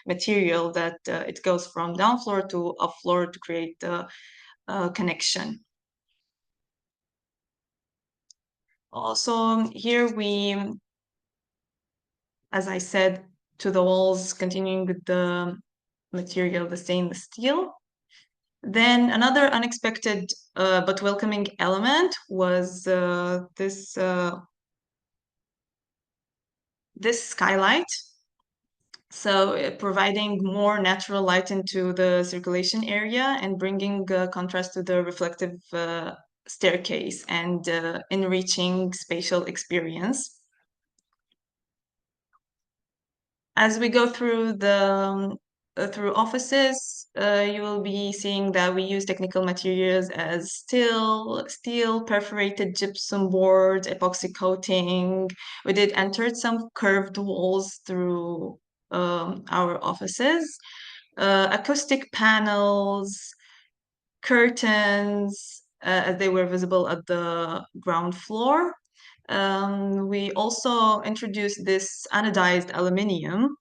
material that it goes from down floor to up floor to create the connection. Also here we, as I said, to the walls, continuing with the material, the stainless steel. Then another unexpected but welcoming element was this skylight. So providing more natural light into the circulation area and bringing contrast to the reflective staircase and enriching spatial experience. As we go through the through offices, you will be seeing that we use technical materials as steel, perforated gypsum boards, epoxy coating. We did enter some curved walls through our offices, acoustic panels, curtains, as they were visible at the ground floor. We also introduced this anodized aluminium.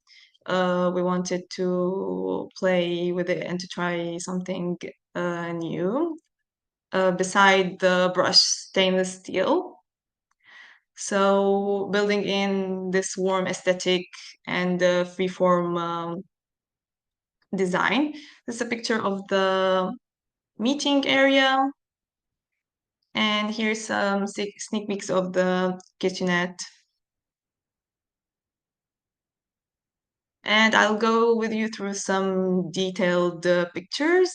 We wanted to play with it and to try something new beside the brushed stainless steel. So building in this warm aesthetic and freeform design. This is a picture of the meeting area. And here's some sneak peeks of the kitchenette. And I'll go with you through some detailed pictures,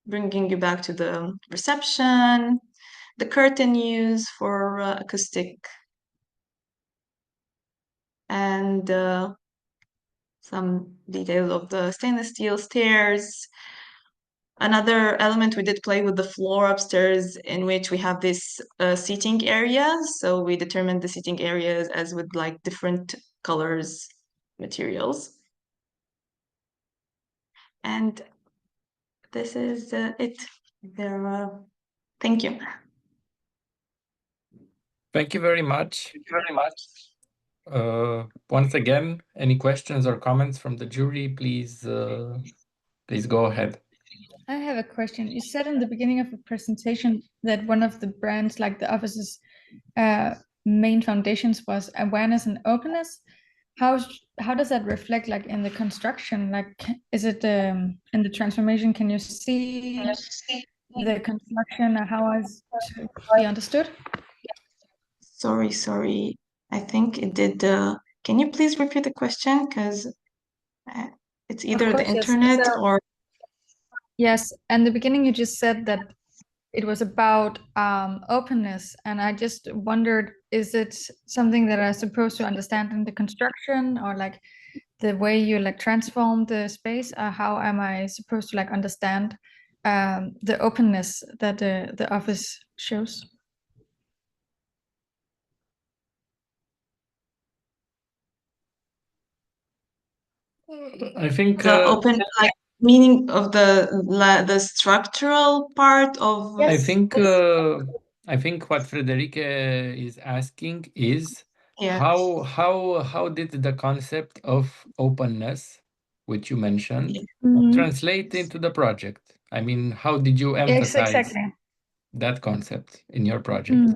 bringing you back to the reception, the curtain used for acoustic, and some details of the stainless steel stairs. Another element, we did play with the floor upstairs, in which we have this seating areas. So we determined the seating areas as with like different colors, materials. And this is it. There Thank you. Thank you very much. Thank you very much. Once again, any questions or comments from the jury, please go ahead. I have a question. You said in the beginning of the presentation that one of the brands, like the office's main foundations, was awareness and openness. How does that reflect, like, in the construction? Like, is it in the transformation? Can you see the construction, or how is it to be understood? Sorry. I think it did. Can you please repeat the question? Because it's either the internet or. Yes, and the beginning you just said that it was about openness, and I just wondered, is it something that I'm supposed to understand in the construction, or like the way you like transform the space, or how am I supposed to like understand the openness that the office shows? I think the open, like, meaning of the structural part of. Yes. I think what Friederike is asking is how did the concept of openness, which you mentioned, translate into the project? I mean, how did you emphasize that concept in your project?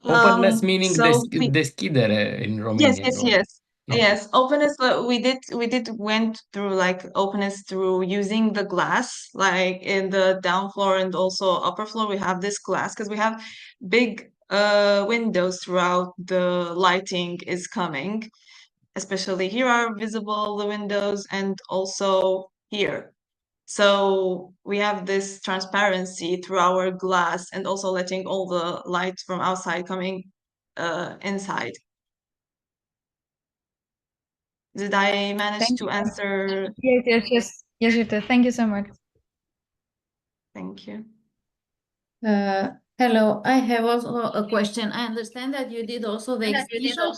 Openness meaning deschidere in Romanian. Yes, openness. We did went through like openness through using the glass, like in the down floor and also upper floor. We have this glass because we have big windows throughout. The lighting is coming, especially here are visible the windows, and also here. So we have this transparency through our glass, and also letting all the light from outside coming inside. Did I manage to answer? Yes, you did. Thank you so much. Thank you. Hello, I have also a question. I understand that you did also the exhibition,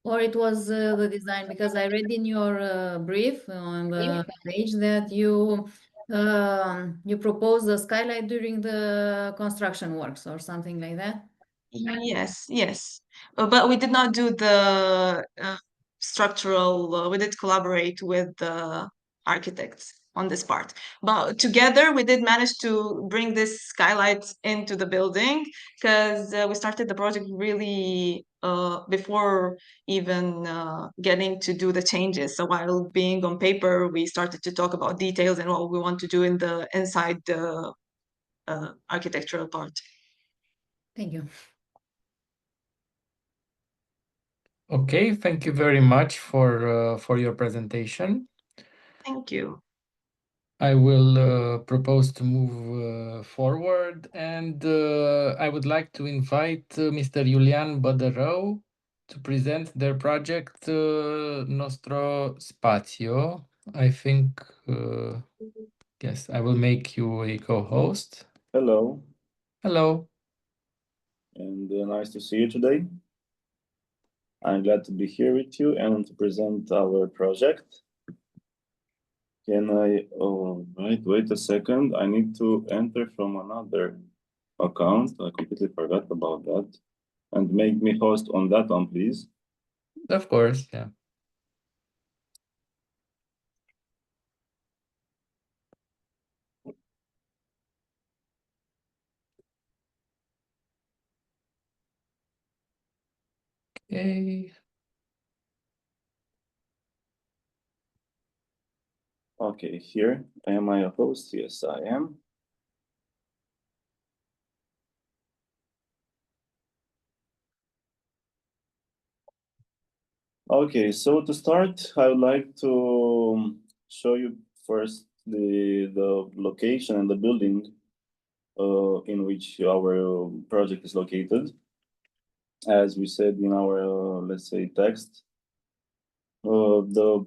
or it was the design, because I read in your brief on the page that you proposed the skylight during the construction works or something like that. Yes, but we did not do the structural. We did collaborate with the architects on this part, but together we did manage to bring this skylight into the building, because we started the project really before even getting to do the changes. So while being on paper, we started to talk about details and what we want to do in the inside the architectural part. Thank you. Okay, thank you very much for your presentation. Thank you. I will propose to move forward, and I would like to invite Mr. Iulian Bădărău to present their project Nostro Spazio. I think, yes, I will make you a co-host. Hello. Hello. And nice to see you today. I'm glad to be here with you and to present our project. Can I, wait a second. I need to enter from another account. I completely forgot about that. And make me host on that one, please. Of course, yeah. Okay. Okay, here. Am I a host? Yes, I am. Okay, so to start, I would like to show you first the location and the building in which our project is located. As we said in our, let's say, text, the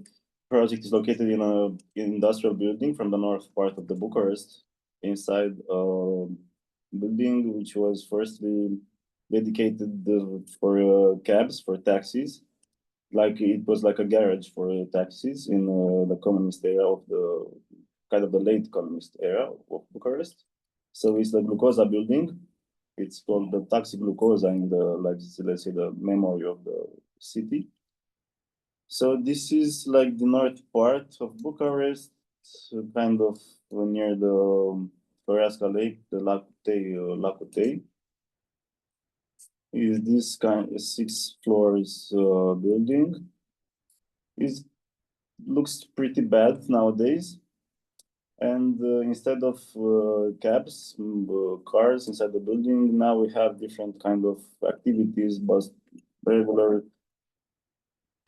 project is located in an industrial building from the north part of the Bucharest, inside a building which was firstly dedicated for cabs, for taxis. Like it was like a garage for taxis in the communist era of the kind of the late communist era of Bucharest. So it's the Glucosa building. It's called the Taxi Glucosa in the, like, let's say, the memory of the city. So this is like the north part of Bucharest, kind of near the Floreasca Lake, the Lacutei. Is this kind of 6 floors building. It looks pretty bad nowadays. And instead of cabs, cars inside the building, now we have different kind of activities, but regular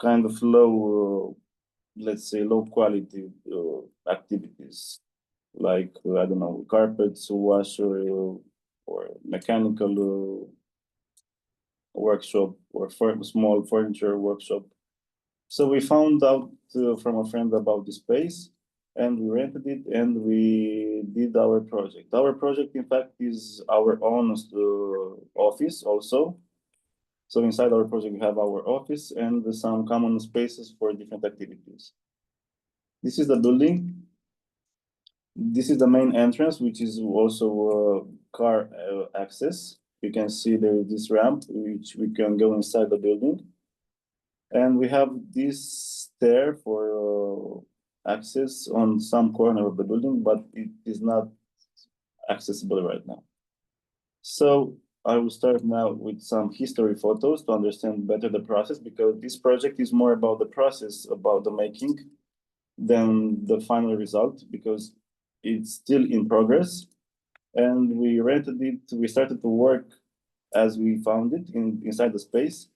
kind of low, let's say, low quality activities, like, I don't know, carpets, washer, or mechanical workshop, or small furniture workshop. So we found out from a friend about the space, and we rented it, and we did our project. Our project, in fact, is our own office also. So inside our project, we have our office and some common spaces for different activities. This is the building. This is the main entrance, which is also car access. You can see there is this ramp, which we can go inside the building. And we have this stair for access on some corner of the building, but it is not accessible right now. So I will start now with some history photos to understand better the process, because this project is more about the process, about the making, than the final result, because it's still in progress. And we rented it, we started to work as we found it inside the space.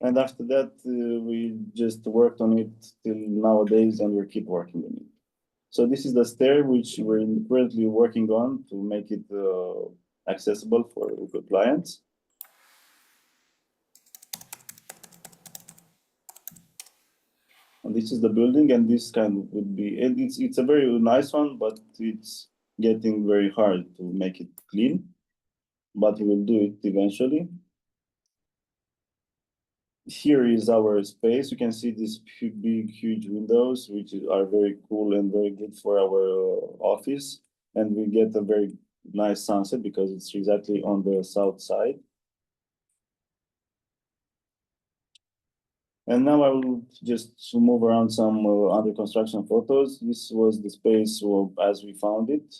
And after that, we just worked on it till nowadays, and we keep working on it. So this is the stair, which we're currently working on to make it accessible for the clients. And this is the building, and this kind of would be, and it's a very nice one, but it's getting very hard to make it clean, but we will do it eventually. Here is our space. You can see these big, huge windows, which are very cool and very good for our office. And we get a very nice sunset because it's exactly on the south side. And now I will just move around some under construction photos. This was the space as we found it.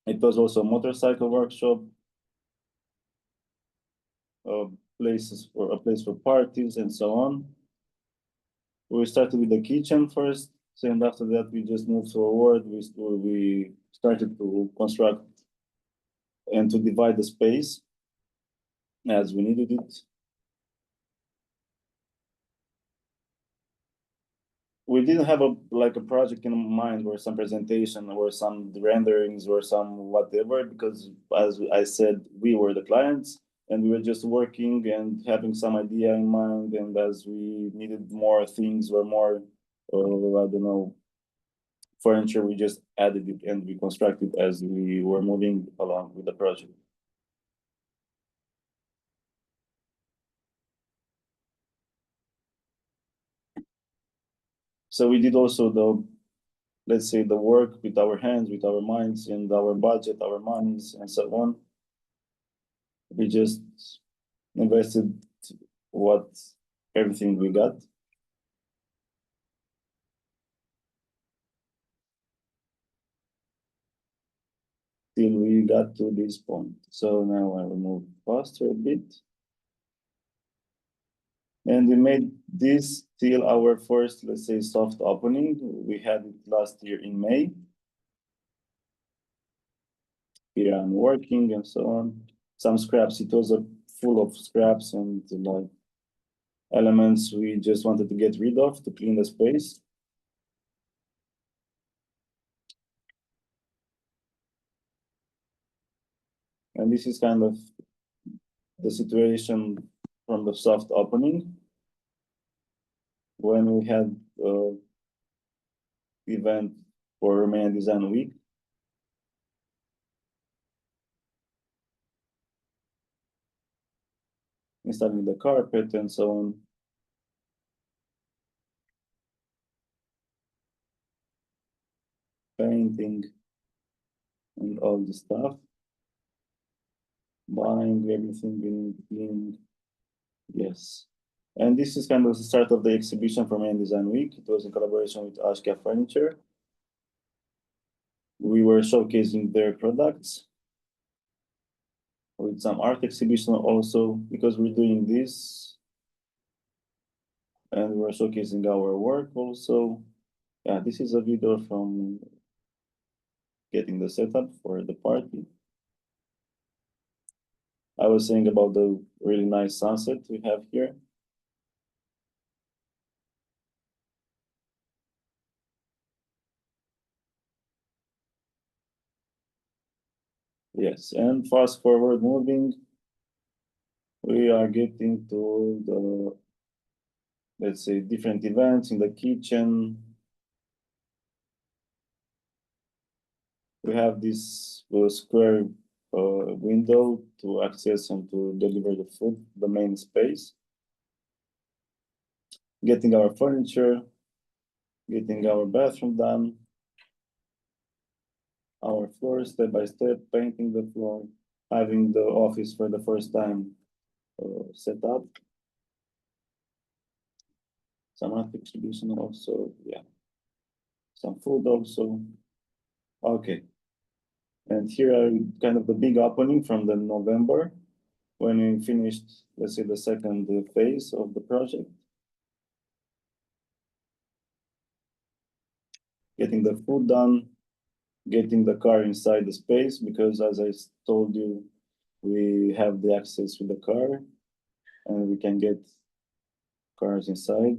It was also a motorcycle workshop, a place for parties and so on. We started with the kitchen first, and after that we just moved forward. We started to construct and to divide the space as we needed it. We didn't have a project in mind, or some presentation, or some renderings, or some whatever, because as I said, we were the clients, and we were just working and having some idea in mind. And as we needed more things or more, I don't know, furniture, we just added it and we constructed as we were moving along with the project. So we did also let's say, the work with our hands, with our minds, and our budget, our monies, and so on. We just invested everything we got. Till we got to this point. So now I will move faster a bit. And we made this till our first, let's say, soft opening. We had it last year in May. Here I'm working and so on. Some scraps, it was full of scraps and like elements we just wanted to get rid of to clean the space. And this is kind of the situation from the soft opening, when we had event for Romanian Design Week. Installing the carpet and so on. Painting and all the stuff. Buying everything in yes. And this is kind of the start of the exhibition for Main Design Week. It was in collaboration with Ashka Furniture. We were showcasing their products with some art exhibition also, because we're doing this. And we're showcasing our work also. Yeah, this is a video from getting the setup for the party. I was saying about the really nice sunset we have here. Yes, and fast forward moving, we are getting to the, let's say, different events in the kitchen. We have this square window to access and to deliver the food, the main space. Getting our furniture, getting our bathroom done, our floor step by step, painting the floor, having the office for the first time set up. Some art exhibition also, yeah. Some food also. Okay. And here are kind of the big opening from the November when we finished, let's say, the second phase of the project. Getting the food done, getting the car inside the space, because as I told you, we have the access with the car and we can get cars inside.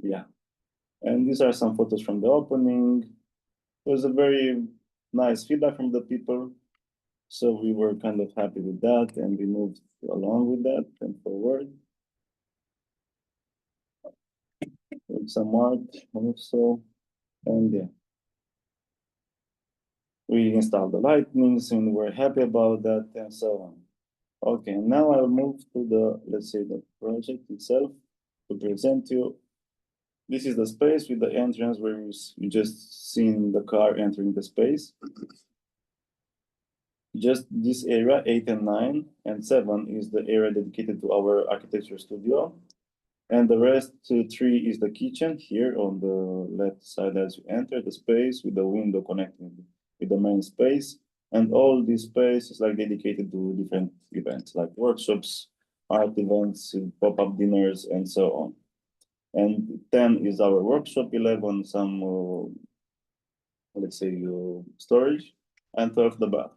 Yeah, and these are some photos from the opening. It was a very nice feedback from the people, so we were kind of happy with that, and we moved along with that and forward with some art also. And yeah, we installed the lightnings and we're happy about that and so on. Okay, now I'll move to the, let's say, the project itself to present you. This is the space with the entrance where you just seen the car entering the space. Just this area, 8 and 9 and 7 is the area dedicated to our architecture studio. And the rest 3 is the kitchen here on the left side as you enter the space with the window connecting with the main space. And all this space is like dedicated to different events like workshops, art events, pop-up dinners, and so on. And 10 is our workshop, 11 some, let's say, storage, and 12 the bath.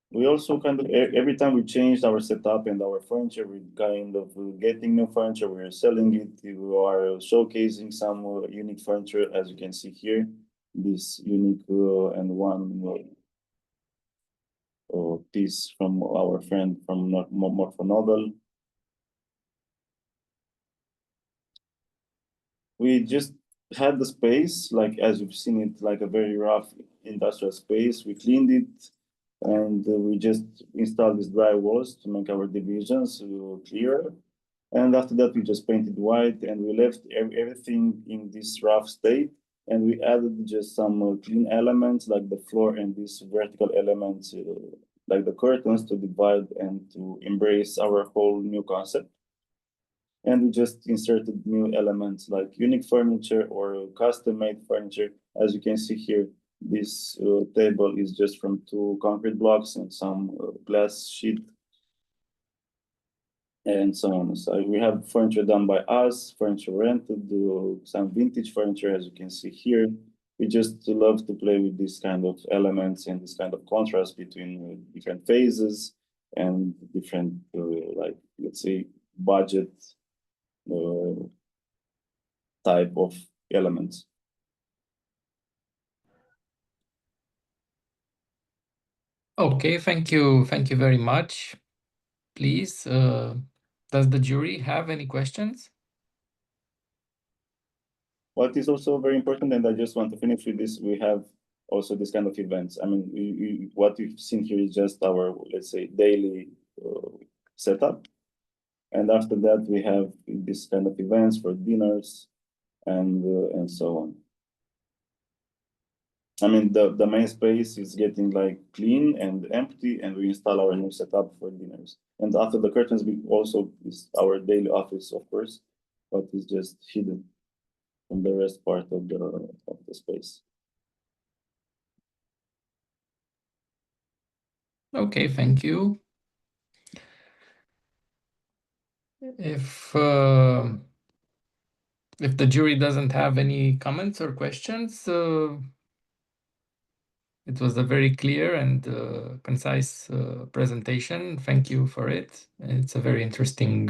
We also kind of, every time we changed our setup and our furniture, we kind of getting new furniture, we're selling it, we are showcasing some unique furniture, as you can see here, this unique and one piece from our friend from Morpho Novel. We just had the space, like as you've seen it, like a very rough industrial space. We cleaned it and we just installed these dry walls to make our divisions clearer. And after that, we just painted white and we left everything in this rough state. And we added just some clean elements like the floor and these vertical elements like the curtains to divide and to embrace our whole new concept. And we just inserted new elements like unique furniture or custom-made furniture. As you can see here, this table is just from 2 concrete blocks and some glass sheet and so on. So we have furniture done by us, furniture rented, some vintage furniture, as you can see here. We just love to play with this kind of elements and this kind of contrast between different phases and different, like, let's say, budget type of elements. Okay, thank you very much. Please, does the jury have any questions? what is also very important, and I just want to finish with this, we have also this kind of events. I mean, what you've seen here is just our, let's say, daily setup. And after that, we have this kind of events for dinners and so on. I mean, the main space is getting like clean and empty, and we install our new setup for dinners. And after the curtains, we also is our daily office, of course, but it's just hidden from the rest part of the space. Okay, thank you. If the jury doesn't have any comments or questions, it was a very clear and concise presentation. Thank you for it. It's a very interesting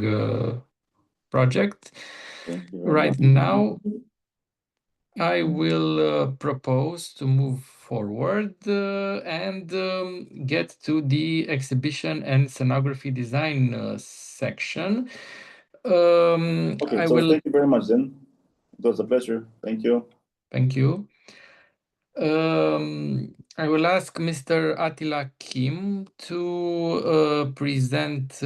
project. Right now, I will propose to move forward and get to the exhibition and scenography design section. Okay, so thank you very much then. It was a pleasure. Thank you. Thank you. I will ask Mr. Attila Kim to present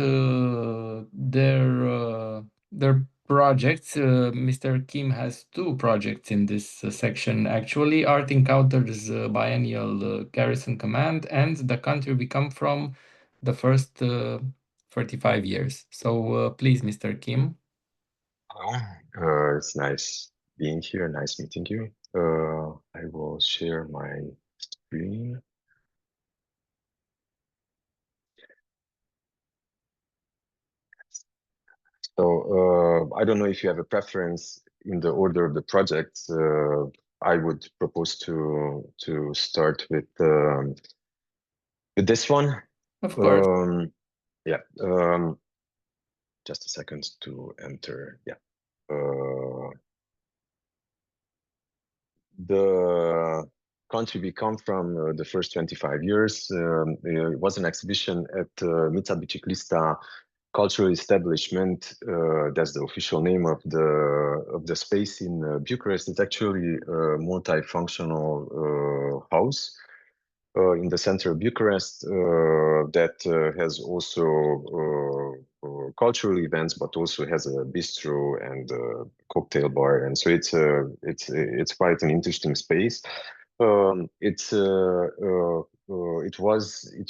their projects. Mr. Kim has two projects in this section, actually. Art Encounters Biennial Garrison Command and The Country We Come From, the first 35 years. So please, Mr. Kim. Hello, it's nice being here, nice meeting you. I will share my screen. So I don't know if you have a preference in the order of the projects. I would propose to start with this one. Of course. Yeah. Just a second to enter. Yeah. The country we come from, the first 25 years, it was an exhibition at Mița Biciclista Cultural Establishment. That's the official name of the space in Bucharest. It's actually a multifunctional house in the center of Bucharest that has also cultural events, but also has a bistro and a cocktail bar, and so it's quite an interesting space. It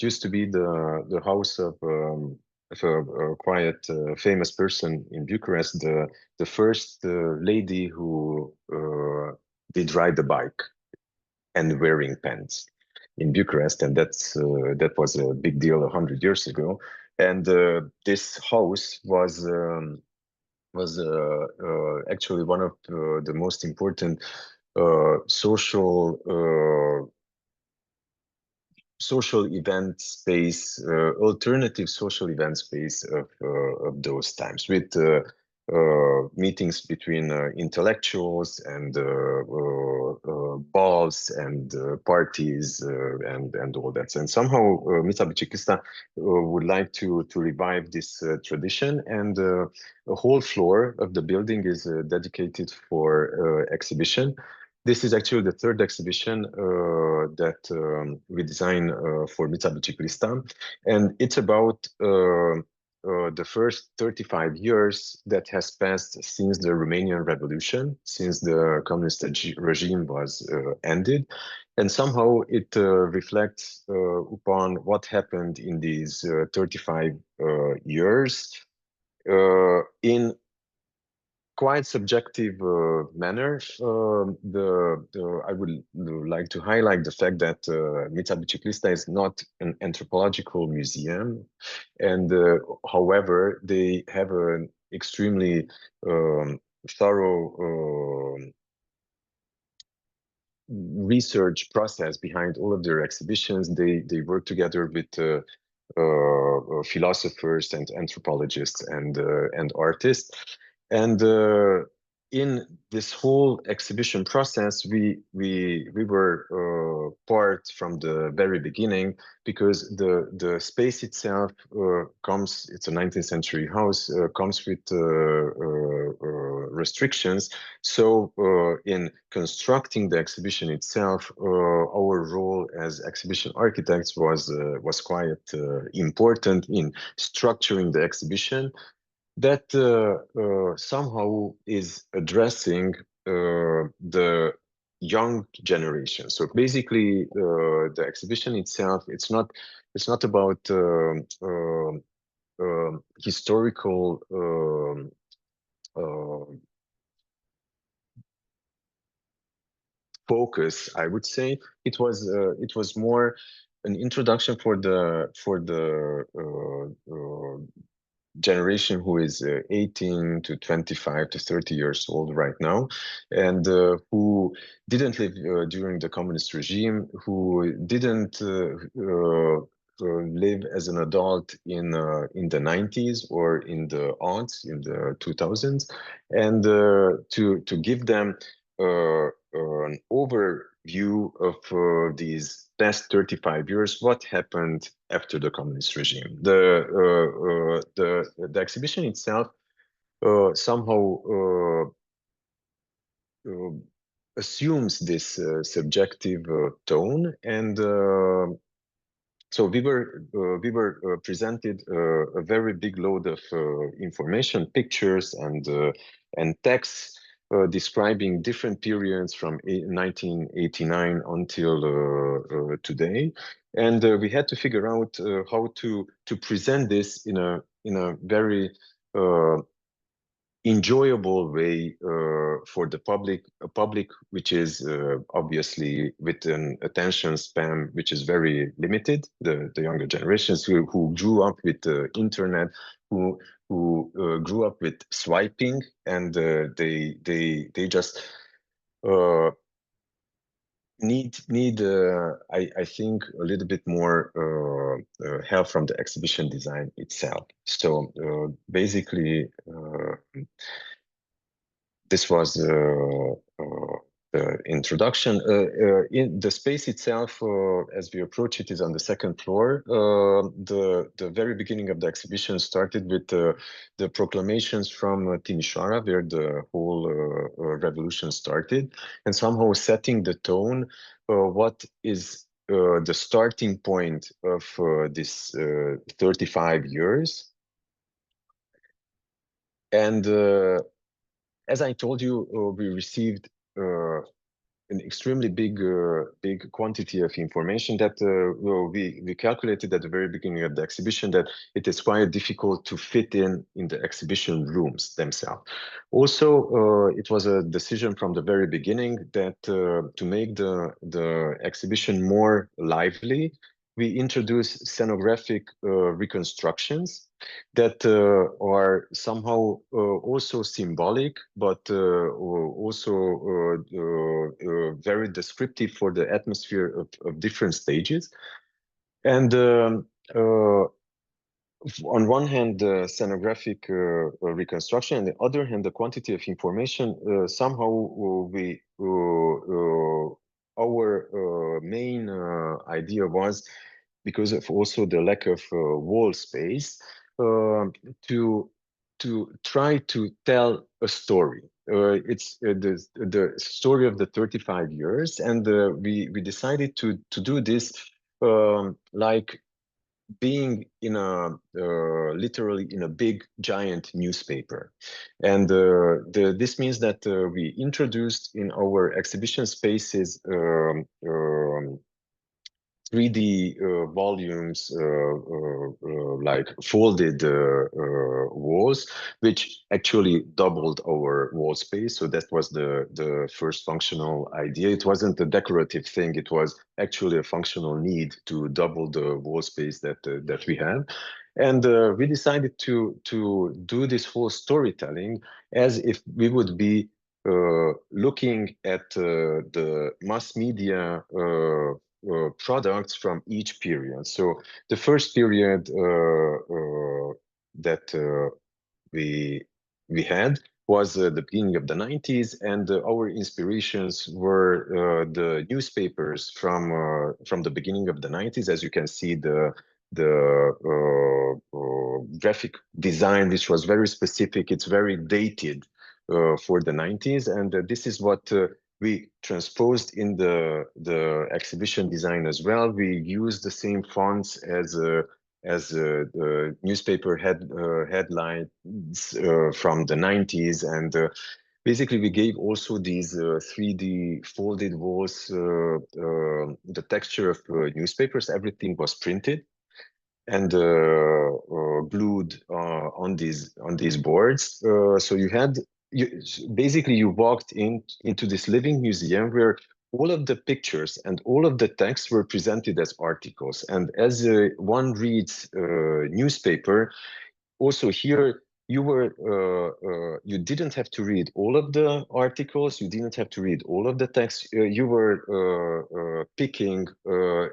used to be the house of a quite famous person in Bucharest, the first lady who did ride the bike and wearing pants in Bucharest, and that was a big deal 100 years ago. And this house was actually one of the most important social event space, alternative social event space of those times, with meetings between intellectuals and balls and parties and all that. And somehow Mița Biciclista would like to revive this tradition, and a whole floor of the building is dedicated for exhibition. This is actually the third exhibition that we design for Mița Biciclista, and it's about the first 35 years that has passed since the Romanian Revolution, since the communist regime was ended. And somehow it reflects upon what happened in these 35 years in quite subjective manner. I would like to highlight the fact that Mița Biciclista is not an anthropological museum, and however, they have an extremely thorough research process behind all of their exhibitions. They work together with philosophers and anthropologists and artists. And in this whole exhibition process, we were part from the very beginning, because the space itself it's a 19th century house, comes with restrictions. So in constructing the exhibition itself, our role as exhibition architects was quite important in structuring the exhibition that somehow is addressing the young generation. So basically, the exhibition itself, it's not about historical focus, I would say. It was more an introduction for the generation who is 18 to 25 to 30 years old right now, and who didn't live during the communist regime, who didn't live as an adult in the 90s or in the aughts, in the 2000s, and to give them an overview of these past 35 years, what happened after the communist regime. The exhibition itself somehow assumes this subjective tone, and so we were presented a very big load of information, pictures, and texts describing different periods from 1989 until today, and we had to figure out how to present this in a very enjoyable way for the public, a public which is obviously with an attention span which is very limited, the younger generations who grew up with the internet, who grew up with swiping, and they just need I think a little bit more help from the exhibition design itself. So basically this was the introduction. In the space itself, as we approach it, is on the second floor. The very beginning of the exhibition started with the proclamations from Timișoara, where the whole revolution started, and somehow setting the tone. What is the starting point of this 35 years? And as I told you, we received an extremely big quantity of information that we calculated at the very beginning of the exhibition that it is quite difficult to fit in the exhibition rooms themselves. Also, it was a decision from the very beginning that to make the exhibition more lively, we introduced scenographic reconstructions that are somehow also symbolic, but also very descriptive for the atmosphere of different stages. And on one hand, the scenographic reconstruction, on the other hand, the quantity of information, somehow our main idea was, because of also the lack of wall space, to try to tell a story. It's the story of the 35 years, and we decided to do this like being in a literally in a big giant newspaper. And this means that we introduced in our exhibition spaces 3D volumes, like folded walls, which actually doubled our wall space. So that was the first functional idea. It wasn't a decorative thing. It was actually a functional need to double the wall space that we have. And we decided to do this whole storytelling as if we would be looking at the mass media products from each period. So the first period that we had was the beginning of the 90s, and our inspirations were the newspapers from the beginning of the 90s. As you can see, the graphic design, which was very specific. It's very dated. for the 90s, and this is what we transposed in the exhibition design as well. We used the same fonts as newspaper headlines from the 90s, and basically we gave also these 3D folded walls, the texture of newspapers. Everything was printed and glued on these boards. So basically you walked into this living museum where all of the pictures and all of the texts were presented as articles. And as one reads newspaper, also here you didn't have to read all of the articles, you didn't have to read all of the text. You were picking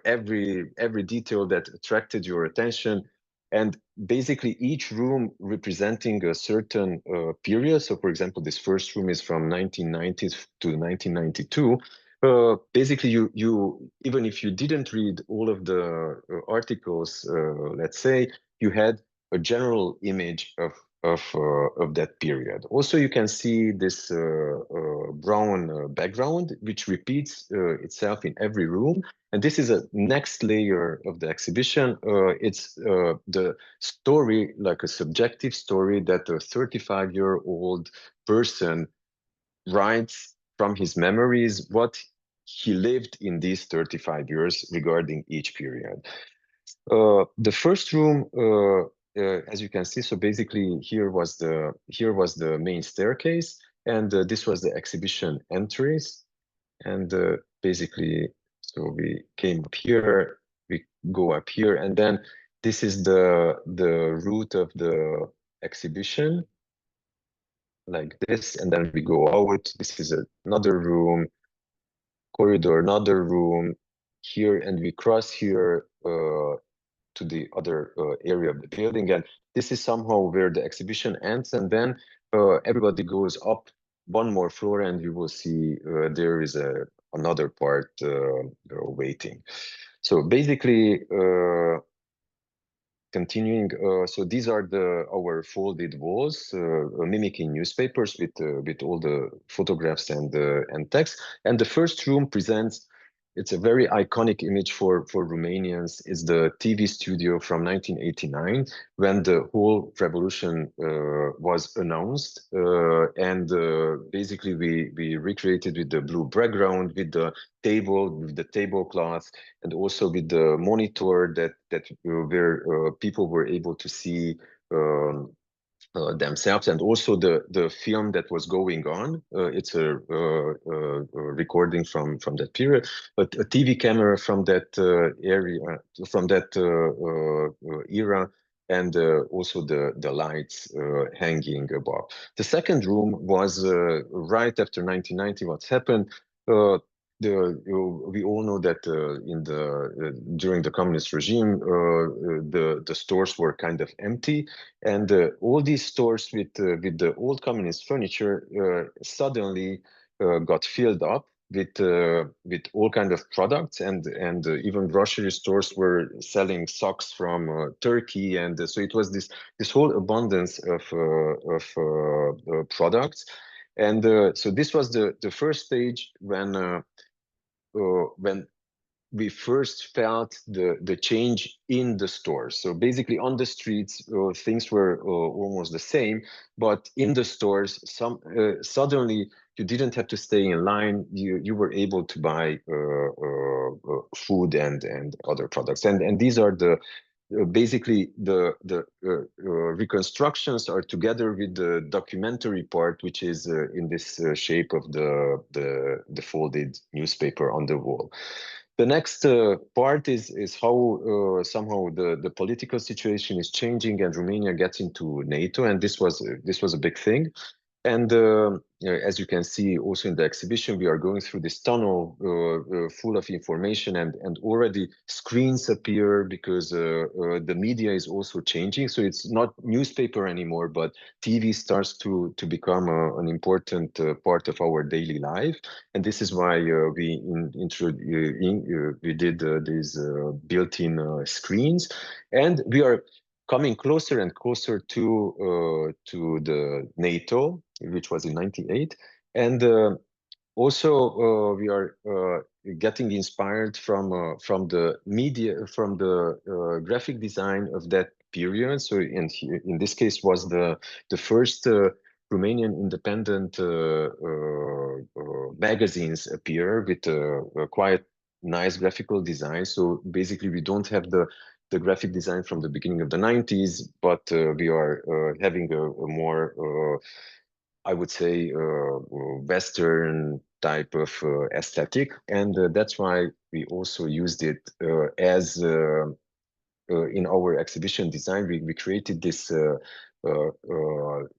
every detail that attracted your attention. And basically each room representing a certain period. So for example, this first room is from 1990 to 1992. Basically, you even if you didn't read all of the articles, let's say, you had a general image of that period. Also, you can see this brown background, which repeats itself in every room. And this is a next layer of the exhibition. It's the story, like a subjective story that a 35-year-old person writes from his memories what he lived in these 35 years regarding each period. The first room, as you can see, so basically here was the main staircase, and this was the exhibition entries. And basically, so we came up here, we go up here, and then this is the route of the exhibition, like this, and then we go out. This is another room, corridor, another room here, and we cross here to the other area of the building. And this is somehow where the exhibition ends, and then everybody goes up one more floor, and you will see there is another part waiting. So basically, continuing, so these are our folded walls, mimicking newspapers with all the photographs and text. And the first room presents, it's a very iconic image for Romanians. It's the TV studio from 1989, when the whole revolution was announced. And basically we recreated with the blue background, with the tablecloth, and also with the monitor that where people were able to see themselves, and also the film that was going on. It's a recording from that period, but a TV camera from that area, from that era, and also the lights hanging above. The second room was right after 1990. What's happened? We all know that during the communist regime, the stores were kind of empty, and all these stores with the old communist furniture suddenly got filled up with all kind of products, and even grocery stores were selling socks from Turkey, and so it was this whole abundance of products, and so this was the first stage when we first felt the change in the stores. So basically on the streets, things were almost the same, but in the stores, suddenly you didn't have to stay in line. You were able to buy food and other products. And these are basically the reconstructions are together with the documentary part, which is in this shape of the folded newspaper on the wall. The next part is how somehow the political situation is changing and Romania gets into NATO, and this was a big thing. And as you can see also in the exhibition, we are going through this tunnel full of information, and already screens appear because the media is also changing. So it's not newspaper anymore, but TV starts to become an important part of our daily life. And this is why we did these built-in screens, and we are coming closer and closer to the NATO, which was in '98, and also we are getting inspired from the media, from the graphic design of that period. So in this case was the first Romanian independent magazines appear with a quite nice graphical design. So basically we don't have the graphic design from the beginning of the 90s, but we are having a more, I would say, Western type of aesthetic. And that's why we also used it as in our exhibition design. We created this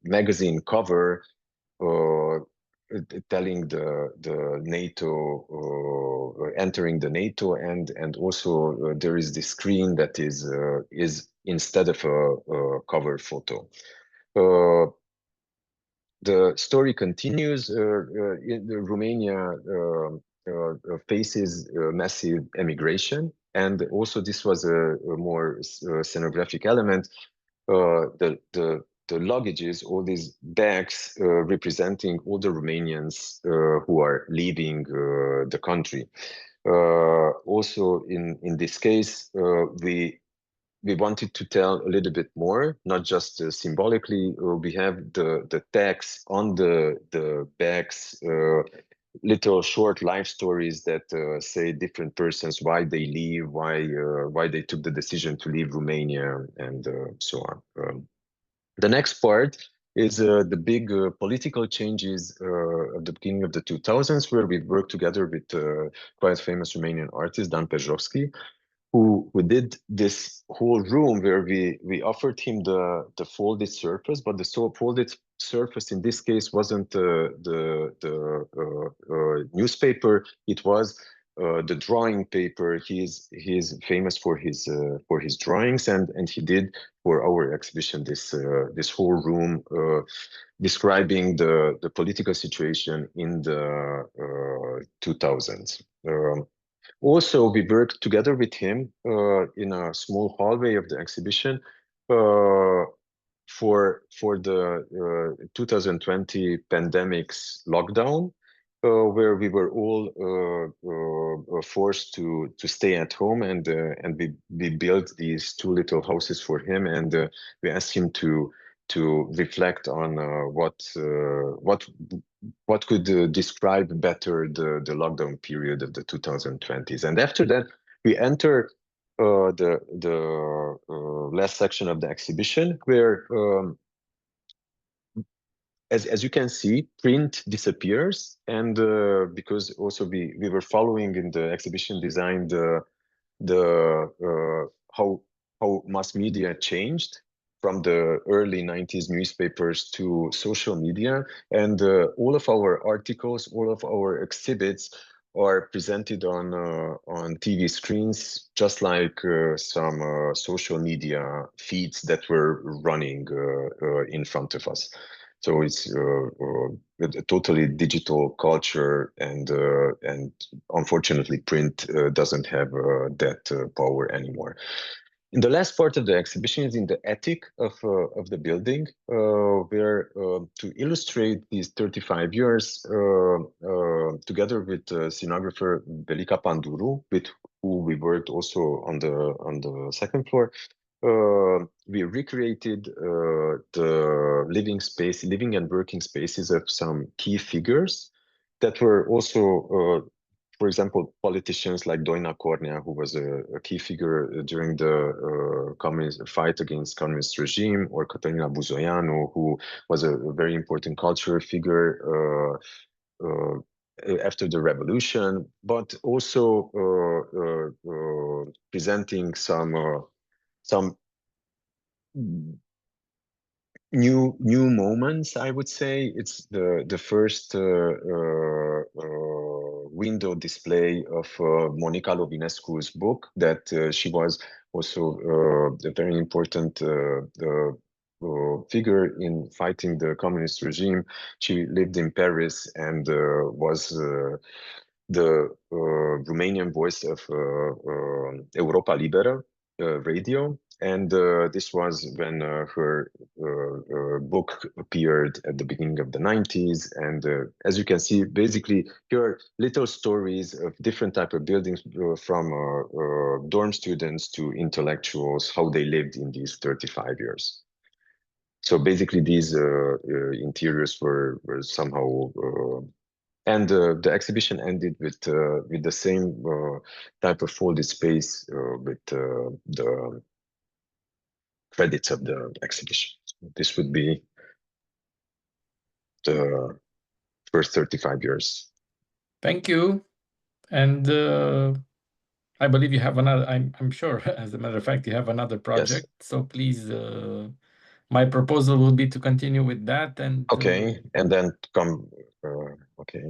magazine cover telling the NATO entering the NATO, and also there is this screen that is instead of a cover photo. The story continues. Romania faces massive emigration, and also this was a more scenographic element. The luggages, all these bags representing all the Romanians who are leaving the country. Also, in this case, we wanted to tell a little bit more, not just symbolically. We have the text on the bags, little short life stories that say different persons why they leave, why they took the decision to leave Romania, and so on. The next part is the big political changes at the beginning of the 2000s, where we worked together with quite famous Romanian artist Dan Pejovski, who did this whole room where we offered him the folded surface, but the folded surface in this case wasn't the newspaper. It was the drawing paper. He's famous for his drawings, and he did for our exhibition this whole room describing the political situation in the 2000s. Also, we worked together with him in a small hallway of the exhibition for the 2020 pandemic's lockdown, where we were all forced to stay at home, and we built these two little houses for him, and we asked him to reflect on what could describe better the lockdown period of the 2020s. And after that, we enter the last section of the exhibition, where as you can see, print disappears, and because also we were following in the exhibition design how mass media changed from the early 90s newspapers to social media, and all of our articles, all of our exhibits are presented on TV screens, just like some social media feeds that were running in front of us. So it's a totally digital culture, and unfortunately, print doesn't have that power anymore. In the last part of the exhibition is in the attic of the building, where to illustrate these 35 years, together with scenographer Velika Panduru, with who we worked also on the second floor. We recreated the living and working spaces of some key figures that were also, for example, politicians like Doina Cornea, who was a key figure during the communist fight against communist regime, or Cătălina Buzoianu, who was a very important cultural figure after the revolution, but also presenting some new moments, I would say. It's the first window display of Monica Lovinescu's book, that she was also a very important figure in fighting the communist regime. She lived in Paris and was the Romanian voice of Europa Liberă radio. And this was when her book appeared at the beginning of the 90s. And as you can see, basically, here are little stories of different type of buildings from dorm students to intellectuals, how they lived in these 35 years. So basically, these interiors were somehow, and the exhibition ended with the same type of folded space with the credits of the exhibition. This would be the first 35 years. Thank you. And I believe you have another, I'm sure, as a matter of fact, you have another project. Yes. So please, my proposal will be to continue with that. And okay, and then come, okay,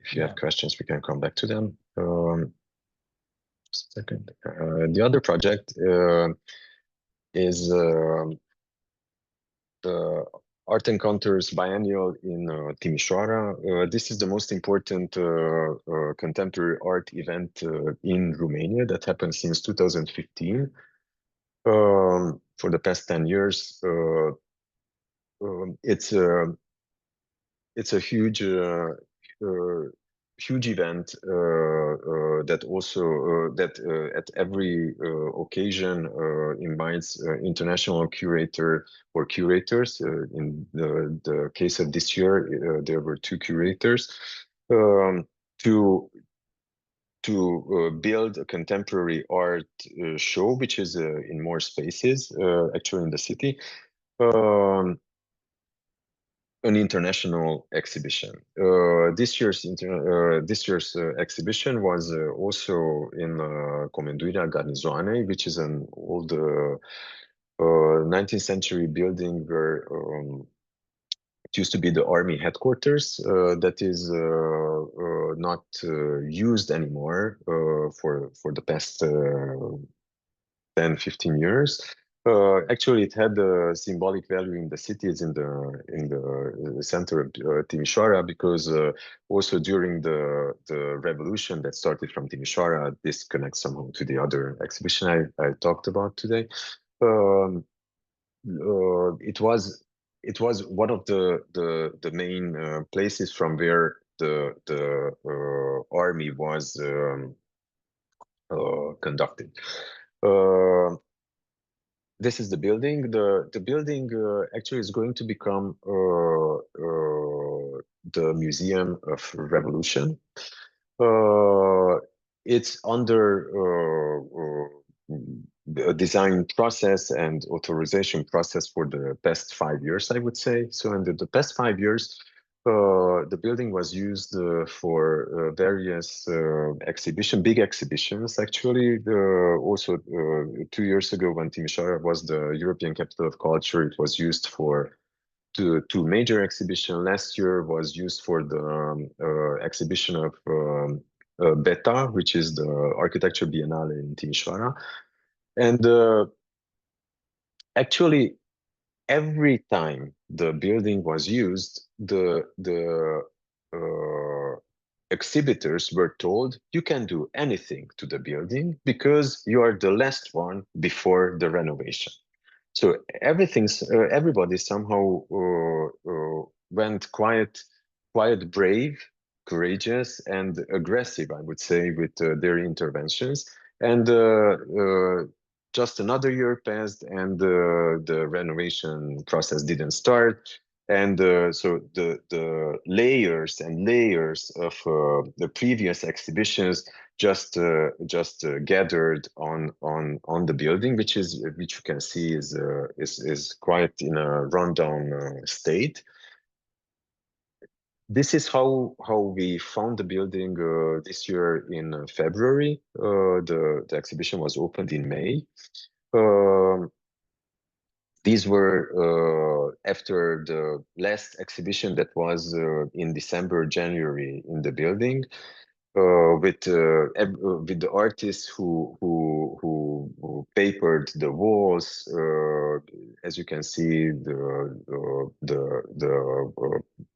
if you have questions, we can come back to them. Second, the other project is the Art Encounters Biennial in Timișoara. This is the most important contemporary art event in Romania that happened since 2015. For the past 10 years, it's a huge huge event that also at every occasion invites international curator or curators. In the case of this year, there were 2 curators to build a contemporary art show, which is in more spaces, actually in the city. An international exhibition. This year's exhibition was also in Comenduirea Garnizoanei, which is an old 19th century building where it used to be the army headquarters that is not used anymore for the past 10-15 years. Actually, it had a symbolic value in the cities in the center of Timișoara, because also during the revolution that started from Timișoara, this connects somehow to the other exhibition I talked about today. It was one of the main places from where the army was conducted. This is the building. The building actually is going to become the Museum of Revolution. It's under a design process and authorization process for the past 5 years, I would say. So in the past 5 years, the building was used for various big exhibitions. Actually, also 2 years ago, when Timișoara was the European Capital of Culture, it was used for two major exhibitions. Last year was used for the exhibition of Beta, which is the Architecture Biennale in Timișoara. And actually, every time the building was used, the exhibitors were told, you can do anything to the building because you are the last one before the renovation. So everybody somehow went quite brave, courageous, and aggressive, I would say, with their interventions. And just another year passed, and the renovation process didn't start. And so the layers and layers of the previous exhibitions just gathered on the building, which you can see is quite in a rundown state. This is how we found the building this year in February. The exhibition was opened in May. These were after the last exhibition that was in December, January in the building, with the artists who papered the walls. As you can see, the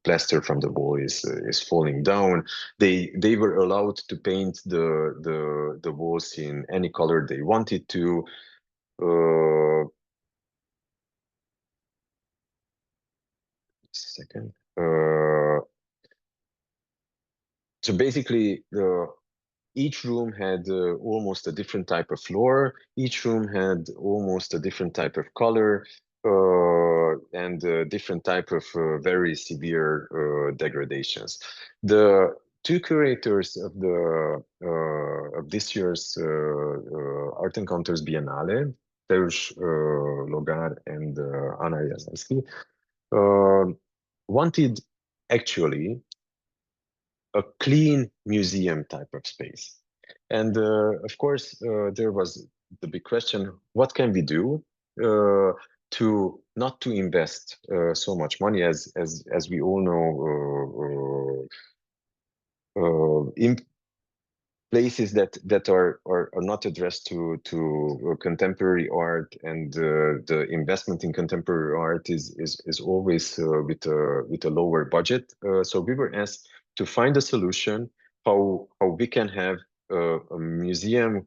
plaster from the wall is falling down. They were allowed to paint the walls in any color they wanted to. second. So basically, each room had almost a different type of floor. Each room had almost a different type of color and a different type of very severe degradations. The two curators of this year's Art Encounters Biennale, Teusz Logar and Anna Jazalski, wanted actually a clean museum type of space. And of course, there was the big question, what can we do to not to invest so much money as we all know in places that are not addressed to contemporary art, and the investment in contemporary art is always with a lower budget. So we were asked to find a solution how we can have a museum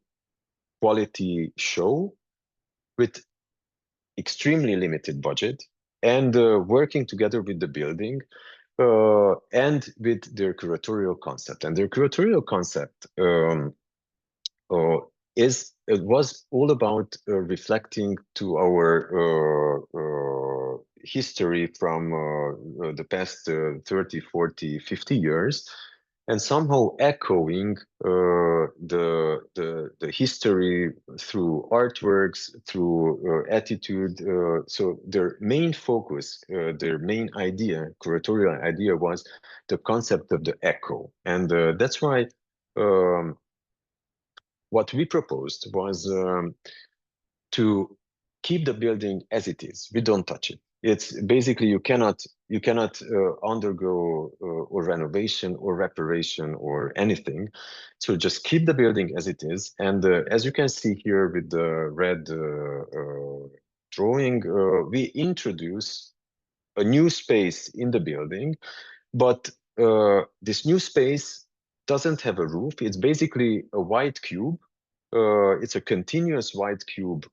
quality show with extremely limited budget, and working together with the building and with their curatorial concept. And their curatorial concept was all about reflecting to our history from the past 30, 40, 50 years, and somehow echoing the history through artworks, through attitude. So their main focus, their main idea, curatorial idea, was the concept of the echo. And that's why what we proposed was to keep the building as it is. We don't touch it. It's basically you cannot undergo or renovation or reparation or anything. So just keep the building as it is. And as you can see here with the red drawing, we introduce a new space in the building, but this new space doesn't have a roof. It's basically a white cube. It's a continuous white cube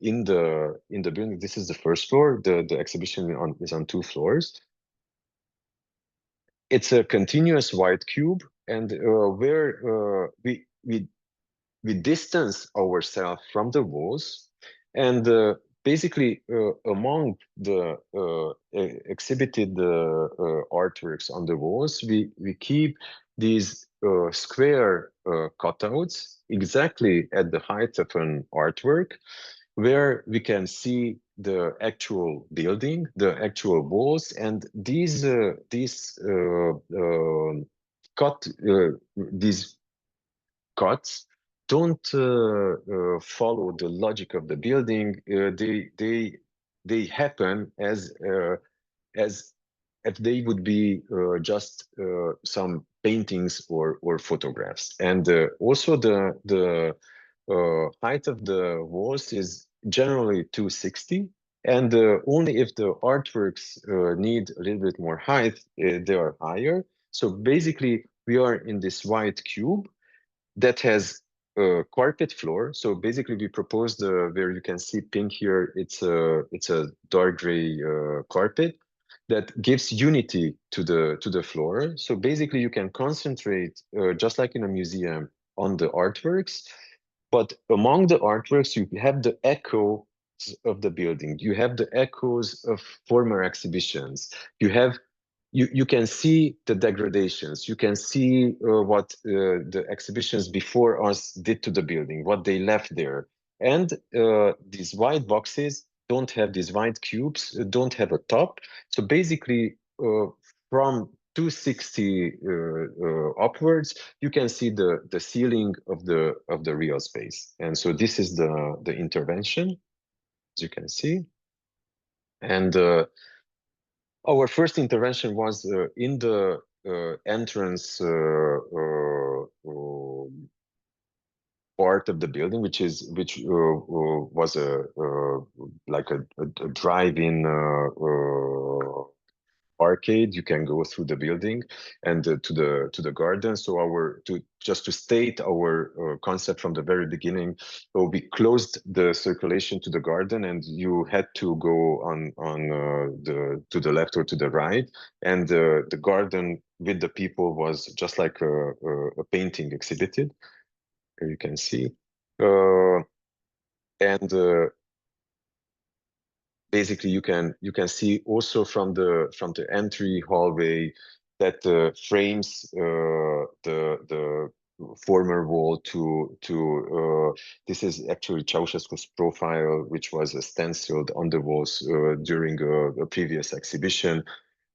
in the building. This is the first floor. The exhibition is on 2 floors. It's a continuous white cube, and where we distance ourselves from the walls, and basically among the exhibited artworks on the walls, we keep these square cutouts exactly at the height of an artwork, where we can see the actual building, the actual walls, and these cuts don't follow the logic of the building. They happen as if they would be just some paintings or photographs. And also the height of the walls is generally 260, and only if the artworks need a little bit more height, they are higher. So basically, we are in this white cube that has a carpet floor. So basically, we proposed where you can see pink here. It's a dark gray carpet that gives unity to the floor. So basically, you can concentrate just like in a museum on the artworks, but among the artworks, you have the echo of the building. You have the echoes of former exhibitions. You can see the degradations. You can see what the exhibitions before us did to the building, what they left there. And these white boxes don't have these white cubes, don't have a top. So basically, from 260 upwards, you can see the ceiling of the real space. And so this is the intervention, as you can see. And our first intervention was in the entrance part of the building, which was like a drive-in arcade. You can go through the building and to the garden. So just to state our concept from the very beginning, so we closed the circulation to the garden, and you had to go to the left or to the right, and the garden with the people was just like a painting exhibited. Here you can see, and basically you can see also from the entry hallway that frames the former wall to this is actually Ceausescu's profile, which was stenciled on the walls during a previous exhibition.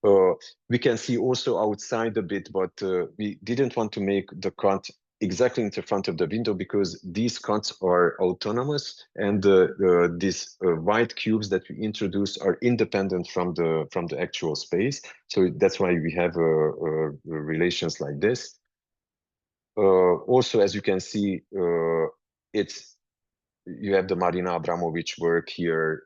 We can see also outside a bit, but we didn't want to make the cut exactly in the front of the window because these cuts are autonomous, and these white cubes that we introduce are independent from the actual space. So that's why we have relations like this. Also, as you can see, you have the Marina Abramovic work here,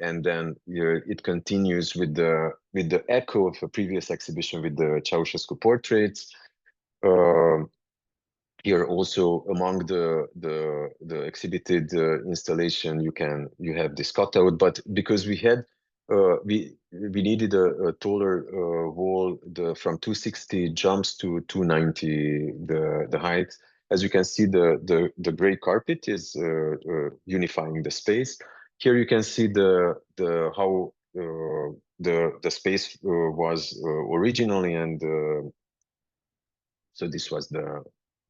and then it continues with the echo of a previous exhibition with the Ceausescu portraits. Here also among the exhibited installation, you have this cutout, but because we needed a taller wall, from 260 jumps to 290 the height. As you can see, the gray carpet is unifying the space. Here you can see how the space was originally, and so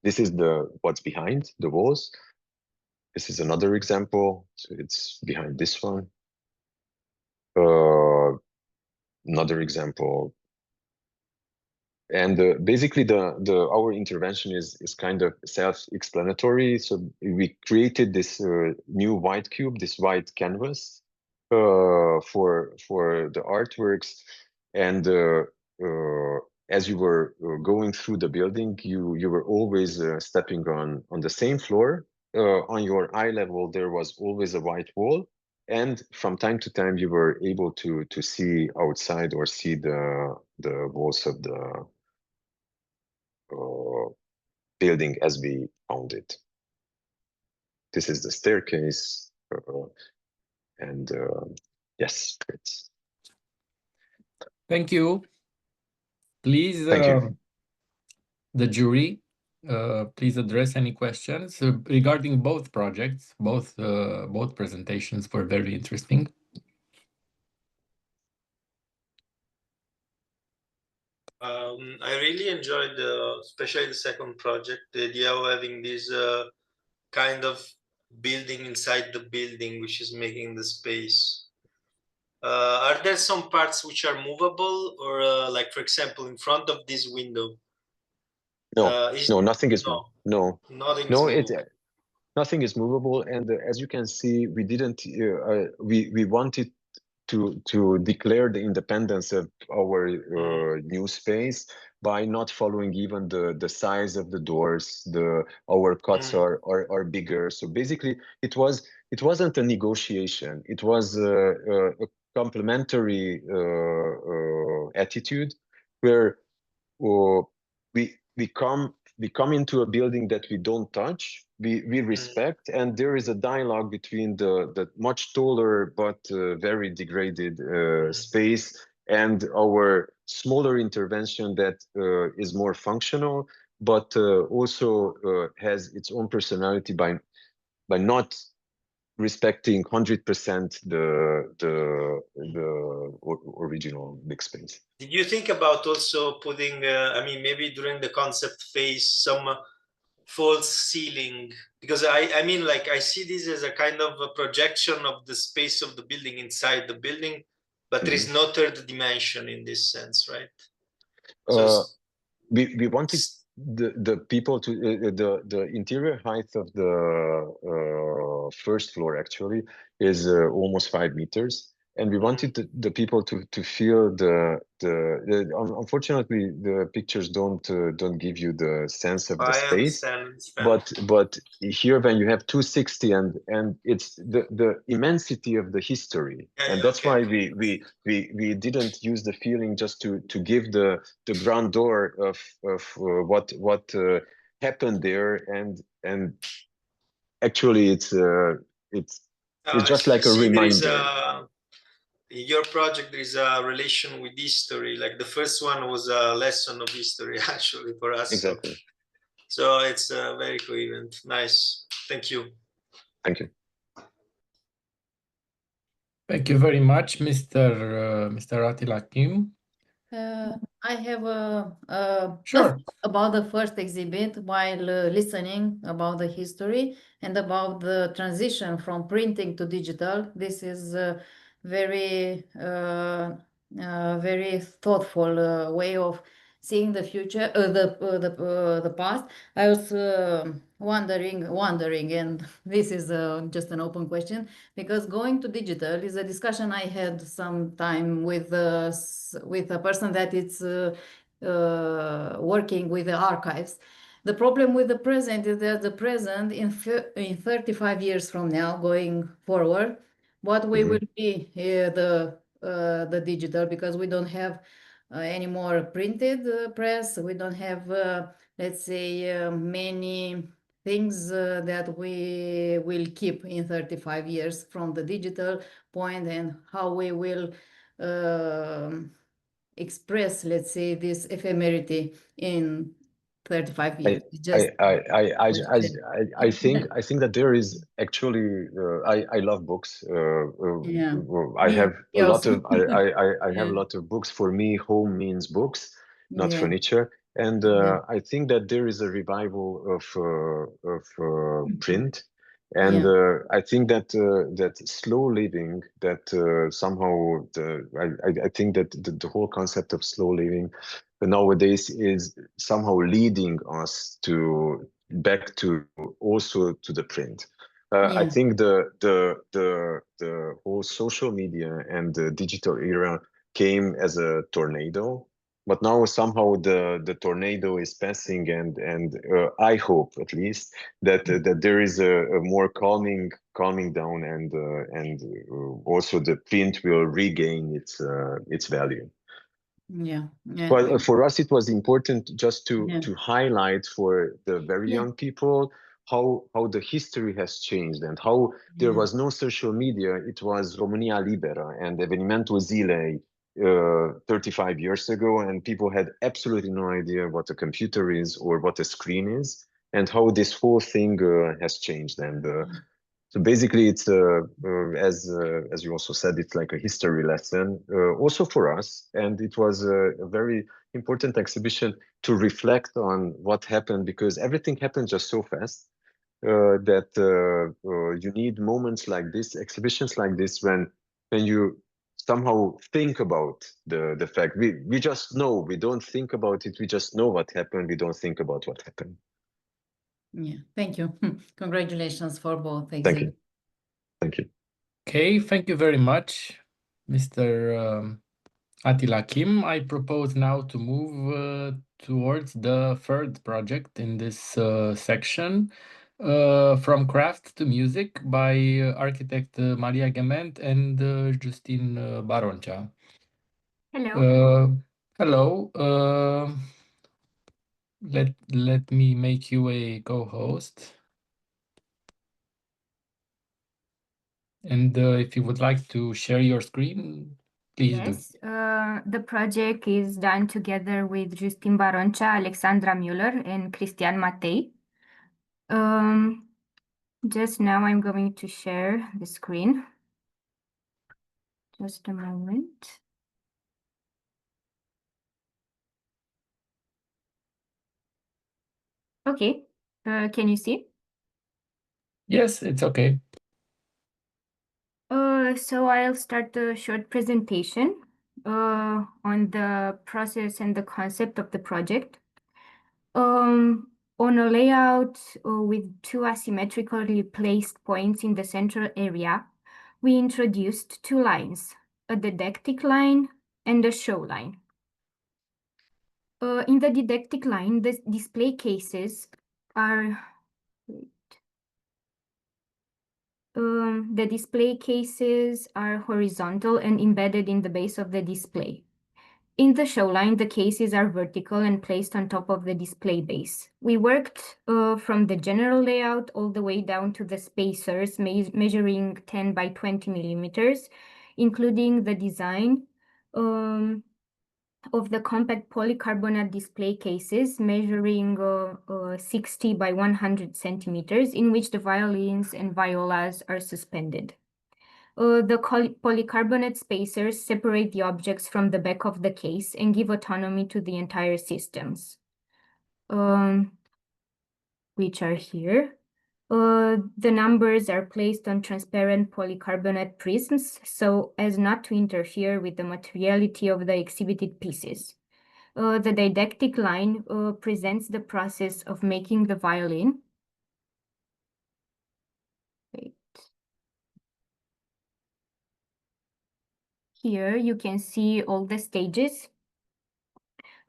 this is what's behind the walls. This is another example. So it's behind this one. Another example. And basically our intervention is kind of self-explanatory. So we created this new white cube, this white canvas for the artworks. And as you were going through the building, you were always stepping on the same floor. On your eye level, there was always a white wall, and from time to time, you were able to see outside or see the walls of the building as we found it. This is the staircase, and yes, it's. Thank you. Please, Thank you. The jury, please address any questions regarding both projects. Both presentations were very interesting. I really enjoyed especially the second project, the idea of having this kind of building inside the building, which is making the space. Are there some parts which are movable, or like, for example, in front of this window? No, nothing is movable. Nothing is movable, and as you can see, we didn't. We wanted to declare the independence of our new space by not following even the size of the doors. Our cuts are bigger. So basically, it wasn't a negotiation. It was a complementary attitude where we come into a building that we don't touch, we respect, and there is a dialogue between the much taller but very degraded space and our smaller intervention that is more functional, but also has its own personality by not respecting 100% the original big space. Did you think about also putting, I mean, maybe during the concept phase, some false ceiling? Because I mean, like, I see this as a kind of a projection of the space of the building inside the building, but there is no third dimension in this sense, right? So we wanted the people to the interior height of the first floor actually is almost 5 meters, and we wanted the people to feel unfortunately the pictures don't give you the sense of the space. But here when you have 260 and it's the immensity of the history, and that's why we didn't use the feeling just to give the grandeur of what happened there, and actually it's just like a reminder. In your project, there is a relation with history. Like the first one was a lesson of history, actually, for us. Exactly. So it's very coherent. Nice. Thank you. Thank you. Thank you very much, Mr. Attila Kim. I have sure about the first exhibit while listening about the history and about the transition from printing to digital. This is very thoughtful way of seeing the future, the past. I was wondering, and this is just an open question, because going to digital is a discussion I had some time with a person that is working with the archives. The problem with the present is that the present in 35 years from now, going forward, what we will be the digital, because we don't have any more printed press. We don't have, let's say, many things that we will keep in 35 years from the digital point, and how we will express, let's say, this ephemerity in 35 years. I think that there is actually I love books. I have a lot of I have a lot of books. For me, home means books, not furniture. And I think that there is a revival of print. And I think that that slow living, that somehow I think that the whole concept of slow living nowadays is somehow leading us back to also to the print. I think the whole social media and the digital era came as a tornado. But now somehow the tornado is passing, and I hope at least that there is a more calming down, and also the print will regain its value. But for us, it was important just to highlight for the very young people how the history has changed, and how there was no social media. It was România Liberă and Evenimentul Zilei 35 years ago, and people had absolutely no idea what a computer is or what a screen is, and how this whole thing has changed. And so basically, it's as you also said, it's like a history lesson also for us, and it was a very important exhibition to reflect on what happened, because everything happened just so fast that you need moments like this, exhibitions like this, when you somehow think about the fact. We just know, we don't think about it, we just know what happened, we don't think about what happened. Thank you. Congratulations for both. Thank you. Thank you. Okay, thank you very much, Mr. Attila Kim. I propose now to move towards the third project in this section, From Craft to Music, by architect Maria Gement and Justine Baroncea. Hello. Hello. Let me make you a co-host. And if you would like to share your screen, please do. Yes, the project is done together with Justine Baroncea, Alexandra Müller, and Cristian Matei. Just now I'm going to share the screen. Just a moment. Okay, can you see? Yes, it's okay. So I'll start a short presentation on the process and the concept of the project. On a layout with two asymmetrically placed points in the central area, we introduced two lines, a didactic line, and a show line. In the didactic line, the display cases are horizontal and embedded in the base of the display. In the show line, the cases are vertical and placed on top of the display base. We worked from the general layout all the way down to the spacers measuring 10 by 20 millimeters, including the design of the compact polycarbonate display cases measuring 60 by 100 centimeters, in which the violins and violas are suspended. The polycarbonate spacers separate the objects from the back of the case and give autonomy to the entire systems, which are here. The numbers are placed on transparent polycarbonate prisms so as not to interfere with the materiality of the exhibited pieces. The didactic line presents the process of making the violin. Here you can see all the stages,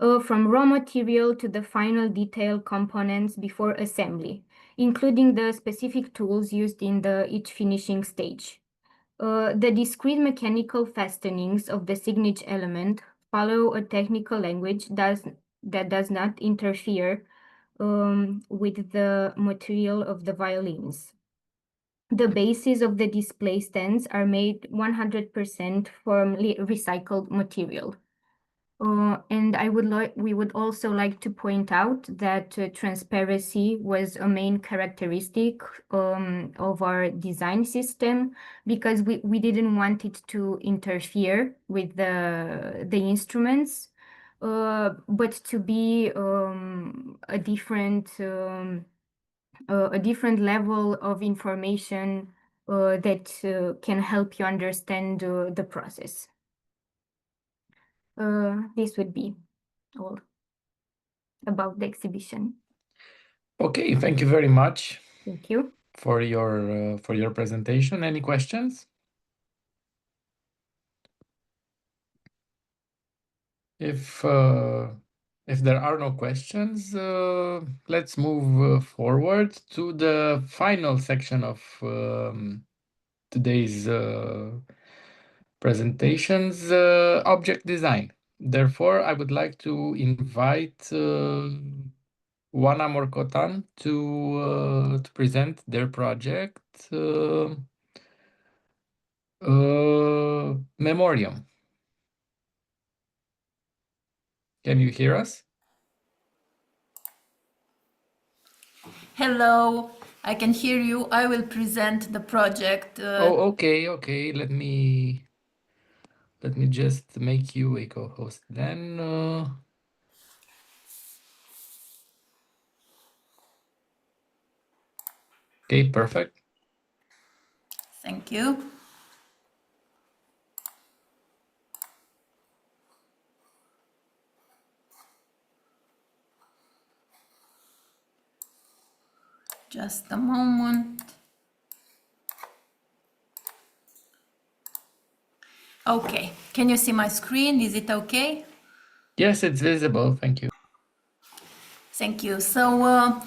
from raw material to the final detail components before assembly, including the specific tools used in each finishing stage. The discrete mechanical fastenings of the signature element follow a technical language that does not interfere with the material of the violins. The bases of the display stands are made 100% from recycled material. And we would also like to point out that transparency was a main characteristic of our design system, because we didn't want it to interfere with the instruments, but to be a different level of information that can help you understand the process. This would be all about the exhibition. Okay, thank you very much. Thank you for your presentation. Any questions? If there are no questions, let's move forward to the final section of today's presentations, object design. Therefore, I would like to invite Oana Morcotan to present their project, Memoriam. Can you hear us? Hello, I can hear you. I will present the project. Oh, okay. Let me just make you a co-host then. Okay, perfect. Thank you. Just a moment. Okay, can you see my screen? Is it okay? Yes, it's visible. Thank you. Thank you. So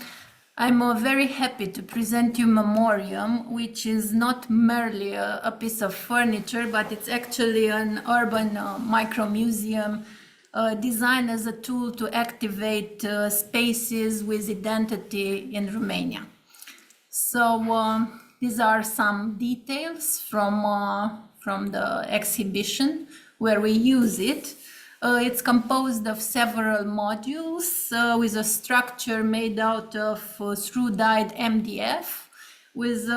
I'm very happy to present you Memoriam, which is not merely a piece of furniture, but it's actually an urban micro-museum designed as a tool to activate spaces with identity in Romania. So these are some details from the exhibition where we use it. It's composed of several modules with a structure made out of through-dyed MDF, with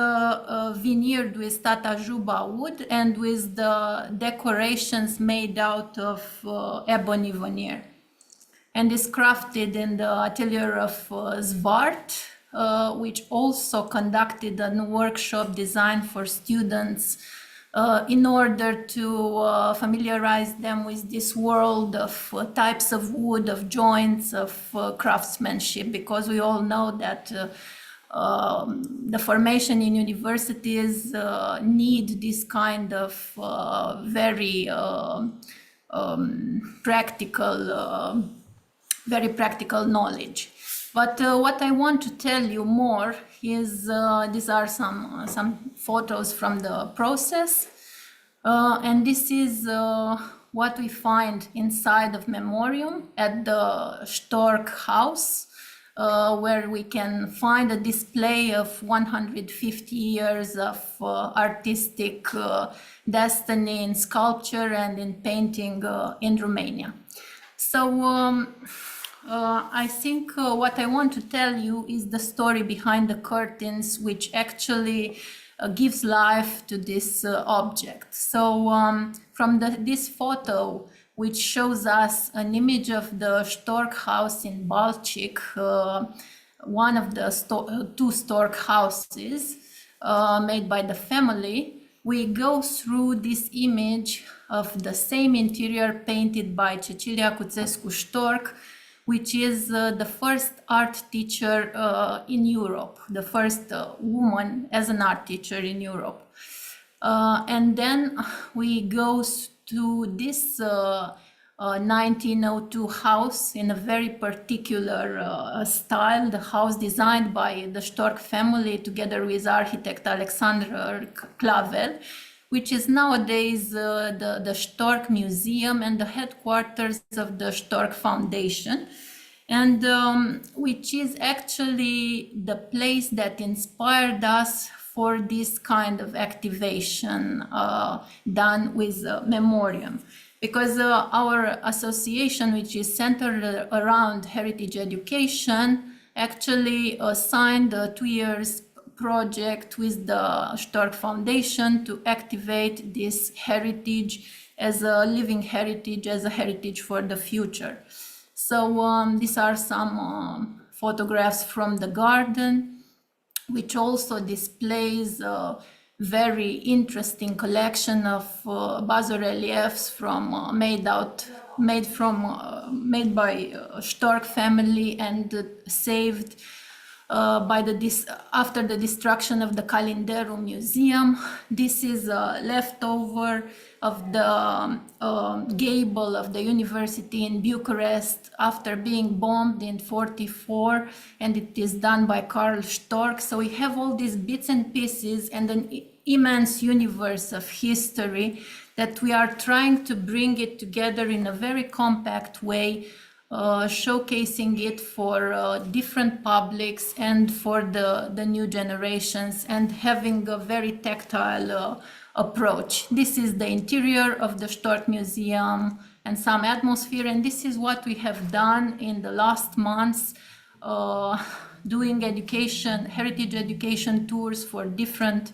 veneered with Tata Juba wood, and with the decorations made out of ebony veneer. And is crafted in the atelier of Zvart, which also conducted a workshop designed for students in order to familiarize them with this world of types of wood, of joints, of craftsmanship, because we all know that the formation in universities need this kind of very practical knowledge. But what I want to tell you more is these are some photos from the process, and this is what we find inside of Memorium at the Stork House, where we can find a display of 150 years of artistic destiny in sculpture and in painting in Romania. So I think what I want to tell you is the story behind the curtains, which actually gives life to this object. So from this photo, which shows us an image of the Stork house in Balcic, one of the two Stork houses made by the family, we go through this image of the same interior painted by Cecilia Cuțescu Stork, which is the first art teacher in Europe, the first woman as an art teacher in Europe. And then we go to this 1902 house in a very particular style, the house designed by the Stork family together with architect Alexander Clavel, which is nowadays the Stork Museum and the headquarters of the Stork Foundation, and which is actually the place that inspired us for this kind of activation done with Memorium. Because our association, which is centered around heritage education, actually signed a 2 years project with the Stork Foundation to activate this heritage as a living heritage, as a heritage for the future. So these are some photographs from the garden, which also displays a very interesting collection of bas-reliefs from made by Stork family and saved after the destruction of the Calinderu Museum. This is a leftover of the gable of the university in Bucharest after being bombed in 1944, and it is done by Karl Stork. So we have all these bits and pieces and an immense universe of history that we are trying to bring it together in a very compact way, showcasing it for different publics and for the new generations, and having a very tactile approach. This is the interior of the Stork Museum and some atmosphere, and this is what we have done in the last months, doing heritage education tours for different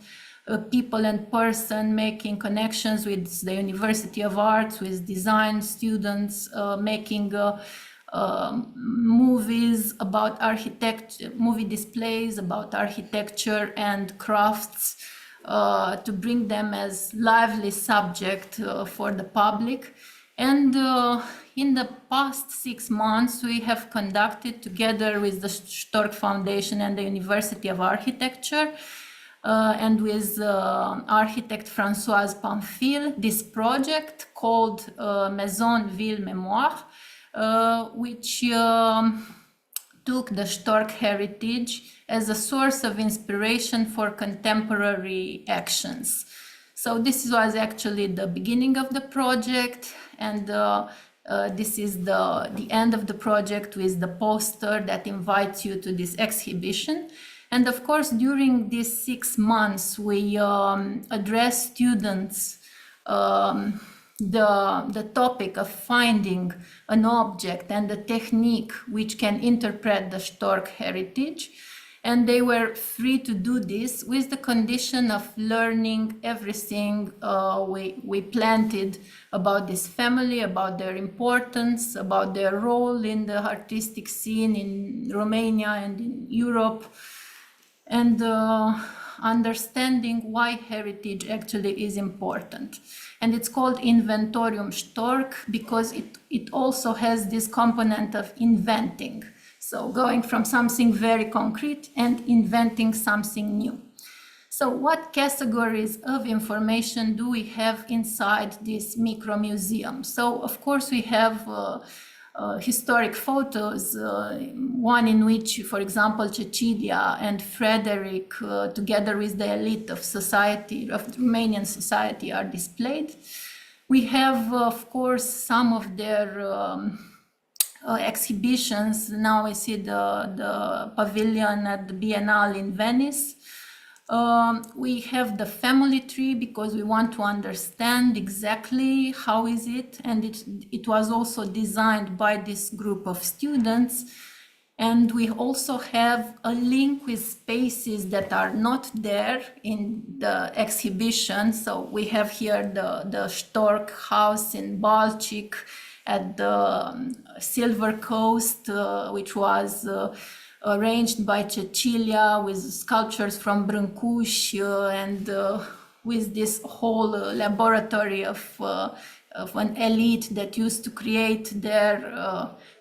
people and person, making connections with the University of Arts, with design students, making movies about architecture, movie displays about architecture and crafts, to bring them as lively subject for the public. And in the past 6 months, we have conducted, together with the Stork Foundation and the University of Architecture, and with architect Françoise Pamphile, this project called Maison Ville Mémoire, which took the Stork heritage as a source of inspiration for contemporary actions. So this was actually the beginning of the project, and this is the end of the project with the poster that invites you to this exhibition. And of course, during these 6 months, we address students the topic of finding an object and the technique which can interpret the Stork heritage. And they were free to do this with the condition of learning everything we planted about this family, about their importance, about their role in the artistic scene in Romania and in Europe, and understanding why heritage actually is important. And it's called Inventorium Stork because it also has this component of inventing. So going from something very concrete and inventing something new. So what categories of information do we have inside this micro museum? So of course we have historic photos, one in which, for example, Cecilia and Frederick, together with the elite of society, of Romanian society, are displayed. We have, of course, some of their exhibitions. Now we see the pavilion at the Biennale in Venice. We have the family tree because we want to understand exactly how is it, and it was also designed by this group of students. And we also have a link with spaces that are not there in the exhibition. So we have here the Stork house in Balcic at the Silver Coast, which was arranged by Cecilia with sculptures from Brâncuș and with this whole laboratory of an elite that used to create there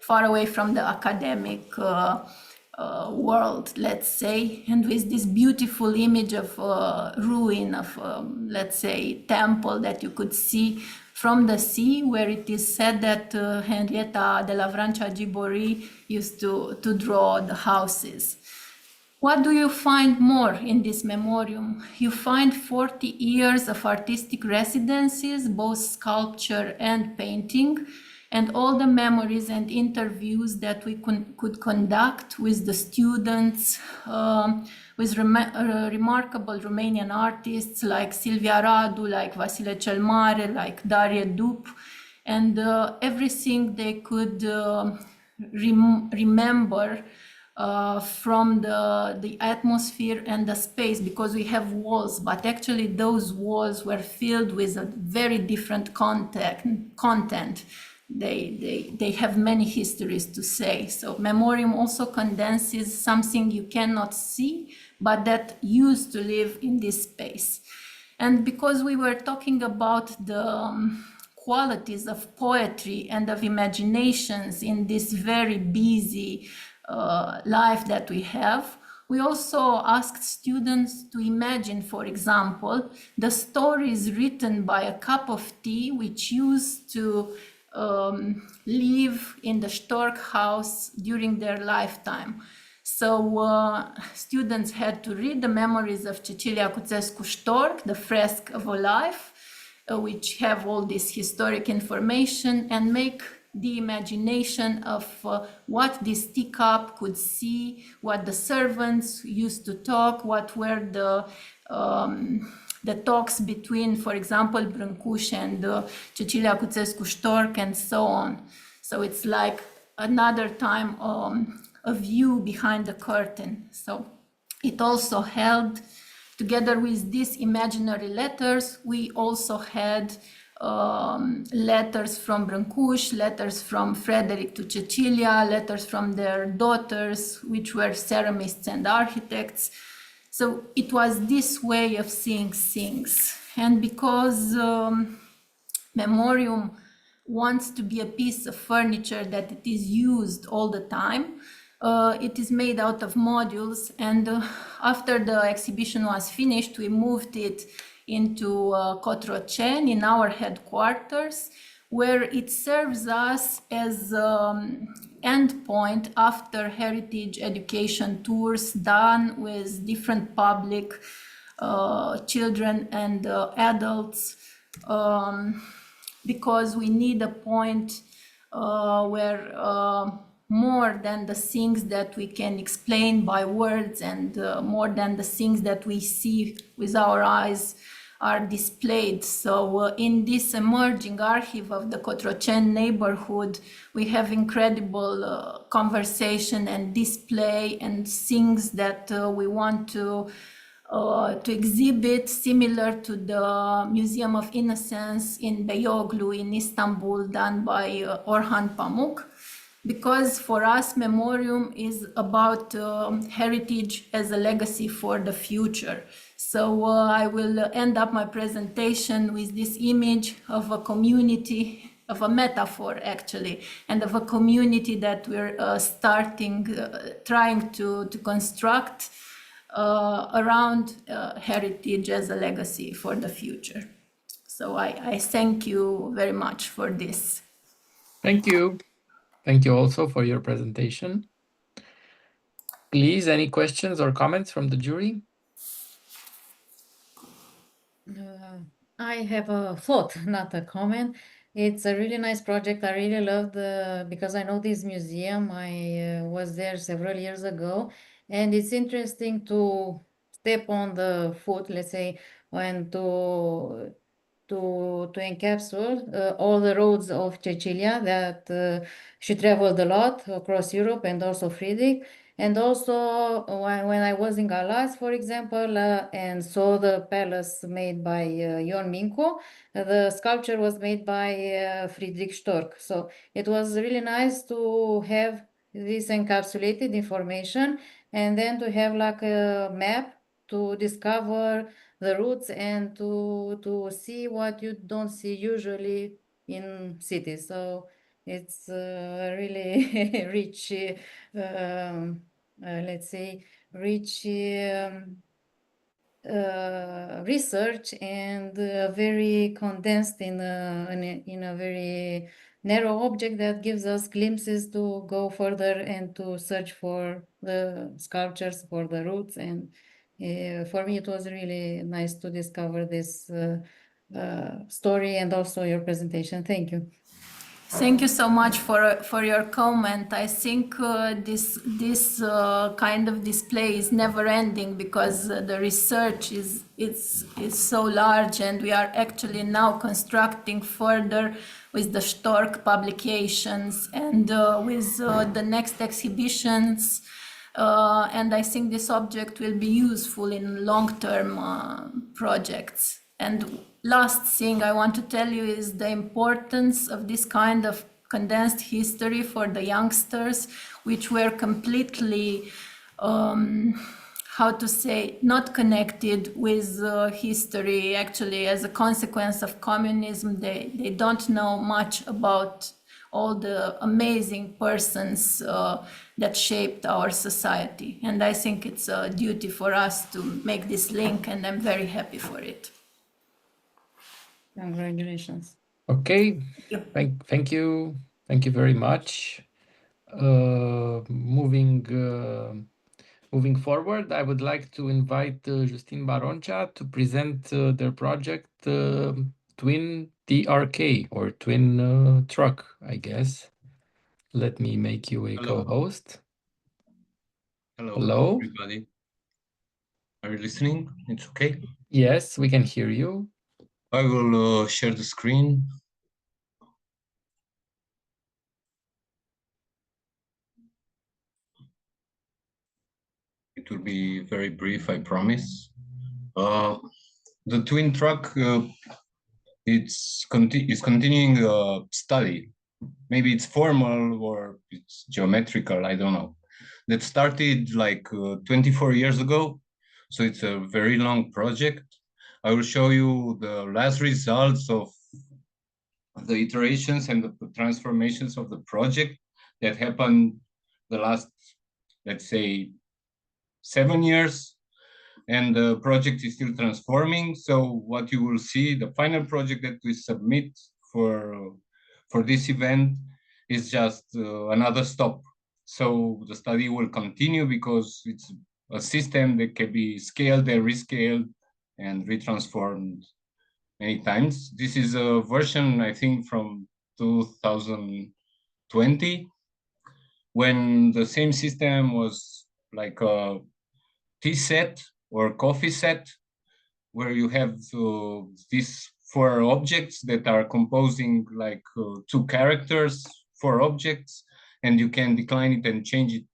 far away from the academic world, let's say, and with this beautiful image of ruin of, let's say, temple that you could see from the sea, where it is said that Henrietta de la Vrancea Gibori used to draw the houses. What do you find more in this memoriam? You find 40 years of artistic residencies, both sculpture and painting, and all the memories and interviews that we could conduct with the students, with remarkable Romanian artists like Silvia Radu, like Vasile cel Mare, like Darie Dup, and everything they could remember from the atmosphere and the space, because we have walls, but actually those walls were filled with a very different content. They have many histories to say. So Memoriam also condenses something you cannot see, but that used to live in this space. And because we were talking about the qualities of poetry and of imaginations in this very busy life that we have, we also asked students to imagine, for example, the stories written by a cup of tea which used to live in the Stork house during their lifetime. So students had to read the memories of Cecilia Cuțescu Stork, the fresque of a life, which have all this historic information, and make the imagination of what this teacup could see, what the servants used to talk, what were the talks between, for example, Brâncuș and Cecilia Cuțescu Stork, and so on. So it's like another time a view behind the curtain. So it also held, together with these imaginary letters, we also had letters from Brâncuș, letters from Frederick to Cecilia, letters from their daughters, which were ceramists and architects. So it was this way of seeing things. And because Memoriam wants to be a piece of furniture that it is used all the time, it is made out of modules. And after the exhibition was finished, we moved it into Cotroceni, in our headquarters, where it serves us as endpoint after heritage education tours done with different public children and adults, because we need a point where more than the things that we can explain by words and more than the things that we see with our eyes are displayed. So in this emerging archive of the Cotroceni neighborhood, we have incredible conversation and display and things that we want to exhibit, similar to the Museum of Innocence in Beyoğlu in Istanbul, done by Orhan Pamuk. Because for us, Memoriam is about heritage as a legacy for the future. So I will end up my presentation with this image of a community of a metaphor actually, and of a community that we're trying to construct around heritage as a legacy for the future. So I thank you very much for this. Thank you. Thank you also for your presentation. Please, any questions or comments from the jury? I have a thought, not a comment. It's a really nice project. I really love because I know this museum. I was there several years ago, and it's interesting to step on the foot, let's say, when to encapsulate all the roads of Cecilia that she traveled a lot across Europe, and also Friedrich. And also when I was in Galați, for example, and saw the palace made by Ion Mincu, the sculpture was made by Friedrich Stork. So it was really nice to have this encapsulated information, and then to have like a map to discover the roots and to see what you don't see usually in cities. So it's really rich, let's say, rich research, and very condensed in a very narrow object that gives us glimpses to go further and to search for the sculptures, for the roots. And for me, it was really nice to discover this story, and also your presentation. Thank you. Thank you so much for your comment. I think this kind of display is never ending, because the research is so large, and we are actually now constructing further with the Stork publications and with the next exhibitions. And I think this object will be useful in long-term projects. And last thing I want to tell you is the importance of this kind of condensed history for the youngsters, which were completely, how to say, not connected with history. Actually, as a consequence of communism, they don't know much about all the amazing persons that shaped our society. And I think it's a duty for us to make this link, and I'm very happy for it. Congratulations. Okay, thank you very much. Moving forward, I would like to invite Justine Baroncea to present their project Twin TRK, or Twin Truck, I guess. Let me make you a co-host. Hello, everybody. Are you listening? It's okay? Yes, we can hear you. I will share the screen. It will be very brief, I promise. The twin truck is continuing a study. Maybe it's formal or it's geometrical, I don't know. That started like 24 years ago. So it's a very long project. I will show you the last results of the iterations and the transformations of the project that happened the last, let's say, 7 years. And the project is still transforming. So what you will see, the final project that we submit for this event is just another stop. So the study will continue, because it's a system that can be scaled and rescaled and retransformed many times. This is a version, I think, from 2020, when the same system was like a tea set or coffee set, where you have these 4 objects that are composing like 2 characters, 4 objects, and you can decline it and change it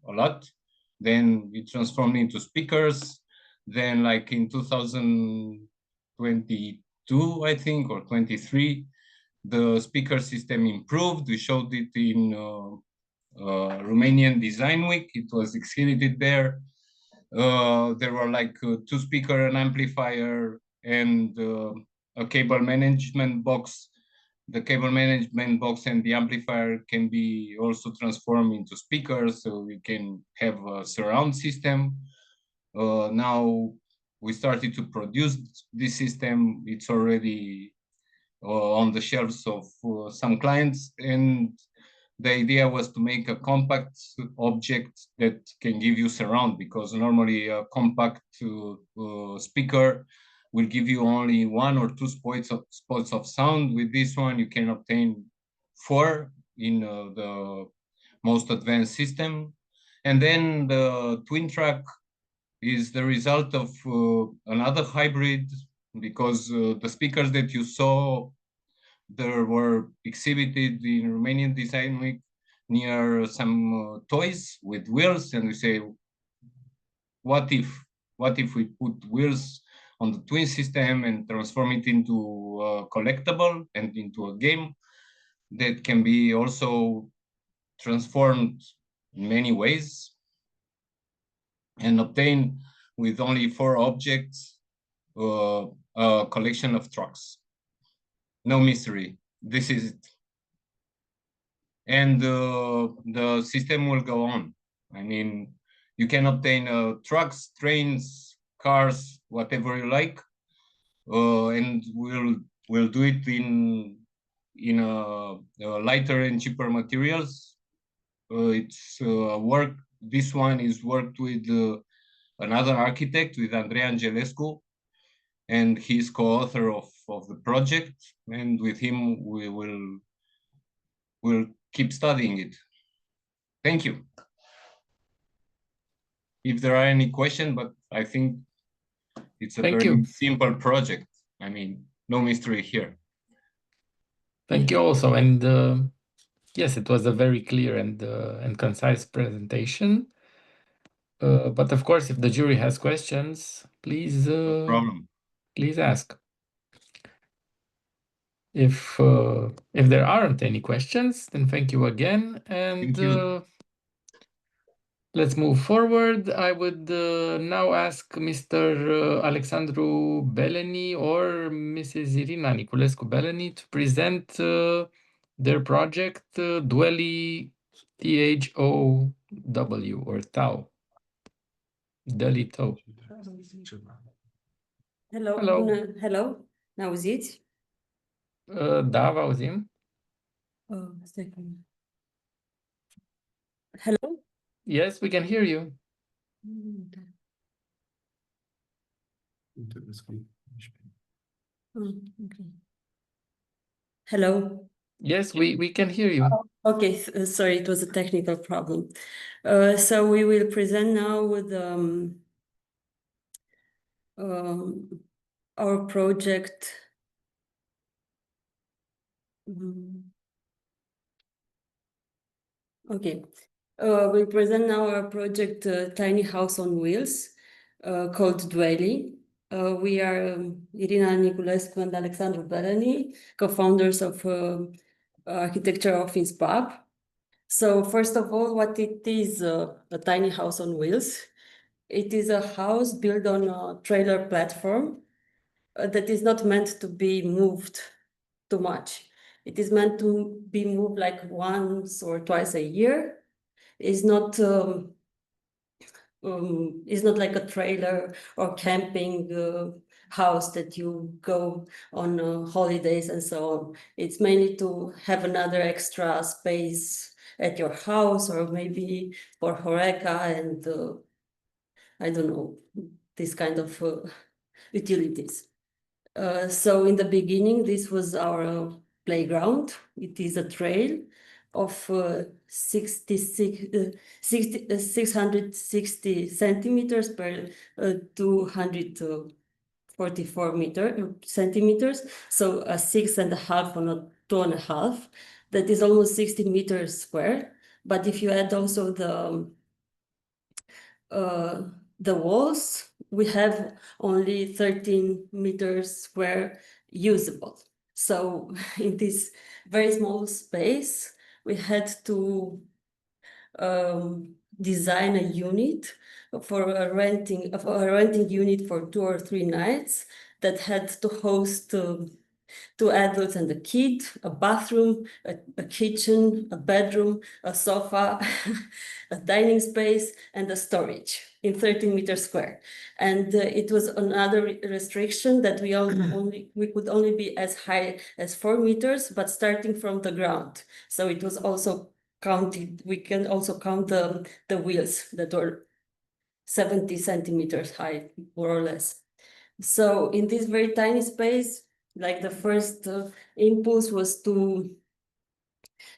a lot. Then it transformed into speakers. Then like in 2022, I think, or 23, the speaker system improved. We showed it in Romanian Design Week. It was exhibited there. There were like 2 speaker, an amplifier, and a cable management box the cable management box and the amplifier can be also transformed into speakers, so we can have a surround system. Now we started to produce this system. It's already on the shelves of some clients, and the idea was to make a compact object that can give you surround, because normally a compact speaker will give you only 1 or 2 spots of sound. With this one, you can obtain 4 in the most advanced system. And then the twin track is the result of another hybrid, because the speakers that you saw there were exhibited in Romanian Design Week near some toys with wheels, and we say, what if we put wheels on the twin system and transform it into a collectible and into a game that can be also transformed in many ways and obtain with only 4 objects a collection of trucks. No mystery, this is it. And the system will go on. I mean, you can obtain trucks, trains, cars, whatever you like, and we'll do it in lighter and cheaper materials. It's work. This one is worked with another architect, with Andrei Angelescu, and he's co-author of the project. And with him, we'll keep studying it. Thank you. If there are any questions, but I think it's a very simple project. I mean, no mystery here. Thank you also. And yes, it was a very clear and concise presentation. But of course, if the jury has questions, please, no problem. Please ask. If there aren't any questions, then thank you again, and let's move forward. I would now ask Mr. Alexandru Beleni or Mrs. Irina Niculescu-Beleni to present their project, Dwelly, THOW or TAU. Dwelly TAU. Hello. Hello. Hello. Ne auziți? Da, vă auzim. Hello? Yes, we can hear you. Okay. Hello? Yes, we can hear you. Okay, sorry, it was a technical problem. So we will present now with our project. Okay, we'll present now our project Tiny House on Wheels called Dwelly. We are Irina Niculescu and Alexandru Beleni, co-founders of Architecture Office Pub. So first of all, what it is a tiny house on wheels. It is a house built on a trailer platform that is not meant to be moved too much. It is meant to be moved like once or twice a year. It's not like a trailer or camping house that you go on holidays and so on. It's mainly to have another extra space at your house, or maybe for HoReCa and I don't know, this kind of utilities. So in the beginning, this was our playground. It is a trail of 660 centimeters per 244 centimeters. So a 6.5 on a 2.5. That is almost 60 meters square. But if you add also the walls, we have only 13 meters square usable. So in this very small space, we had to design a unit for a renting unit for 2 or 3 nights that had to host two adults and a kid, a bathroom, a kitchen, a bedroom, a sofa, a dining space, and a storage in 13 meters square. And it was another restriction that we could only be as high as 4 meters, but starting from the ground. So it was also counted. We can also count the wheels that were 70 centimeters high, more or less. So in this very tiny space, like the first impulse was to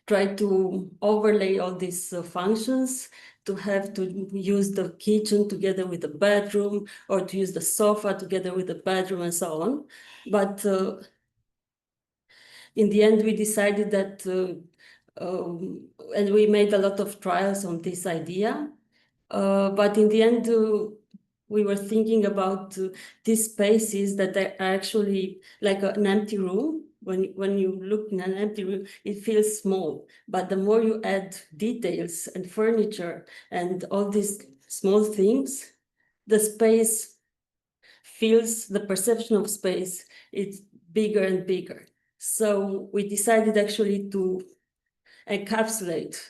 try to overlay all these functions, to have to use the kitchen together with the bedroom, or to use the sofa together with the bedroom, and so on. But in the end, we decided that, and we made a lot of trials on this idea. But in the end, we were thinking about these spaces that are actually like an empty room. When you look in an empty room, it feels small. But the more you add details and furniture and all these small things, the space feels, the perception of space, it's bigger and bigger. So we decided actually to encapsulate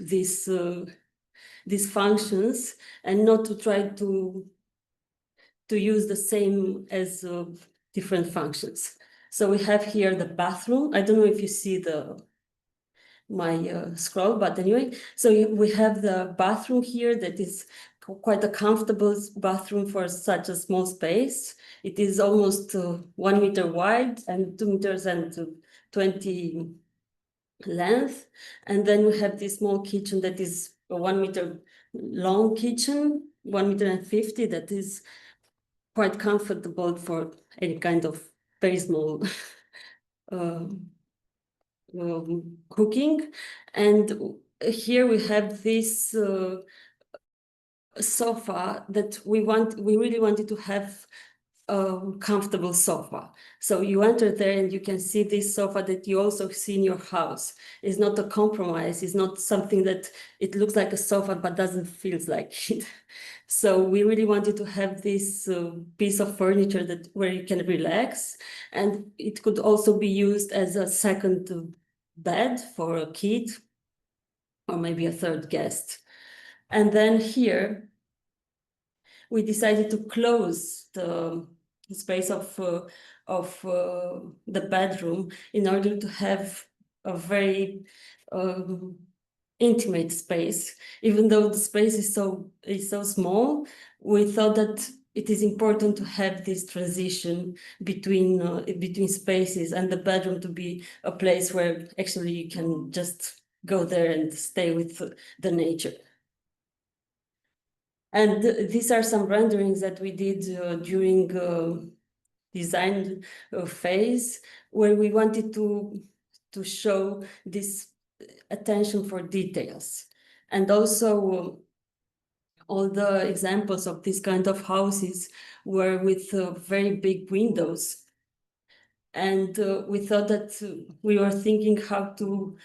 these functions and not to try to use the same as different functions. So we have here the bathroom. I don't know if you see my scroll, but anyway, so we have the bathroom here that is quite a comfortable bathroom for such a small space. It is almost 1 meter wide and 2 meters and 20 length. And then we have this small kitchen that is a 1 meter long kitchen, 1 meter and 50, that is quite comfortable for any kind of very small cooking. And here we have this sofa that we really wanted to have a comfortable sofa. So you enter there and you can see this sofa that you also see in your house. It's not a compromise. It's not something that it looks like a sofa but doesn't feel like it. So we really wanted to have this piece of furniture where you can relax, and it could also be used as a second bed for a kid or maybe a third guest. And then here we decided to close the space of the bedroom in order to have a very intimate space. Even though the space is so small, we thought that it is important to have this transition between spaces, and the bedroom to be a place where actually you can just go there and stay with the nature. And these are some renderings that we did during design phase, where we wanted to show this attention for details. And also all the examples of this kind of houses were with very big windows. And we thought that we were thinking how to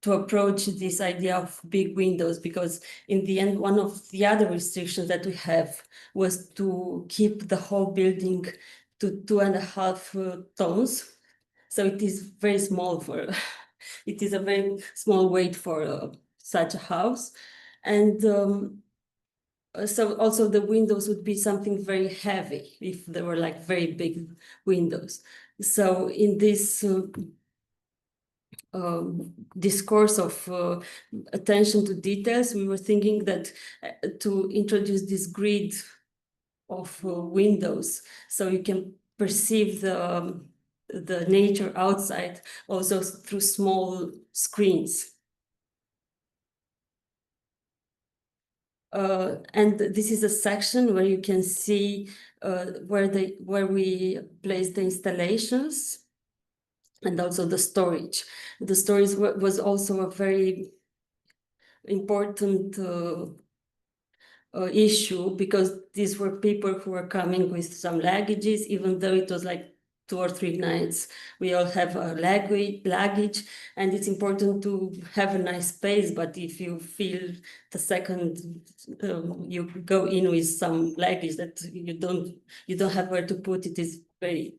approach this idea of big windows, because in the end, one of the other restrictions that we have was to keep the whole building to 2.5 tons. So it is very small it is a very small weight for such a house. And so also the windows would be something very heavy if they were like very big windows. So in this discourse of attention to details, we were thinking that to introduce this grid of windows, so you can perceive the nature outside also through small screens. And this is a section where you can see where we place the installations and also the storage. The storage was also a very important issue, because these were people who were coming with some luggages, even though it was like 2 or 3 nights. We all have a luggage, and it's important to have a nice space. But if you feel the second you go in with some luggage that you don't have where to put, it is very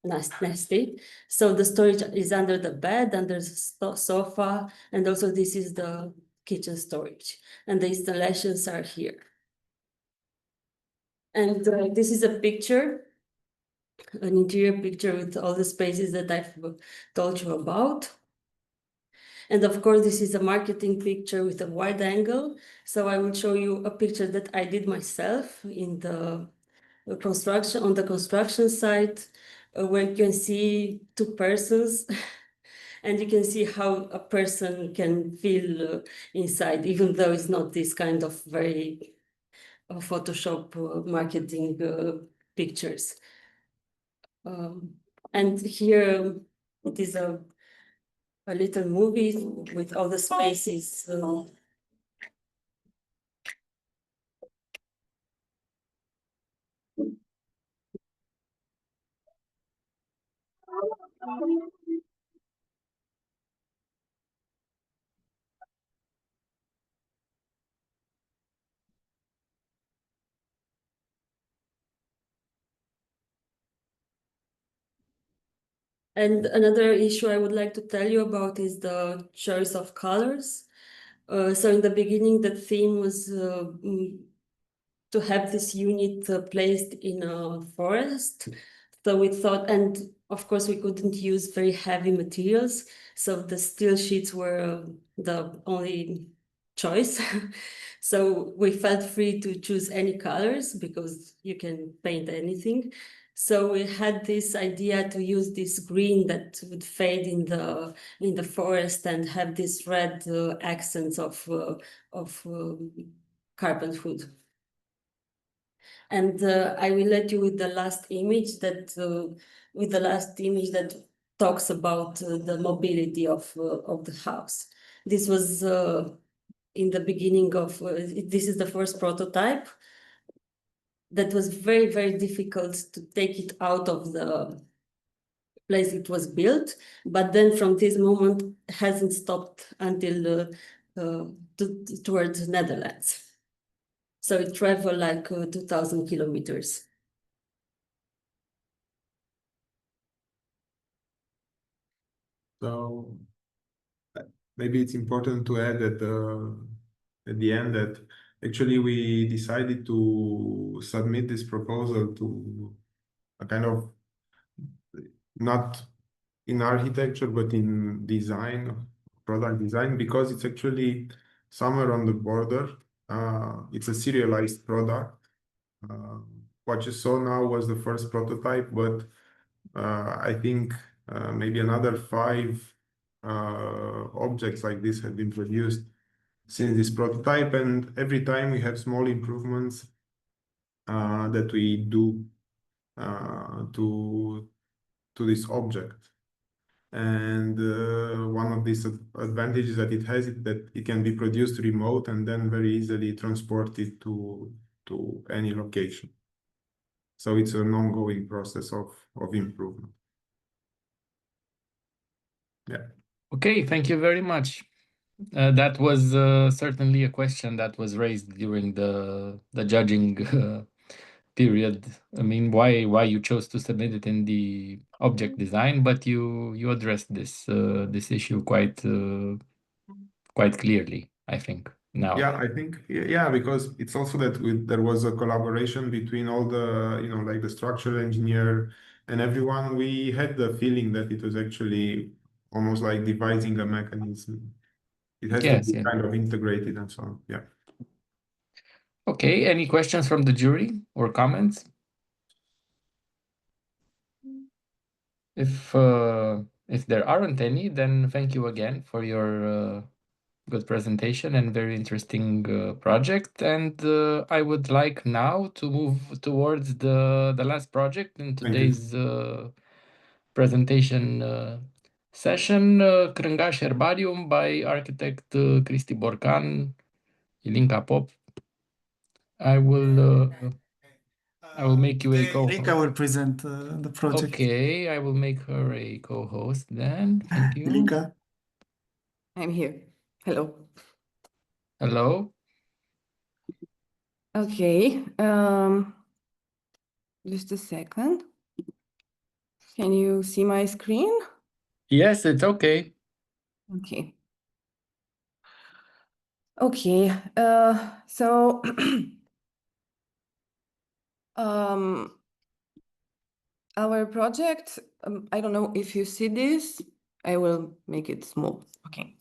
nested. So the storage is under the bed, under the sofa, and also this is the kitchen storage. And the installations are here. And this is a picture, an interior picture with all the spaces that I've told you about. And of course, this is a marketing picture with a wide angle. So I will show you a picture that I did myself in the construction, on the construction site, where you can see two persons. And you can see how a person can feel inside, even though it's not this kind of very Photoshop marketing pictures. And here it is a little movie with all the spaces. And another issue I would like to tell you about is the choice of colors. So in the beginning, the theme was to have this unit placed in a forest. So we thought, and of course we couldn't use very heavy materials. So the steel sheets were the only choice. So we felt free to choose any colors because you can paint anything. So we had this idea to use this green that would fade in the forest and have this red accents of carpet wood. And I will let you with the last image that talks about the mobility of the house. This was in the beginning of this is the first prototype. That was very, very difficult to take it out of the place it was built, but then from this moment hasn't stopped until towards Netherlands. So it traveled like 2,000 kilometers. So maybe it's important to add that at the end that actually we decided to submit this proposal to a kind of not in architecture but in design, product design, because it's actually somewhere on the border. It's a serialized product. What you saw now was the first prototype, but I think maybe another 5 objects like this have been produced since this prototype, and every time we have small improvements that we do to this object. And one of these advantages that it has is that it can be produced remote and then very easily transported to any location. So it's an ongoing process of improvement. Yeah. Okay, thank you very much. That was certainly a question that was raised during the judging period. I mean, why you chose to submit it in the object design, but you addressed this issue quite clearly, I think. Now. Yeah, I think because it's also that there was a collaboration between all the like the structural engineer and everyone. We had the feeling that it was actually almost like devising a mechanism. It has to be kind of integrated and so on. Yeah. Okay, any questions from the or comments? If there aren't any, then thank you again for your good presentation and very interesting project. And I would like now to move towards the last project in today's presentation session, Crângaș Herbarium by architect Cristi Borcan, Ilinca Pop. I will make you a co-host. Ilinca will present the project. Okay, I will make her a co-host then. Thank you. Ilinca. I'm here. Hello. Hello. Okay. Just a second. Can you see my screen? Yes, it's okay. Okay. Okay, so our project, I don't know if you see this, I will make it small. Okay.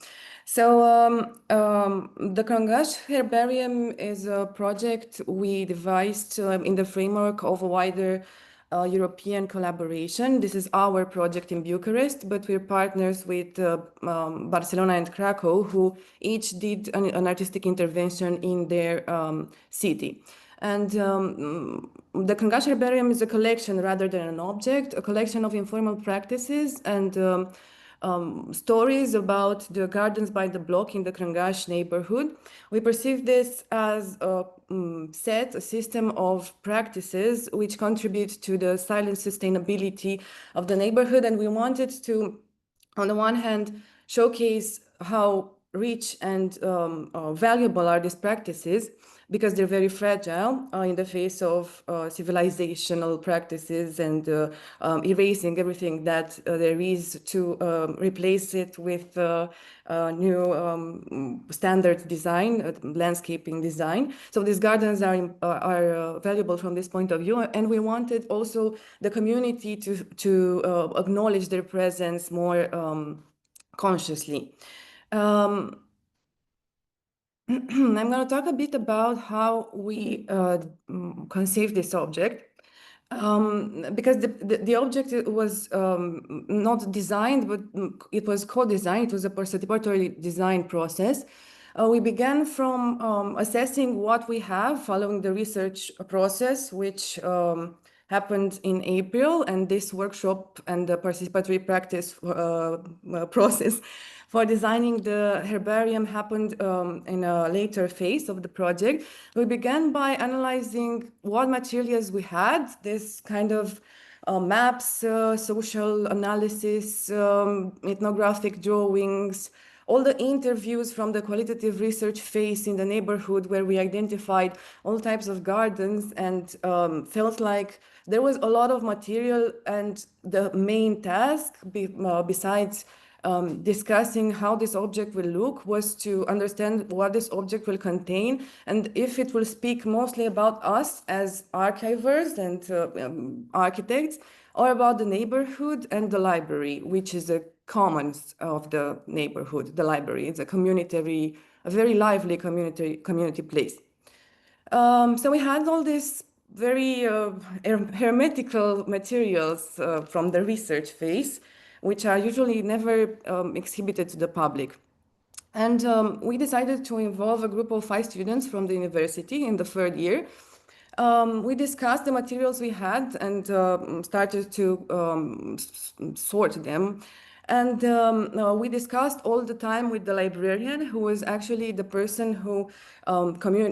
So the Krangash Herbarium is a project we devised in the framework of a wider European collaboration. This is our project in Bucharest, but we're partners with Barcelona and Krakow, who each did an artistic intervention in their city. And the Krangash Herbarium is a collection rather than an object, a collection of informal practices and stories about the gardens by the block in the Krangash neighborhood. We perceive this as a system of practices which contribute to the silent sustainability of the neighborhood. And we wanted to, on the one hand, showcase how rich and valuable are these practices, because they're very fragile in the face of civilizational practices and erasing everything that there is to replace it with new standard design, landscaping design. So these gardens are valuable from this point of view, and we wanted also the community to acknowledge their presence more consciously. I'm going to talk a bit about how we conceived this object, because the object was not designed, but it was co-designed. It was a participatory design process. We began from assessing what we have following the research process, which happened in April, and this workshop and the participatory practice process for designing the herbarium happened in a later phase of the project. We began by analyzing what materials we had, this kind of maps, social analysis, ethnographic drawings, all the interviews from the qualitative research phase in the neighborhood, where we identified all types of gardens and felt like there was a lot of material, and the main task, besides discussing how this object will look, was to understand what this object will contain and if it will speak mostly about us as archivers and architects, or about the neighborhood and the library, which is a commons of the neighborhood. The library is a very lively community place. So we had all these very hermetical materials from the research phase, which are usually never exhibited to the public. And we decided to involve a group of 5 students from the university in the 3rd year. We discussed the materials we had and started to sort them. And we discussed all the time with the librarian, who was actually the person who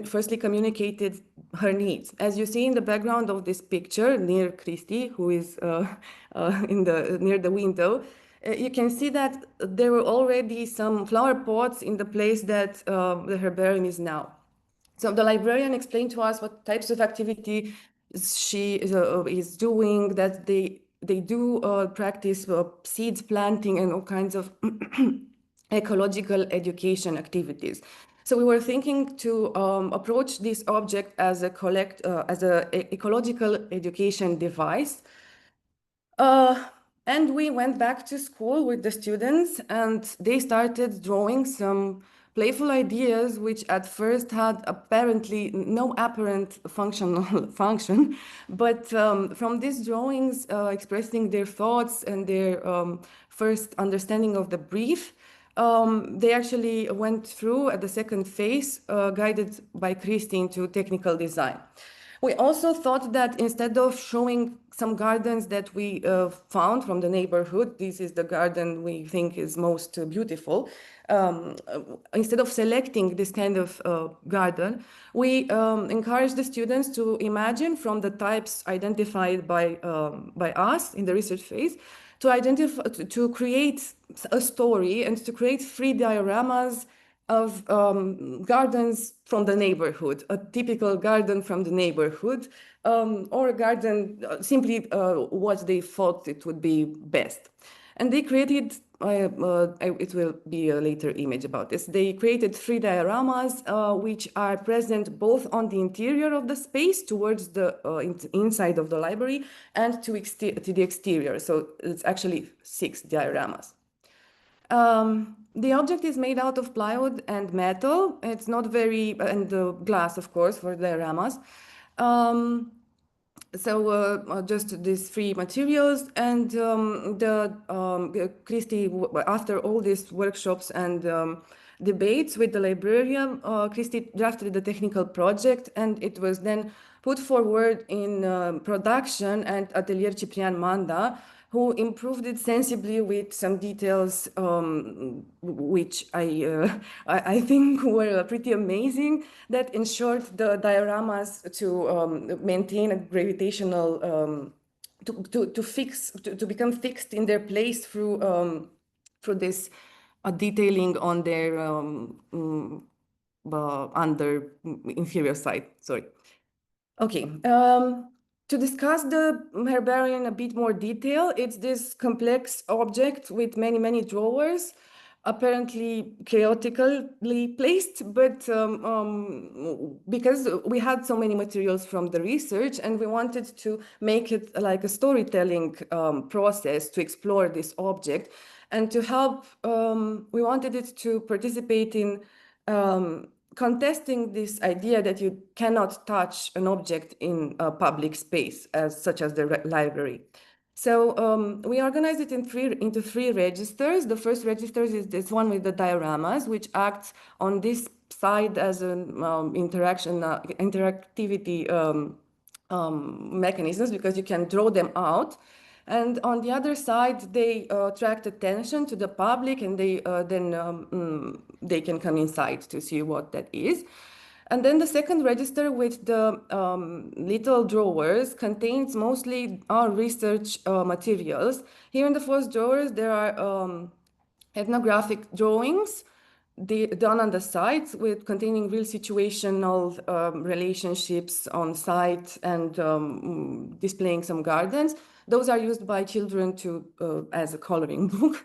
firstly communicated her needs. As you see in the background of this picture, near Christy, who is near the window, you can see that there were already some flower pots in the place that the herbarium is now. So the librarian explained to us what types of activity she is doing, that they do practice seeds planting and all kinds of ecological education activities. So we were thinking to approach this object as a ecological education device. And we went back to school with the students, and they started drawing some playful ideas, which at first had apparently no apparent functional function, but from these drawings expressing their thoughts and their first understanding of the brief, they actually went through at the 2nd phase, guided by Christy, into technical design. We also thought that instead of showing some gardens that we found from the neighborhood, this is the garden we think is most beautiful, instead of selecting this kind of garden, we encourage the students to imagine from the types identified by us in the research phase, to create a story and to create 3 dioramas of gardens from the neighborhood, a typical garden from the neighborhood, or a garden, simply what they thought it would be best. And they created, it will be a later image about this, they created 3 dioramas which are present both on the interior of the space towards the inside of the library and to the exterior. So it's actually 6 dioramas. The object is made out of plywood and metal. It's not very, and glass, of course, for dioramas. So just these 3 materials, and Christy, after all these workshops and debates with the librarian, Christy drafted the technical project, and it was then put forward in production at Atelier Ciprian Manda, who improved it sensibly with some details which I think were pretty amazing, that ensured the dioramas to maintain a gravitational, to become fixed in their place through this detailing on their under inferior side. Sorry. Okay. To discuss the herbarium in a bit more detail, it's this complex object with many, many drawers, apparently chaotically placed, but because we had so many materials from the research and we wanted to make it like a storytelling process to explore this object and to help, we wanted it to participate in contesting this idea that you cannot touch an object in a public space, such as the library. So we organized it into 3 registers. The first register is this one with the dioramas, which acts on this side as an interactivity mechanisms, because you can draw them out. And on the other side, they attract attention to the public, and they then they can come inside to see what that is. And then the second register with the little drawers contains mostly our research materials. Here in the first drawers, there are ethnographic drawings done on the site with containing real situational relationships on site and displaying some gardens. Those are used by children to as a coloring book.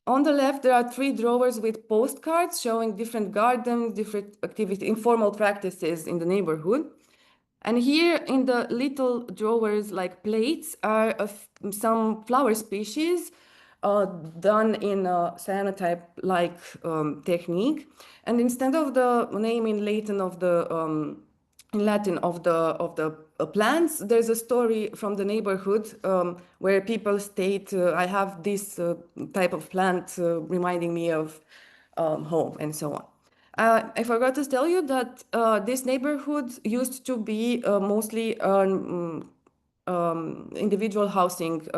On the left, there are 3 drawers with postcards showing different gardens, different activities, informal practices in the neighborhood. And here in the little drawers, like plates, are some flower species done in a cyanotype-like technique. And instead of the name in Latin of the plants, there's a story from the neighborhood where people state, I have this type of plant reminding me of home, and so on. I forgot to tell you that this neighborhood used to be mostly an individual housing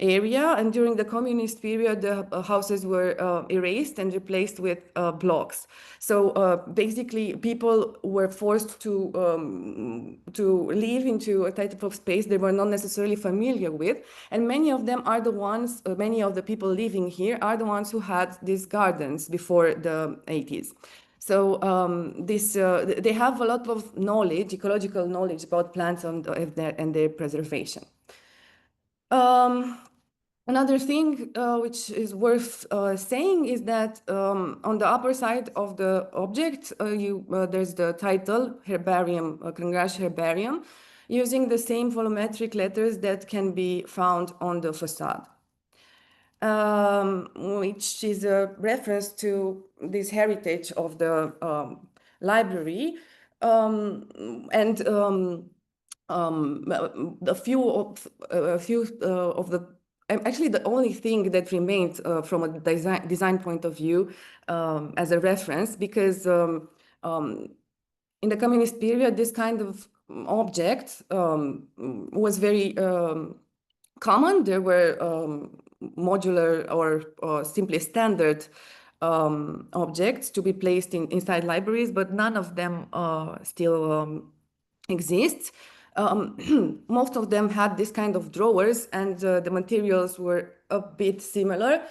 area, and during the communist period, the houses were erased and replaced with blocks. So basically, people were forced to live into a type of space they were not necessarily familiar with, and many of them are the ones, many of the people living here are the ones who had these gardens before the 80s. So they have a lot of knowledge, ecological knowledge about plants and their preservation. Another thing which is worth saying is that on the upper side of the object, there's the title, Herbarium, Crangraș Herbarium, using the same volumetric letters that can be found on the facade, which is a reference to this heritage of the library. And a few of the actually, the only thing that remained from a design point of view as a reference, because in the communist period, this kind of object was very common. There were modular or simply standard objects to be placed inside libraries, but none of them still exist. Most of them had this kind of drawers, and the materials were a bit similar.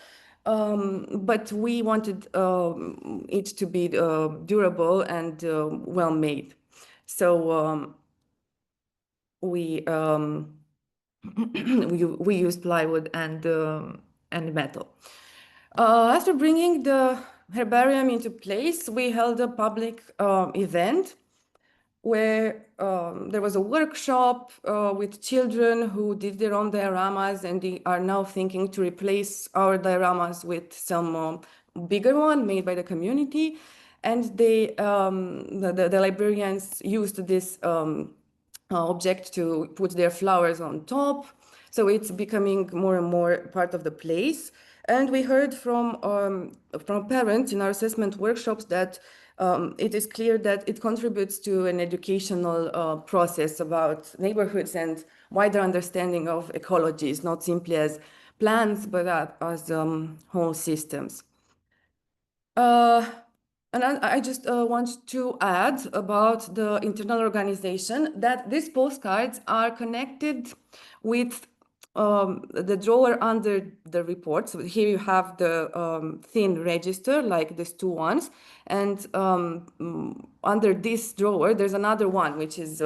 but we wanted it to be durable and well made. So we we used plywood and metal. After bringing the herbarium into place, we held a public event where there was a workshop with children who did their own dioramas, and they are now thinking to replace our dioramas with some bigger one made by the community. And they, the librarians used this object to put their flowers on top. So it's becoming more and more part of the place. And we heard from parents in our assessment workshops that it is clear that it contributes to an educational process about neighborhoods and wider understanding of ecologies, not simply as plans, but as whole systems. And I just want to add about the internal organization that these postcards are connected with the drawer under the report. So here you have the thin register, like these two ones. And under this drawer, there's another one, which is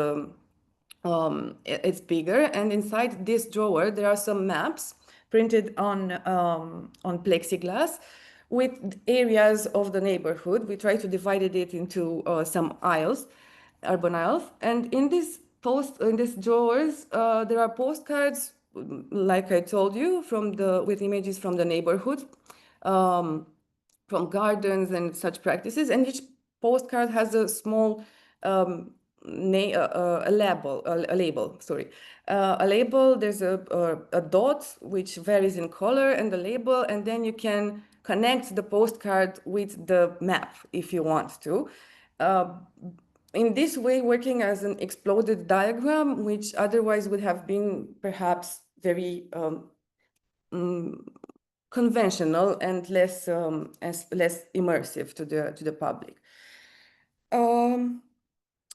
it's bigger. And inside this drawer, there are some maps printed on plexiglass with areas of the neighborhood. We try to divide it into some aisles, urban aisles. And in these drawers, there are postcards, like I told you, with images from the neighborhood, from gardens and such practices. And each postcard has a small label. There's a dot which varies in color and the label, and then you can connect the postcard with the map if you want to. In this way, working as an exploded diagram, which otherwise would have been perhaps very conventional and less immersive to the public. And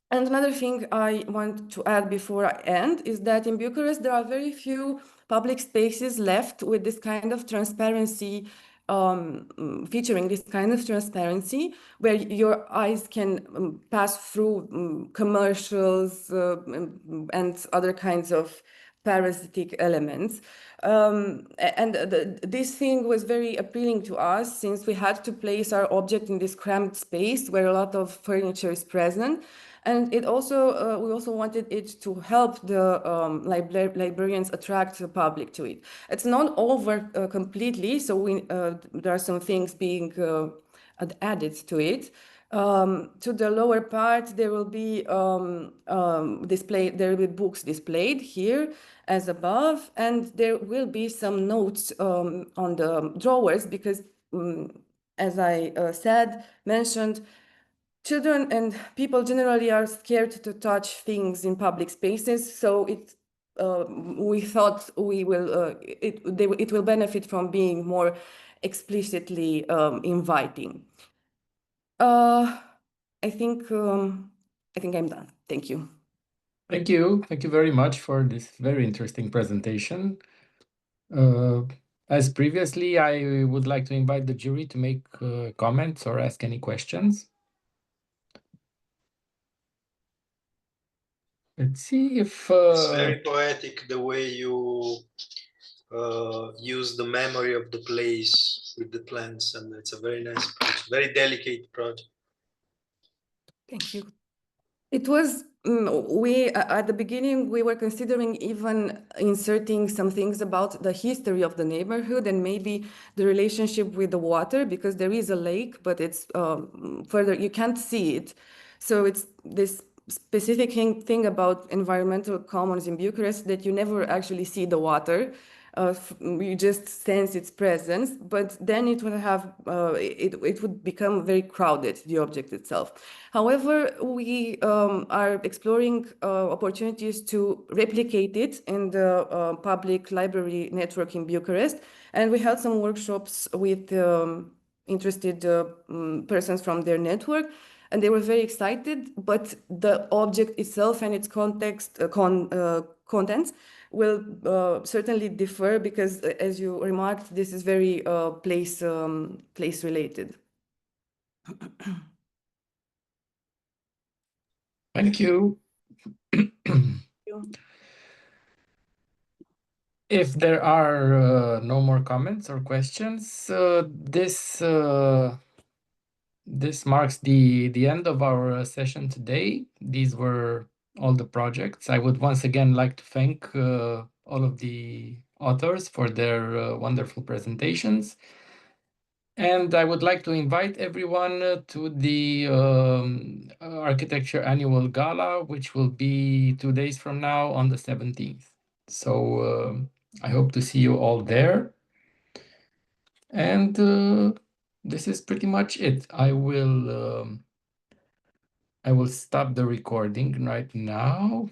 another thing I want to add before I end is that in Bucharest, there are very few public spaces left with this kind of transparency, featuring this kind of transparency, where your eyes can pass through commercials and other kinds of parasitic elements. This thing was very appealing to us since we had to place our object in this cramped space where a lot of furniture is present. And it also, we also wanted it to help the librarians attract the public to it. It's not over completely, so there are some things being added to it. To the lower part, there will be there will be books displayed here as above, and there will be some notes on the drawers because, as I mentioned, children and people generally are scared to touch things in public spaces, so we thought it will benefit from being more explicitly inviting. I think I'm done. Thank you. Thank you. Thank you very much for this very interesting presentation. As previously, I would like to invite the jury to make comments or ask any questions. Let's see if... It's very poetic the way you use the memory of the place with the plants, and it's a very nice project, very delicate project. Thank you. It was, at the beginning, we were considering even inserting some things about the history of the neighborhood and maybe the relationship with the water, because there is a lake, but it's further, you can't see it. So it's this specific thing about environmental commons in Bucharest that you never actually see the water. You just sense its presence, but then it would have it would become very crowded, the object itself. However, we are exploring opportunities to replicate it in the public library network in Bucharest, and we held some workshops with interested persons from their network, and they were very excited, but the object itself and its context, contents will certainly differ because, as you remarked, this is very place related. Thank you. If there are no more comments or questions, this marks the end of our session today. These were all the projects. I would once again like to thank all of the authors for their wonderful presentations. And I would like to invite everyone to the Architecture Annual Gala, which will be 2 days from now on the 17th. So I hope to see you all there. And this is pretty much it. I will stop the recording right now.